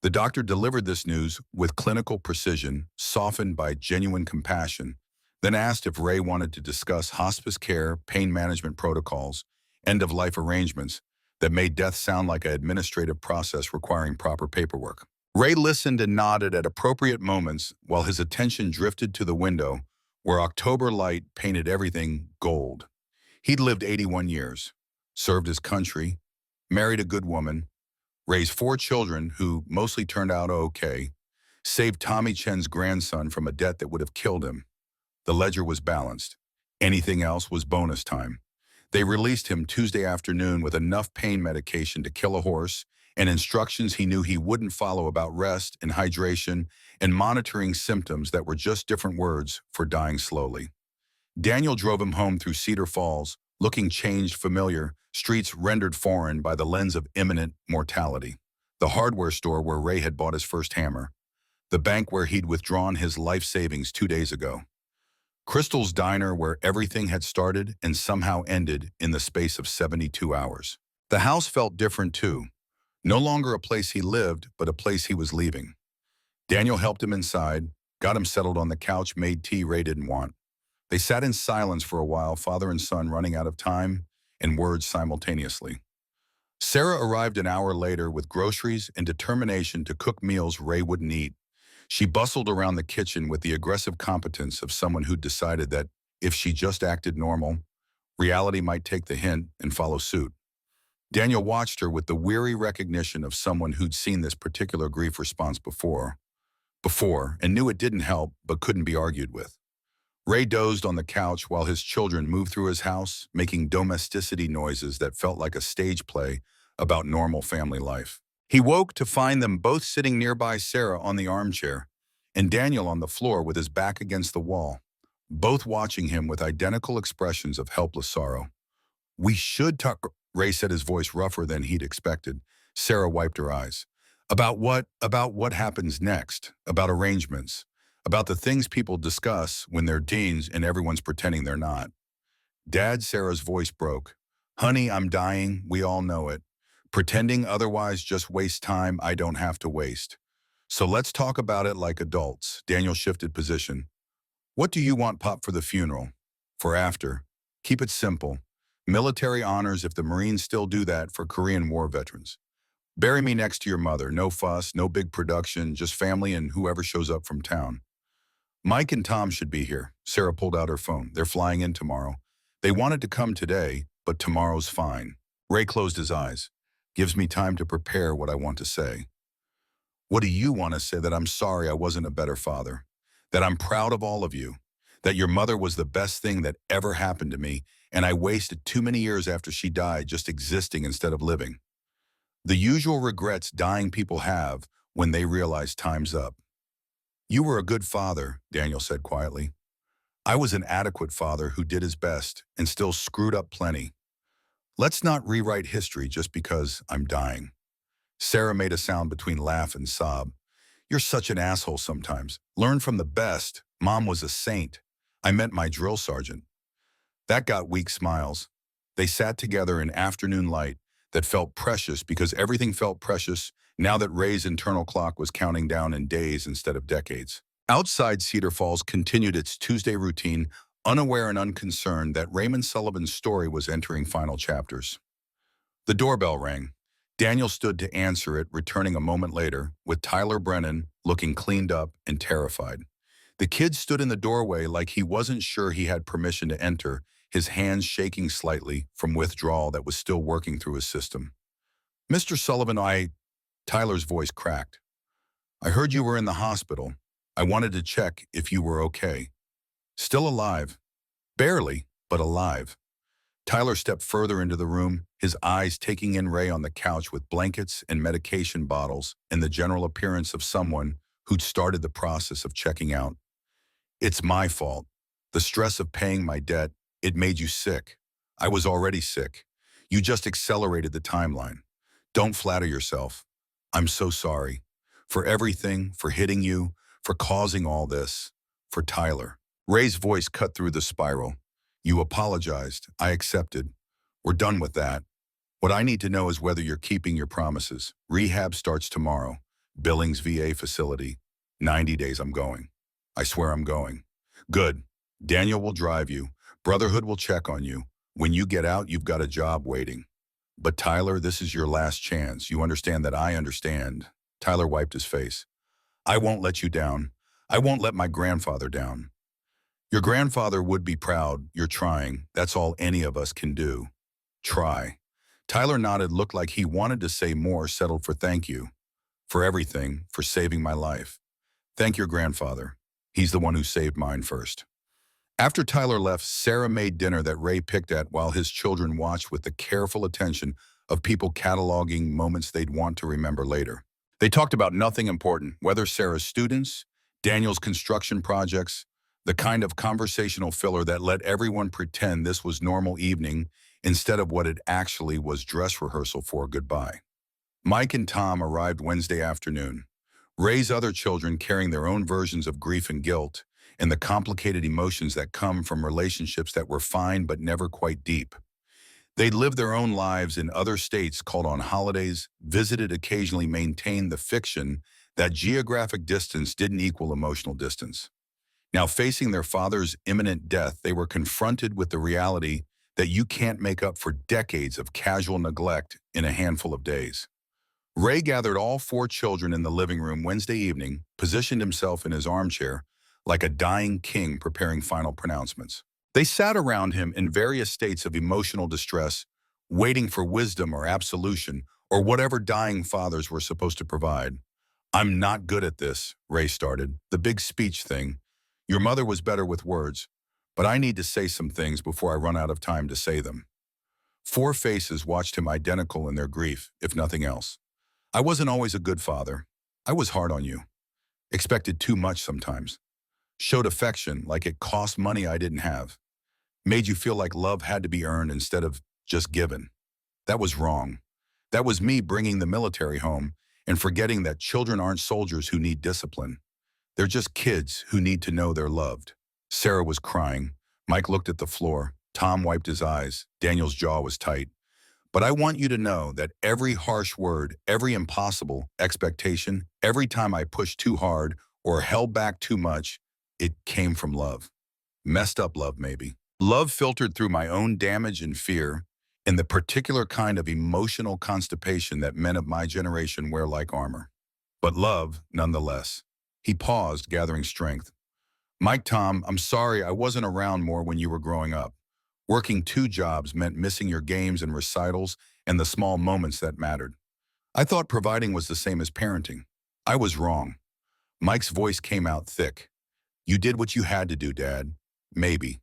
The doctor delivered this news with clinical precision, softened by genuine compassion, then asked if Ray wanted to discuss hospice care, pain management protocols, end-of-life arrangements that made death sound like an administrative process requiring proper paperwork. Ray listened and nodded at appropriate moments while his attention drifted to the window where October light painted everything gold. He'd lived 81 years, served his country, married a good woman, raised 4 children who mostly turned out okay, saved Tommy Chen's grandson from a debt that would have killed him. The ledger was balanced. Anything else was bonus time. They released him Tuesday afternoon with enough pain medication to kill a horse and instructions he knew he wouldn't follow about rest and hydration and monitoring symptoms that were just different words for dying slowly. Daniel drove him home through Cedar Falls, looking changed familiar, streets rendered foreign by the lens of imminent mortality. The hardware store where Ray had bought his first hammer. The bank where he'd withdrawn his life savings 2 days ago. Crystal's diner where everything had started and somehow ended in the space of 72 hours. The house felt different too. No longer a place he lived, but a place he was leaving. Daniel helped him inside, got him settled on the couch, made tea Ray didn't want. They sat in silence for a while, father and son running out of time and words simultaneously. Sarah arrived an hour later with groceries and determination to cook meals Ray wouldn't eat. She bustled around the kitchen with the aggressive competence of someone who'd decided that if she just acted normal, reality might take the hint and follow suit. Daniel watched her with the weary recognition of someone who'd seen this particular grief response before, and knew it didn't help but couldn't be argued with. Ray dozed on the couch while his children moved through his house, making domesticity noises that felt like a stage play about normal family life. He woke to find them both sitting nearby Sarah on the armchair and Daniel on the floor with his back against the wall, both watching him with identical expressions of helpless sorrow. "We should talk," Ray said, his voice rougher than he'd expected. Sarah wiped her eyes. "About what? About what happens next? About arrangements? About the things people discuss when they're teens and everyone's pretending they're not." "Dad," Sarah's voice broke. "Honey, I'm dying. We all know it. Pretending otherwise just wastes time I don't have to waste. So let's talk about it like adults." Daniel shifted position. "What do you want, Pop, for the funeral? For after? Keep it simple. Military honors if the Marines still do that for Korean War veterans. Bury me next to your mother. No fuss, no big production, just family and whoever shows up from town." "Mike and Tom should be here." Sarah pulled out her phone. "They're flying in tomorrow. They wanted to come today, but tomorrow's fine." Ray closed his eyes. "Gives me time to prepare what I want to say." "What do you want to say? That I'm sorry I wasn't a better father. That I'm proud of all of you. That your mother was the best thing that ever happened to me, and I wasted too many years after she died just existing instead of living. The usual regrets dying people have when they realize time's up." "You were a good father," Daniel said quietly. "I was an adequate father who did his best and still screwed up plenty. Let's not rewrite history just because I'm dying." Sarah made a sound between laugh and sob. "You're such an asshole sometimes. Learn from the best. Mom was a saint. I meant my drill sergeant." That got weak smiles. They sat together in afternoon light that felt precious because everything felt precious now that Ray's internal clock was counting down in days instead of decades. Outside, Cedar Falls continued its Tuesday routine, unaware and unconcerned that Raymond Sullivan's story was entering final chapters. The doorbell rang. Daniel stood to answer it, returning a moment later, with Tyler Brennan looking cleaned up and terrified. The kid stood in the doorway like he wasn't sure he had permission to enter, his hands shaking slightly from withdrawal that was still working through his system. "Mr. Sullivan, Tyler's voice cracked. "I heard you were in the hospital. I wanted to check if you were okay." "Still alive." "Barely, but alive." Tyler stepped further into the room, his eyes taking in Ray on the couch with blankets and medication bottles and the general appearance of someone who'd started the process of checking out. "It's my fault. The stress of paying my debt, it made you sick. I was already sick. You just accelerated the timeline. Don't flatter yourself. I'm so sorry. For everything, for hitting you, for causing all this. For Tyler." Ray's voice cut through the spiral. "You apologized. I accepted. We're done with that. What I need to know is whether you're keeping your promises. Rehab starts tomorrow. Billings VA facility. 90 days I'm going. I swear I'm going." "Good. Daniel will drive you. Brotherhood will check on you. When you get out, you've got a job waiting. But Tyler, this is your last chance. You understand that I understand." Tyler wiped his face. "I won't let you down. I won't let my grandfather down. Your grandfather would be proud. You're trying. That's all any of us can do. Try." Tyler nodded, looked like he wanted to say more, settled for "thank you. For everything, for saving my life. Thank your grandfather. He's the one who saved mine first." After Tyler left, Sarah made dinner that Ray picked at while his children watched with the careful attention of people cataloging moments they'd want to remember later. They talked about nothing important, whether Sarah's students, Daniel's construction projects, The kind of conversational filler that let everyone pretend this was normal evening instead of what it actually was dress rehearsal for goodbye. Mike and Tom arrived Wednesday afternoon. Ray's other children carrying their own versions of grief and guilt and the complicated emotions that come from relationships that were fine but never quite deep. They'd lived their own lives in other states, called on holidays, visited occasionally, maintained the fiction that geographic distance didn't equal emotional distance. Now, facing their father's imminent death, they were confronted with the reality that you can't make up for decades of casual neglect in a handful of days. Ray gathered all four children in the living room Wednesday evening, positioned himself in his armchair like a dying king preparing final pronouncements. They sat around him in various states of emotional distress, waiting for wisdom or absolution or whatever dying fathers were supposed to provide. "I'm not good at this," Ray started, the big speech thing. "Your mother was better with words, but I need to say some things before I run out of time to say them." Four faces watched him, identical in their grief, if nothing else. "I wasn't always a good father. I was hard on you. Expected too much sometimes. Showed affection like it cost money I didn't have. Made you feel like love had to be earned instead of just given. That was wrong. That was me bringing the military home and forgetting that children aren't soldiers who need discipline. They're just kids who need to know they're loved." Sarah was crying. Mike looked at the floor. Tom wiped his eyes. Daniel's jaw was tight. "But I want you to know that every harsh word, every impossible expectation, every time I pushed too hard or held back too much, it came from love. Messed up love, maybe. Love filtered through my own damage and fear, and the particular kind of emotional constipation that men of my generation wear like armor. But love, nonetheless." He paused, gathering strength. "Mike, Tom, I'm sorry I wasn't around more when you were growing up. Working two jobs meant missing your games and recitals and the small moments that mattered. I thought providing was the same as parenting. I was wrong." Mike's voice came out thick. "You did what you had to do, Dad. Maybe.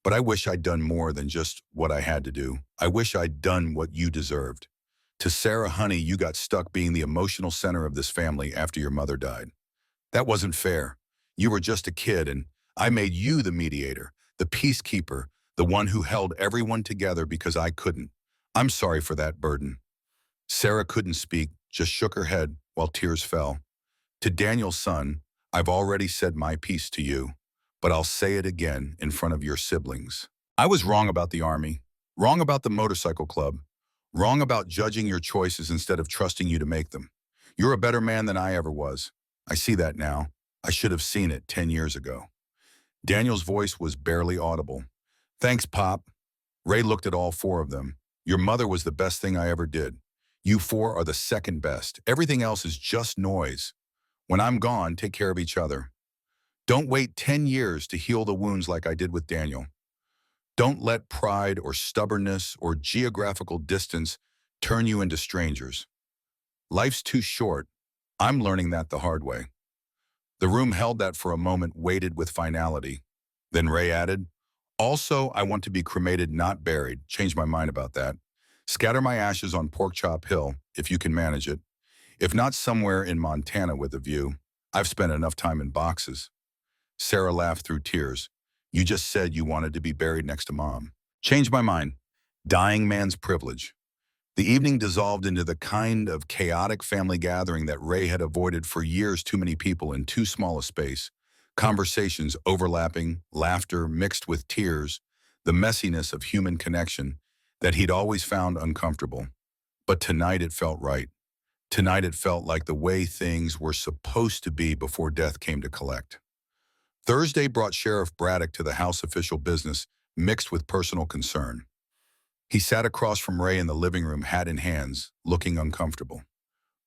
But I wish I'd done more than just what I had to do. I wish I'd done what you deserved. To Sarah, honey, you got stuck being the emotional center of this family after your mother died. That wasn't fair. You were just a kid, and I made you the mediator, the peacekeeper, the one who held everyone together because I couldn't. I'm sorry for that burden." Sarah couldn't speak, just shook her head while tears fell. "To Daniel's son, I've already said my piece to you, but I'll say it again in front of your siblings. I was wrong about the Army, wrong about the motorcycle club, wrong about judging your choices instead of trusting you to make them. You're a better man than I ever was. I see that now. I should have seen it 10 years ago." Daniel's voice was barely audible. "Thanks, Pop." Ray looked at all four of them. "Your mother was the best thing I ever did. You four are the second best. Everything else is just noise. When I'm gone, take care of each other. Don't wait 10 years to heal the wounds like I did with Daniel. Don't let pride or stubbornness or geographical distance turn you into strangers. Life's too short. I'm learning that the hard way." The room held that for a moment, weighted with finality. Then Ray added, "Also, I want to be cremated, not buried. Changed my mind about that. Scatter my ashes on Pork Chop Hill, if you can manage it. If not, somewhere in Montana with a view. I've spent enough time in boxes." Sarah laughed through tears. "You just said you wanted to be buried next to Mom." "Changed my mind. Dying man's privilege." The evening dissolved into the kind of chaotic family gathering that Ray had avoided for years. Too many people in too small a space. Conversations overlapping, laughter mixed with tears, the messiness of human connection that he'd always found uncomfortable. But tonight it felt right. Tonight it felt like the way things were supposed to be before death came to collect. Thursday brought Sheriff Braddock to the House official business, mixed with personal concern. He sat across from Ray in the living room, hat in hands, looking uncomfortable.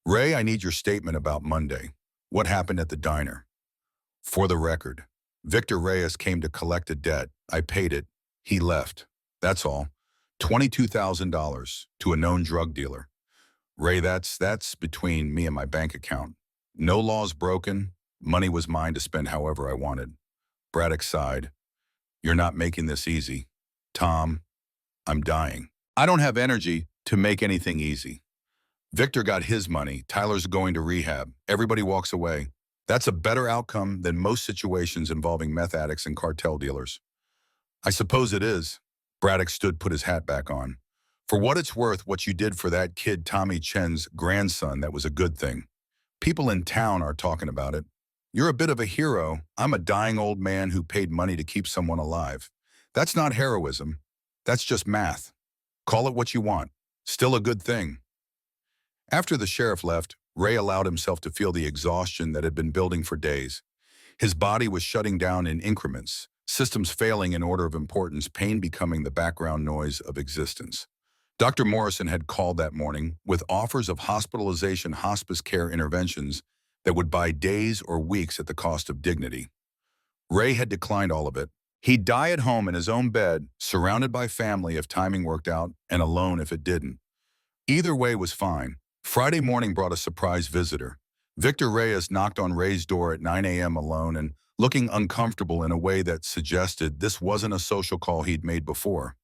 "Ray, I need your statement about Monday. What happened at the diner?" "For the record, Victor Reyes came to collect a debt. I paid it. He left. That's all. $22,000 to a known drug dealer. Ray, that's between me and my bank account. No laws broken. Money was mine to spend however I wanted." Braddock sighed. "You're not making this easy. Tom, I'm dying. I don't have energy to make anything easy. Victor got his money. Tyler's going to rehab. Everybody walks away. That's a better outcome than most situations involving meth addicts and cartel dealers. I suppose it is. Braddock put his hat back on. For what it's worth, what you did for that kid Tommy Chen's grandson, that was a good thing. People in town are talking about it. You're a bit of a hero. I'm a dying old man who paid money to keep someone alive. That's not heroism. That's just math. Call it what you want. Still a good thing. After the sheriff left, Ray allowed himself to feel the exhaustion that had been building for days. His body was shutting down in increments, systems failing in order of importance, pain becoming the background noise of existence. Dr. Morrison had called that morning with offers of hospitalization hospice care interventions that would buy days or weeks at the cost of dignity. Ray had declined all of it. He'd die at home in his own bed, surrounded by family if timing worked out, and alone if it didn't. Either way was fine. Friday morning brought a surprise visitor. Victor Reyes knocked on Ray's door at 9 a.m. alone and looking uncomfortable in a way that suggested this wasn't a social call he'd made before.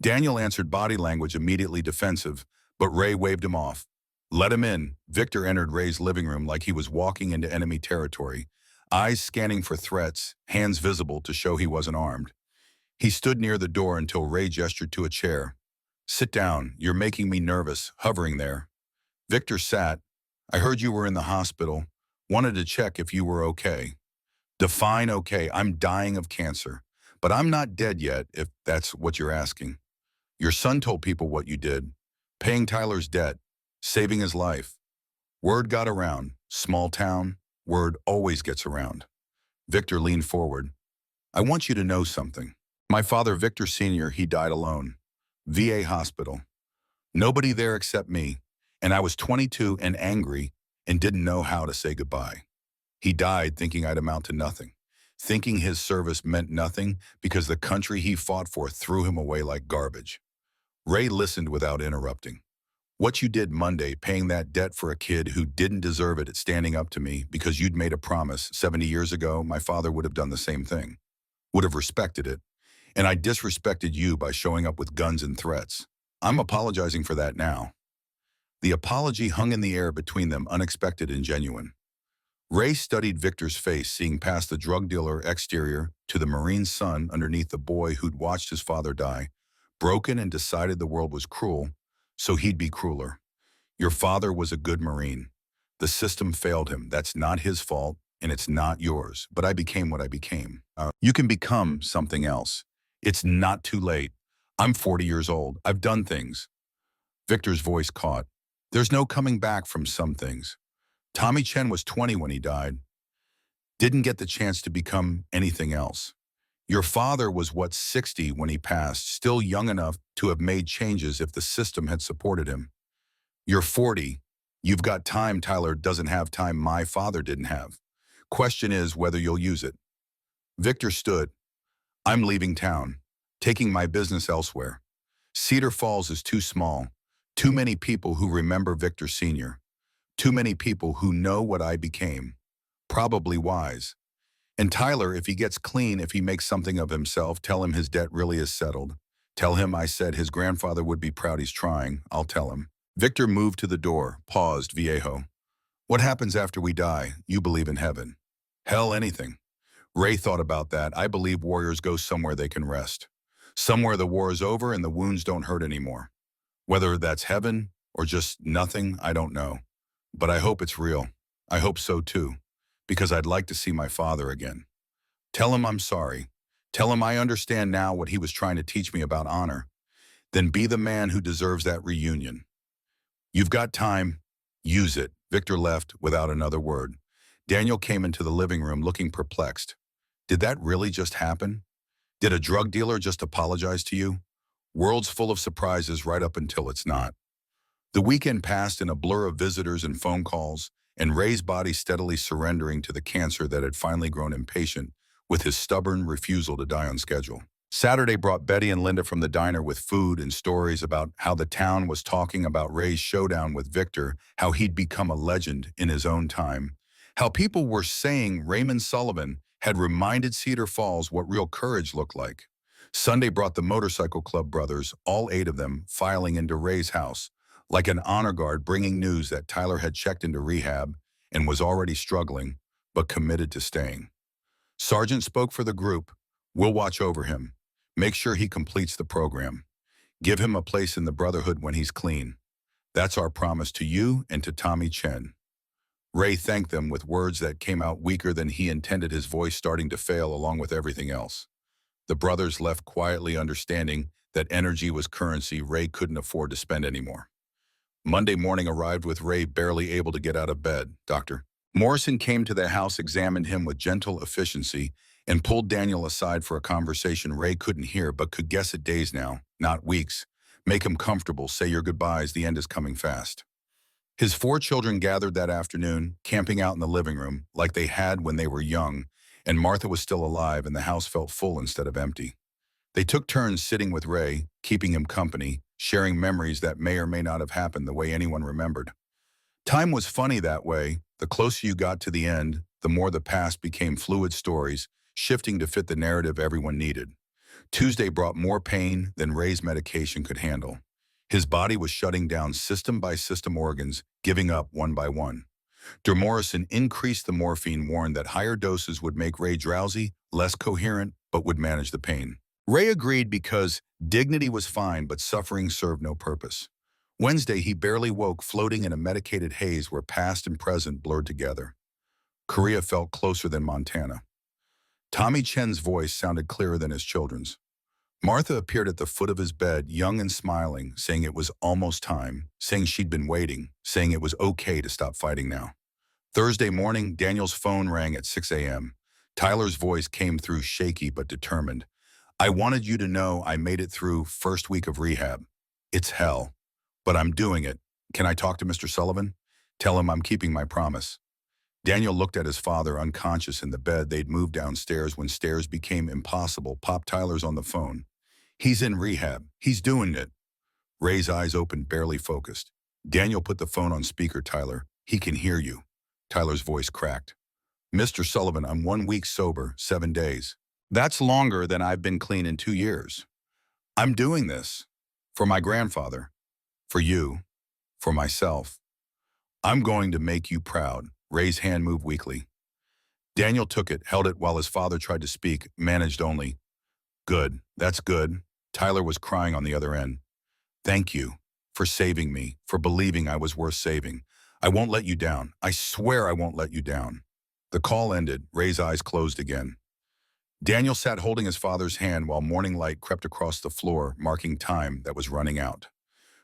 Daniel answered, body language immediately defensive, but Ray waved him off. Let him in. Victor entered Ray's living room like he was walking into enemy territory, eyes scanning for threats, hands visible to show he wasn't armed. He stood near the door until Ray gestured to a chair. Sit down. You're making me nervous, hovering there. Victor sat. I heard you were in the hospital. Wanted to check if you were okay. Define okay. I'm dying of cancer. But I'm not dead yet, if that's what you're asking. Your son told people what you did. Paying Tyler's debt. Saving his life. Word got around. Small town. Word always gets around. Victor leaned forward. I want you to know something. My father, Victor Sr., he died alone. VA hospital. Nobody there except me. And I was 22 and angry and didn't know how to say goodbye. He died thinking I'd amount to nothing, thinking his service meant nothing because the country he fought for threw him away like garbage. Ray listened without interrupting. What you did Monday, paying that debt for a kid who didn't deserve it, standing up to me because you'd made a promise 70 years ago, my father would have done the same thing, would have respected it. And I disrespected you by showing up with guns and threats. I'm apologizing for that now. The apology hung in the air between them, unexpected and genuine. Ray studied Victor's face, seeing past the drug dealer exterior to the Marine's son underneath the boy who'd watched his father die, broken and decided the world was cruel, so he'd be crueler. Your father was a good Marine. The system failed him. That's not his fault, and it's not yours. But I became what I became. You can become something else. It's not too late. I'm 40 years old. I've done things. Victor's voice caught. There's no coming back from some things. Tommy Chen was 20 when he died. Didn't get the chance to become anything else. Your father was, 60 when he passed, still young enough to have made changes if the system had supported him. You're 40. You've got time. Tyler doesn't have time my father didn't have. Question is whether you'll use it. Victor stood. I'm leaving town, taking my business elsewhere. Cedar Falls is too small. Too many people who remember Victor Sr. Too many people who know what I became. Probably wise. And Tyler, if he gets clean, if he makes something of himself, tell him his debt really is settled. Tell him I said his grandfather would be proud he's trying. I'll tell him. Victor moved to the door, paused, Viejo. What happens after we die? You believe in heaven. Hell, anything. Ray thought about that. I believe warriors go somewhere they can rest. Somewhere the war is over and the wounds don't hurt anymore. Whether that's heaven or just nothing, I don't know. But I hope it's real. I hope so too, because I'd like to see my father again. Tell him I'm sorry. Tell him I understand now what he was trying to teach me about honor. Then be the man who deserves that reunion. You've got time. Use it. Victor left without another word. Daniel came into the living room looking perplexed. Did that really just happen? Did a drug dealer just apologize to you? World's full of surprises right up until it's not. The weekend passed in a blur of visitors and phone calls, and Ray's body steadily surrendering to the cancer that had finally grown impatient with his stubborn refusal to die on schedule. Saturday brought Betty and Linda from the diner with food and stories about how the town was talking about Ray's showdown with Victor, how he'd become a legend in his own time, how people were saying Raymond Sullivan had reminded Cedar Falls what real courage looked like. Sunday brought the motorcycle club brothers, all 8 of them, filing into Ray's house, like an honor guard bringing news that Tyler had checked into rehab and was already struggling, but committed to staying. Sergeant spoke for the group. We'll watch over him. Make sure he completes the program. Give him a place in the Brotherhood when he's clean. That's our promise to you and to Tommy Chen. Ray thanked them with words that came out weaker than he intended, his voice starting to fail along with everything else. The brothers left quietly, understanding that energy was currency Ray couldn't afford to spend anymore. Monday morning arrived with Ray barely able to get out of bed. Dr. Morrison came to the house, examined him with gentle efficiency, and pulled Daniel aside for a conversation Ray couldn't hear but could guess at days now, not weeks. Make him comfortable, say your goodbyes, the end is coming fast. His 4 children gathered that afternoon, camping out in the living room like they had when they were young, and Martha was still alive and the house felt full instead of empty. They took turns sitting with Ray, keeping him company, sharing memories that may or may not have happened the way anyone remembered. Time was funny that way. The closer you got to the end, the more the past became fluid stories, shifting to fit the narrative everyone needed. Tuesday brought more pain than Ray's medication could handle. His body was shutting down system by system, organs giving up one by one. Dr. Morrison increased the morphine, warned that higher doses would make Ray drowsy, less coherent, but would manage the pain. Ray agreed because dignity was fine, but suffering served no purpose. Wednesday, he barely woke, floating in a medicated haze where past and present blurred together. Korea felt closer than Montana. Tommy Chen's voice sounded clearer than his children's. Martha appeared at the foot of his bed, young and smiling, saying it was almost time, saying she'd been waiting, saying it was okay to stop fighting now. Thursday morning, Daniel's phone rang at 6 a.m. Tyler's voice came through, shaky but determined. I wanted you to know I made it through first week of rehab. It's hell, but I'm doing it. Can I talk to Mr. Sullivan? Tell him I'm keeping my promise. Daniel looked at his father, unconscious in the bed. They'd moved downstairs when stairs became impossible. Pop, Tyler's on the phone. He's in rehab. He's doing it. Ray's eyes opened, barely focused. Daniel put the phone on speaker. Tyler, he can hear you. Tyler's voice cracked. Mr. Sullivan, I'm 1 week sober, 7 days. That's longer than I've been clean in 2 years. I'm doing this for my grandfather, for you, for myself. I'm going to make you proud. Ray's hand moved weakly. Daniel took it, held it while his father tried to speak, managed only. Good, that's good. Tyler was crying on the other end. Thank you for saving me, for believing I was worth saving. I won't let you down. I swear I won't let you down. The call ended. Ray's eyes closed again. Daniel sat holding his father's hand while morning light crept across the floor, marking time that was running out.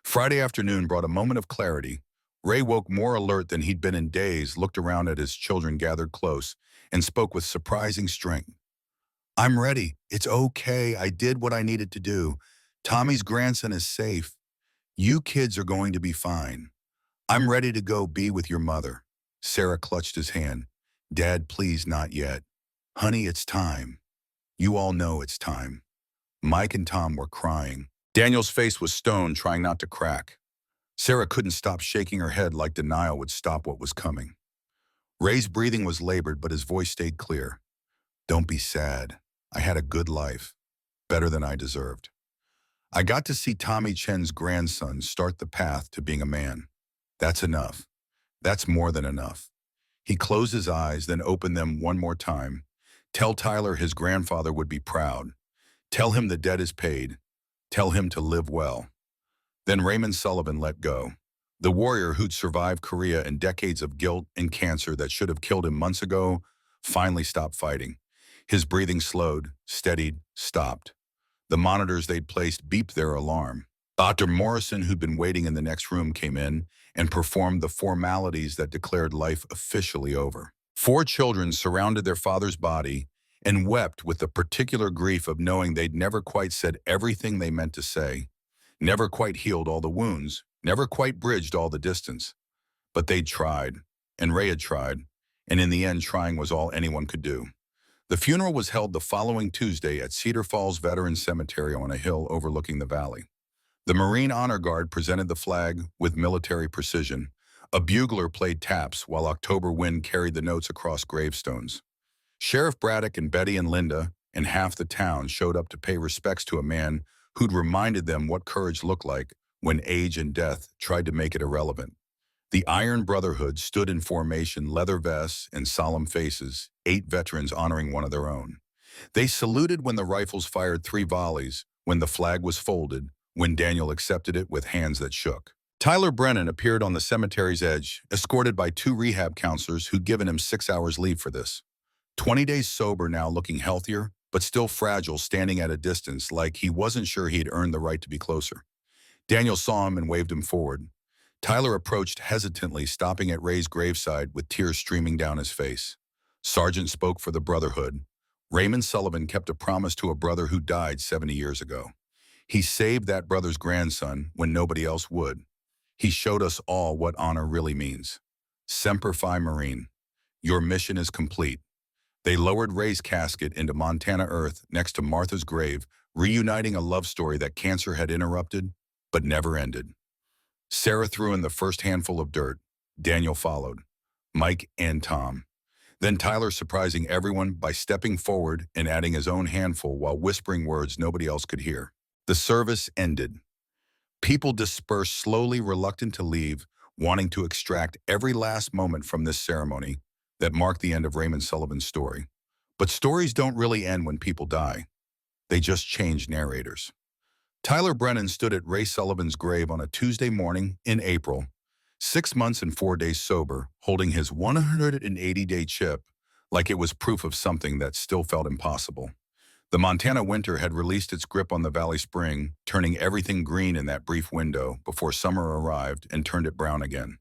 Friday afternoon brought a moment of clarity. Ray woke more alert than he'd been in days, looked around at his children gathered close, and spoke with surprising strength. I'm ready. It's okay. I did what I needed to do. Tommy's grandson is safe. You kids are going to be fine. I'm ready to go be with your mother. Sarah clutched his hand. Dad, please, not yet. Honey, it's time. You all know it's time. Mike and Tom were crying. Daniel's face was stone, trying not to crack. Sarah couldn't stop shaking her head like denial would stop what was coming. Ray's breathing was labored, but his voice stayed clear. Don't be sad. I had a good life, better than I deserved. I got to see Tommy Chen's grandson start the path to being a man. That's enough. That's more than enough. He closed his eyes, then opened them one more time. Tell Tyler his grandfather would be proud. Tell him the debt is paid. Tell him to live well. Then Raymond Sullivan let go. The warrior who'd survived Korea and decades of guilt and cancer that should have killed him months ago finally stopped fighting. His breathing slowed, steadied, stopped. The monitors they'd placed beeped their alarm. Dr. Morrison, who'd been waiting in the next room, came in and performed the formalities that declared life officially over. 4 children surrounded their father's body and wept with the particular grief of knowing they'd never quite said everything they meant to say, never quite healed all the wounds, never quite bridged all the distance. But they'd tried, and Ray had tried, and in the end, trying was all anyone could do. The funeral was held the following Tuesday at Cedar Falls Veterans Cemetery on a hill overlooking the valley. The Marine Honor Guard presented the flag with military precision. A bugler played taps while October Wind carried the notes across gravestones. Sheriff Braddock and Betty and Linda and half the town showed up to pay respects to a man who'd reminded them what courage looked like when age and death tried to make it irrelevant. The Iron Brotherhood stood in formation, leather vests and solemn faces, 8 veterans honoring one of their own. They saluted when the rifles fired 3 volleys, when the flag was folded, when Daniel accepted it with hands that shook. Tyler Brennan appeared on the cemetery's edge, escorted by 2 rehab counselors who'd given him 6 hours leave for this. 20 days sober now, looking healthier, but still fragile, standing at a distance like he wasn't sure he'd earned the right to be closer. Daniel saw him and waved him forward. Tyler approached hesitantly, stopping at Ray's graveside with tears streaming down his face. Sergeant spoke for the Brotherhood. Raymond Sullivan kept a promise to a brother who died 70 years ago. He saved that brother's grandson when nobody else would. He showed us all what honor really means. Semper Fi Marine. Your mission is complete. They lowered Ray's casket into Montana earth next to Martha's grave, reuniting a love story that cancer had interrupted, but never ended. Sarah threw in the first handful of dirt. Daniel followed. Mike and Tom. Then Tyler surprising everyone by stepping forward and adding his own handful while whispering words nobody else could hear. The service ended. People dispersed slowly, reluctant to leave, wanting to extract every last moment from this ceremony that marked the end of Raymond Sullivan's story. But stories don't really end when people die. They just change narrators. Tyler Brennan stood at Ray Sullivan's grave on a Tuesday morning in April, 6 months and 4 days sober, holding his 180-day chip like it was proof of something that still felt impossible. The Montana winter had released its grip on the Valley Spring, turning everything green in that brief window before summer arrived and turned it brown again.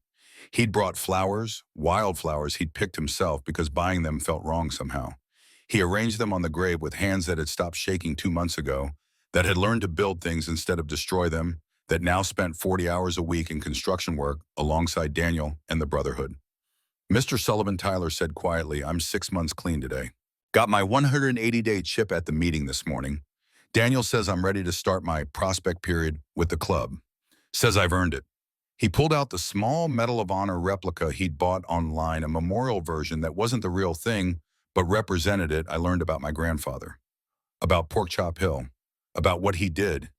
He'd brought flowers, wildflowers he'd picked himself because buying them felt wrong somehow. He arranged them on the grave with hands that had stopped shaking 2 months ago, that had learned to build things instead of destroy them, that now spent 40 hours a week in construction work alongside Daniel and the Brotherhood. Mr. Sullivan, Tyler said quietly, I'm 6 months clean today. Got my 180-day chip at the meeting this morning. Daniel says I'm ready to start my prospect period with the club. Says I've earned it. He pulled out the small Medal of Honor replica he'd bought online, a memorial version that wasn't the real thing, but represented it. I learned about my grandfather, about Pork Chop Hill, about what he did.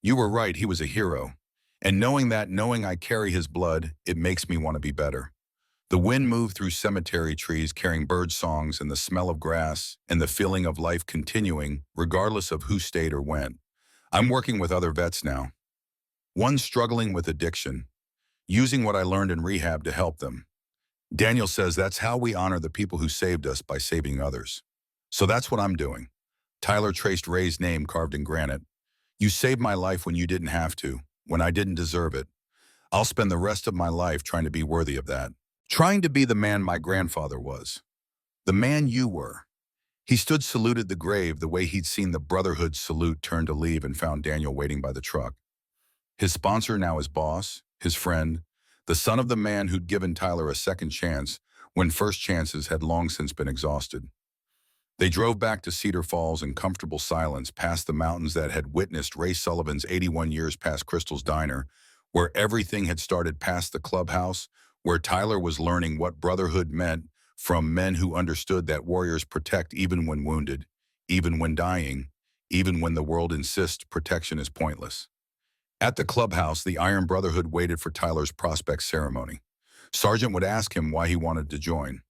You were right, he was a hero. And knowing I carry his blood, it makes me want to be better. The wind moved through cemetery trees carrying bird songs and the smell of grass and the feeling of life continuing regardless of who stayed or went. I'm working with other vets now. One struggling with addiction, using what I learned in rehab to help them. Daniel says that's how we honor the people who saved us, by saving others. So that's what I'm doing. Tyler traced Ray's name carved in granite. You saved my life when you didn't have to, when I didn't deserve it. I'll spend the rest of my life trying to be worthy of that. Trying to be the man my grandfather was. The man you were. He stood, saluted the grave the way he'd seen the Brotherhood salute, turned to leave and found Daniel waiting by the truck. His sponsor, now his boss, his friend, the son of the man who'd given Tyler a second chance when first chances had long since been exhausted. They drove back to Cedar Falls in comfortable silence, past the mountains that had witnessed Ray Sullivan's 81 years, past Crystal's Diner, where everything had started, past the clubhouse, where Tyler was learning what brotherhood meant from men who understood that warriors protect even when wounded, even when dying, even when the world insists protection is pointless. At the clubhouse, the Iron Brotherhood waited for Tyler's prospect ceremony. Sergeant would ask him why he wanted to join.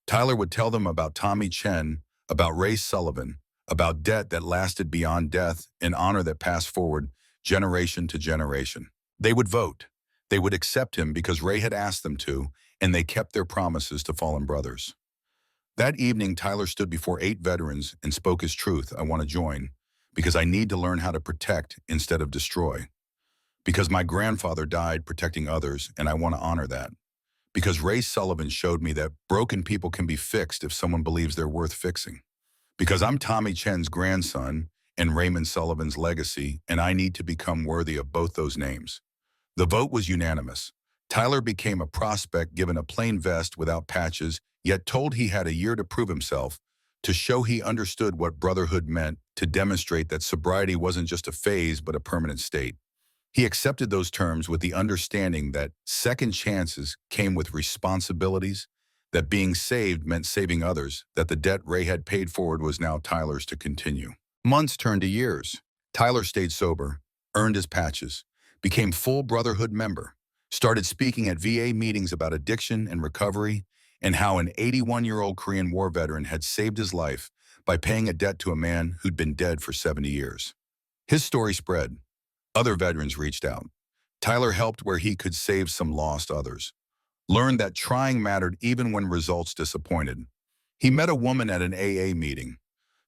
Tyler would tell them about Tommy Chen, about Ray Sullivan, about debt that lasted beyond death and honor that passed forward generation to generation. They would vote. They would accept him because Ray had asked them to, and they kept their promises to fallen brothers. That evening, Tyler stood before 8 veterans and spoke his truth. I want to join because I need to learn how to protect instead of destroy. Because my grandfather died protecting others, and I want to honor that. Because Ray Sullivan showed me that broken people can be fixed if someone believes they're worth fixing. Because I'm Tommy Chen's grandson and Raymond Sullivan's legacy, and I need to become worthy of both those names. The vote was unanimous. Tyler became a prospect given a plain vest without patches, yet told he had a year to prove himself, to show he understood what brotherhood meant, to demonstrate that sobriety wasn't just a phase but a permanent state. He accepted those terms with the understanding that second chances came with responsibilities, that being saved meant saving others, that the debt Ray had paid forward was now Tyler's to continue. Months turned to years. Tyler stayed sober, earned his patches, became full brotherhood member. Started speaking at VA meetings about addiction and recovery, and how an 81-year-old Korean War veteran had saved his life by paying a debt to a man who'd been dead for 70 years. His story spread. Other veterans reached out. Tyler helped where he could save some lost others. Learned that trying mattered even when results disappointed. He met a woman at an AA meeting,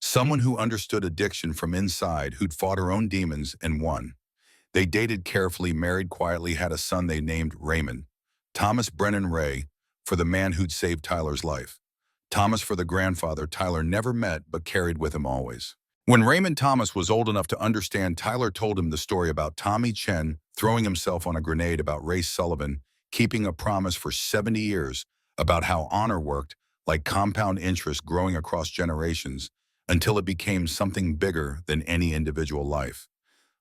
someone who understood addiction from inside, who'd fought her own demons and won. They dated carefully, married quietly, had a son they named Raymond. Thomas Brennan Ray, for the man who'd saved Tyler's life. Thomas for the grandfather Tyler never met but carried with him always. When Raymond Thomas was old enough to understand, Tyler told him the story about Tommy Chen throwing himself on a grenade, about Ray Sullivan keeping a promise for 70 years, about how honor worked like compound interest growing across generations until it became something bigger than any individual life.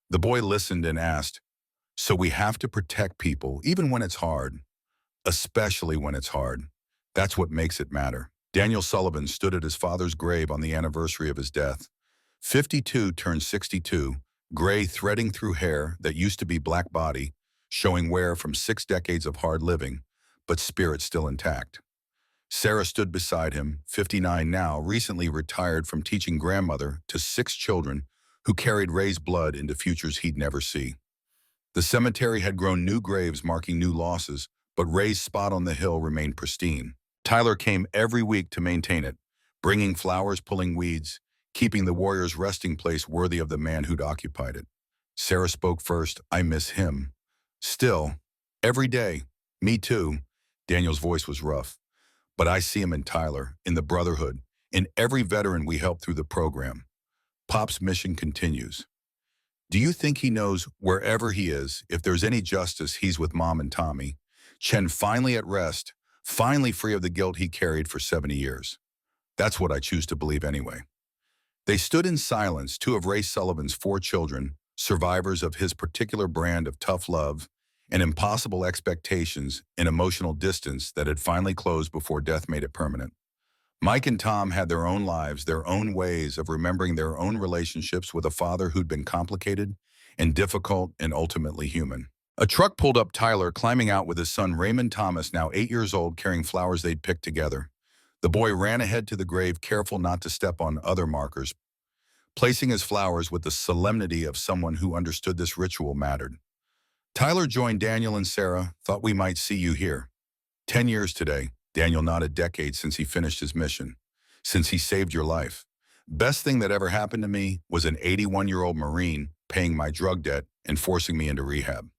The boy listened and asked, "So we have to protect people even when it's hard?" "Especially when it's hard. That's what makes it matter." Daniel Sullivan stood at his father's grave on the anniversary of his death. 52 turned 62, gray threading through hair that used to be black body, showing wear from 6 decades of hard living, but spirit still intact. Sarah stood beside him, 59 now, recently retired from teaching grandmother to 6 children who carried Ray's blood into futures he'd never see. The cemetery had grown new graves marking new losses, but Ray's spot on the hill remained pristine. Tyler came every week to maintain it, bringing flowers, pulling weeds, keeping the warrior's resting place worthy of the man who'd occupied it. Sarah spoke first. "I miss him. Still, every day. Me too." Daniel's voice was rough. "But I see him in Tyler, in the brotherhood, in every veteran we helped through the program." Pop's mission continues. "Do you think he knows wherever he is, if there's any justice, he's with Mom and Tommy? Chen finally at rest, finally free of the guilt he carried for 70 years. That's what I choose to believe anyway." They stood in silence, 2 of Ray Sullivan's 4 children, survivors of his particular brand of tough love and impossible expectations and emotional distance that had finally closed before death made it permanent. Mike and Tom had their own lives, their own ways of remembering their own relationships with a father who'd been complicated and difficult and ultimately human. A truck pulled up. Tyler climbing out with his son Raymond Thomas, now 8 years old, carrying flowers they'd picked together. The boy ran ahead to the grave, careful not to step on other markers, placing his flowers with the solemnity of someone who understood this ritual mattered. Tyler joined Daniel and Sarah. "Thought we might see you here." 10 years today. Daniel nodded. "Decades since he finished his mission. Since he saved your life. Best thing that ever happened to me was an 81-year-old Marine paying my drug debt and forcing me into rehab."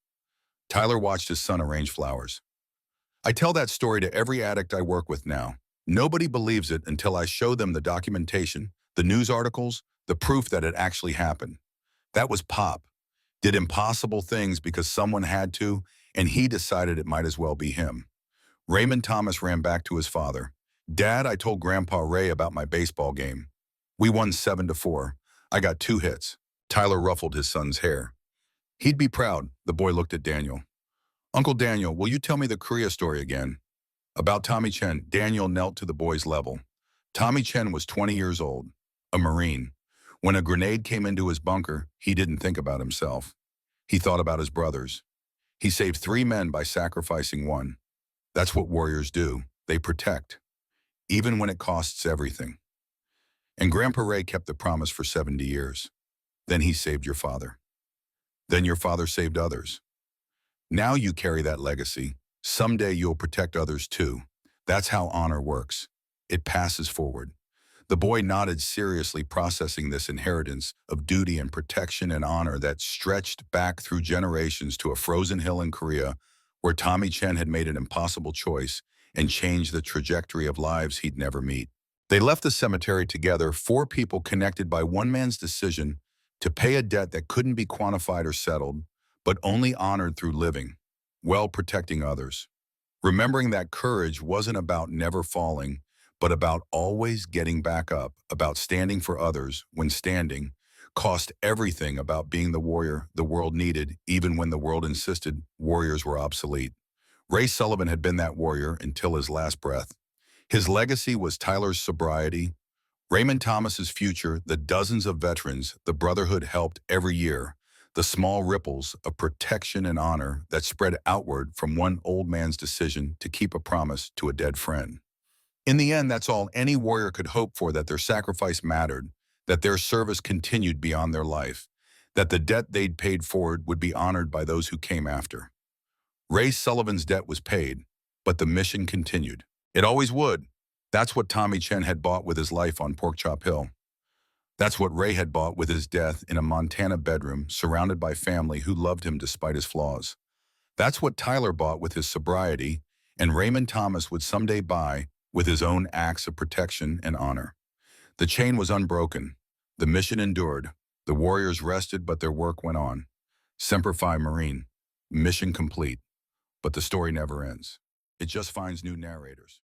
Tyler watched his son arrange flowers. "I tell that story to every addict I work with now. Nobody believes it until I show them the documentation, the news articles, the proof that it actually happened. That was Pop. Did impossible things because someone had to, and he decided it might as well be him." Raymond Thomas ran back to his father. "Dad, I told Grandpa Ray about my baseball game. We won 7-4. I got 2 hits." Tyler ruffled his son's hair. "He'd be proud." The boy looked at Daniel. "Uncle Daniel, will you tell me the Korea story again?" "About Tommy Chen." Daniel knelt to the boy's level. "Tommy Chen was 20 years old, a Marine. When a grenade came into his bunker, he didn't think about himself. He thought about his brothers. He saved 3 men by sacrificing one. That's what warriors do. They protect, even when it costs everything. And Grandpa Ray kept the promise for 70 years. Then he saved your father. Then your father saved others. Now you carry that legacy. Someday you'll protect others too. That's how honor works. It passes forward." The boy nodded seriously, processing this inheritance of duty and protection and honor that stretched back through generations to a frozen hill in Korea where Tommy Chen had made an impossible choice and changed the trajectory of lives he'd never meet. They left the cemetery together, 4 people connected by one man's decision to pay a debt that couldn't be quantified or settled, but only honored through living, well protecting others. Remembering that courage wasn't about never falling, but about always getting back up, about standing for others when standing cost everything, about being the warrior the world needed, even when the world insisted warriors were obsolete. Ray Sullivan had been that warrior until his last breath. His legacy was Tyler's sobriety, Raymond Thomas's future, the dozens of veterans the Brotherhood helped every year, the small ripples of protection and honor that spread outward from one old man's decision to keep a promise to a dead friend. In the end, that's all any warrior could hope for, that their sacrifice mattered, that their service continued beyond their life, that the debt they'd paid forward would be honored by those who came after. Ray Sullivan's debt was paid, but the mission continued. It always would. That's what Tommy Chen had bought with his life on Porkchop Hill. That's what Ray had bought with his death in a Montana bedroom surrounded by family who loved him despite his flaws. That's what Tyler bought with his sobriety, and Raymond Thomas would someday buy with his own acts of protection and honor. The chain was unbroken. The mission endured. The warriors rested, but their work went on. Semper Fi Marine. Mission complete. But the story never ends. It just finds new narrators.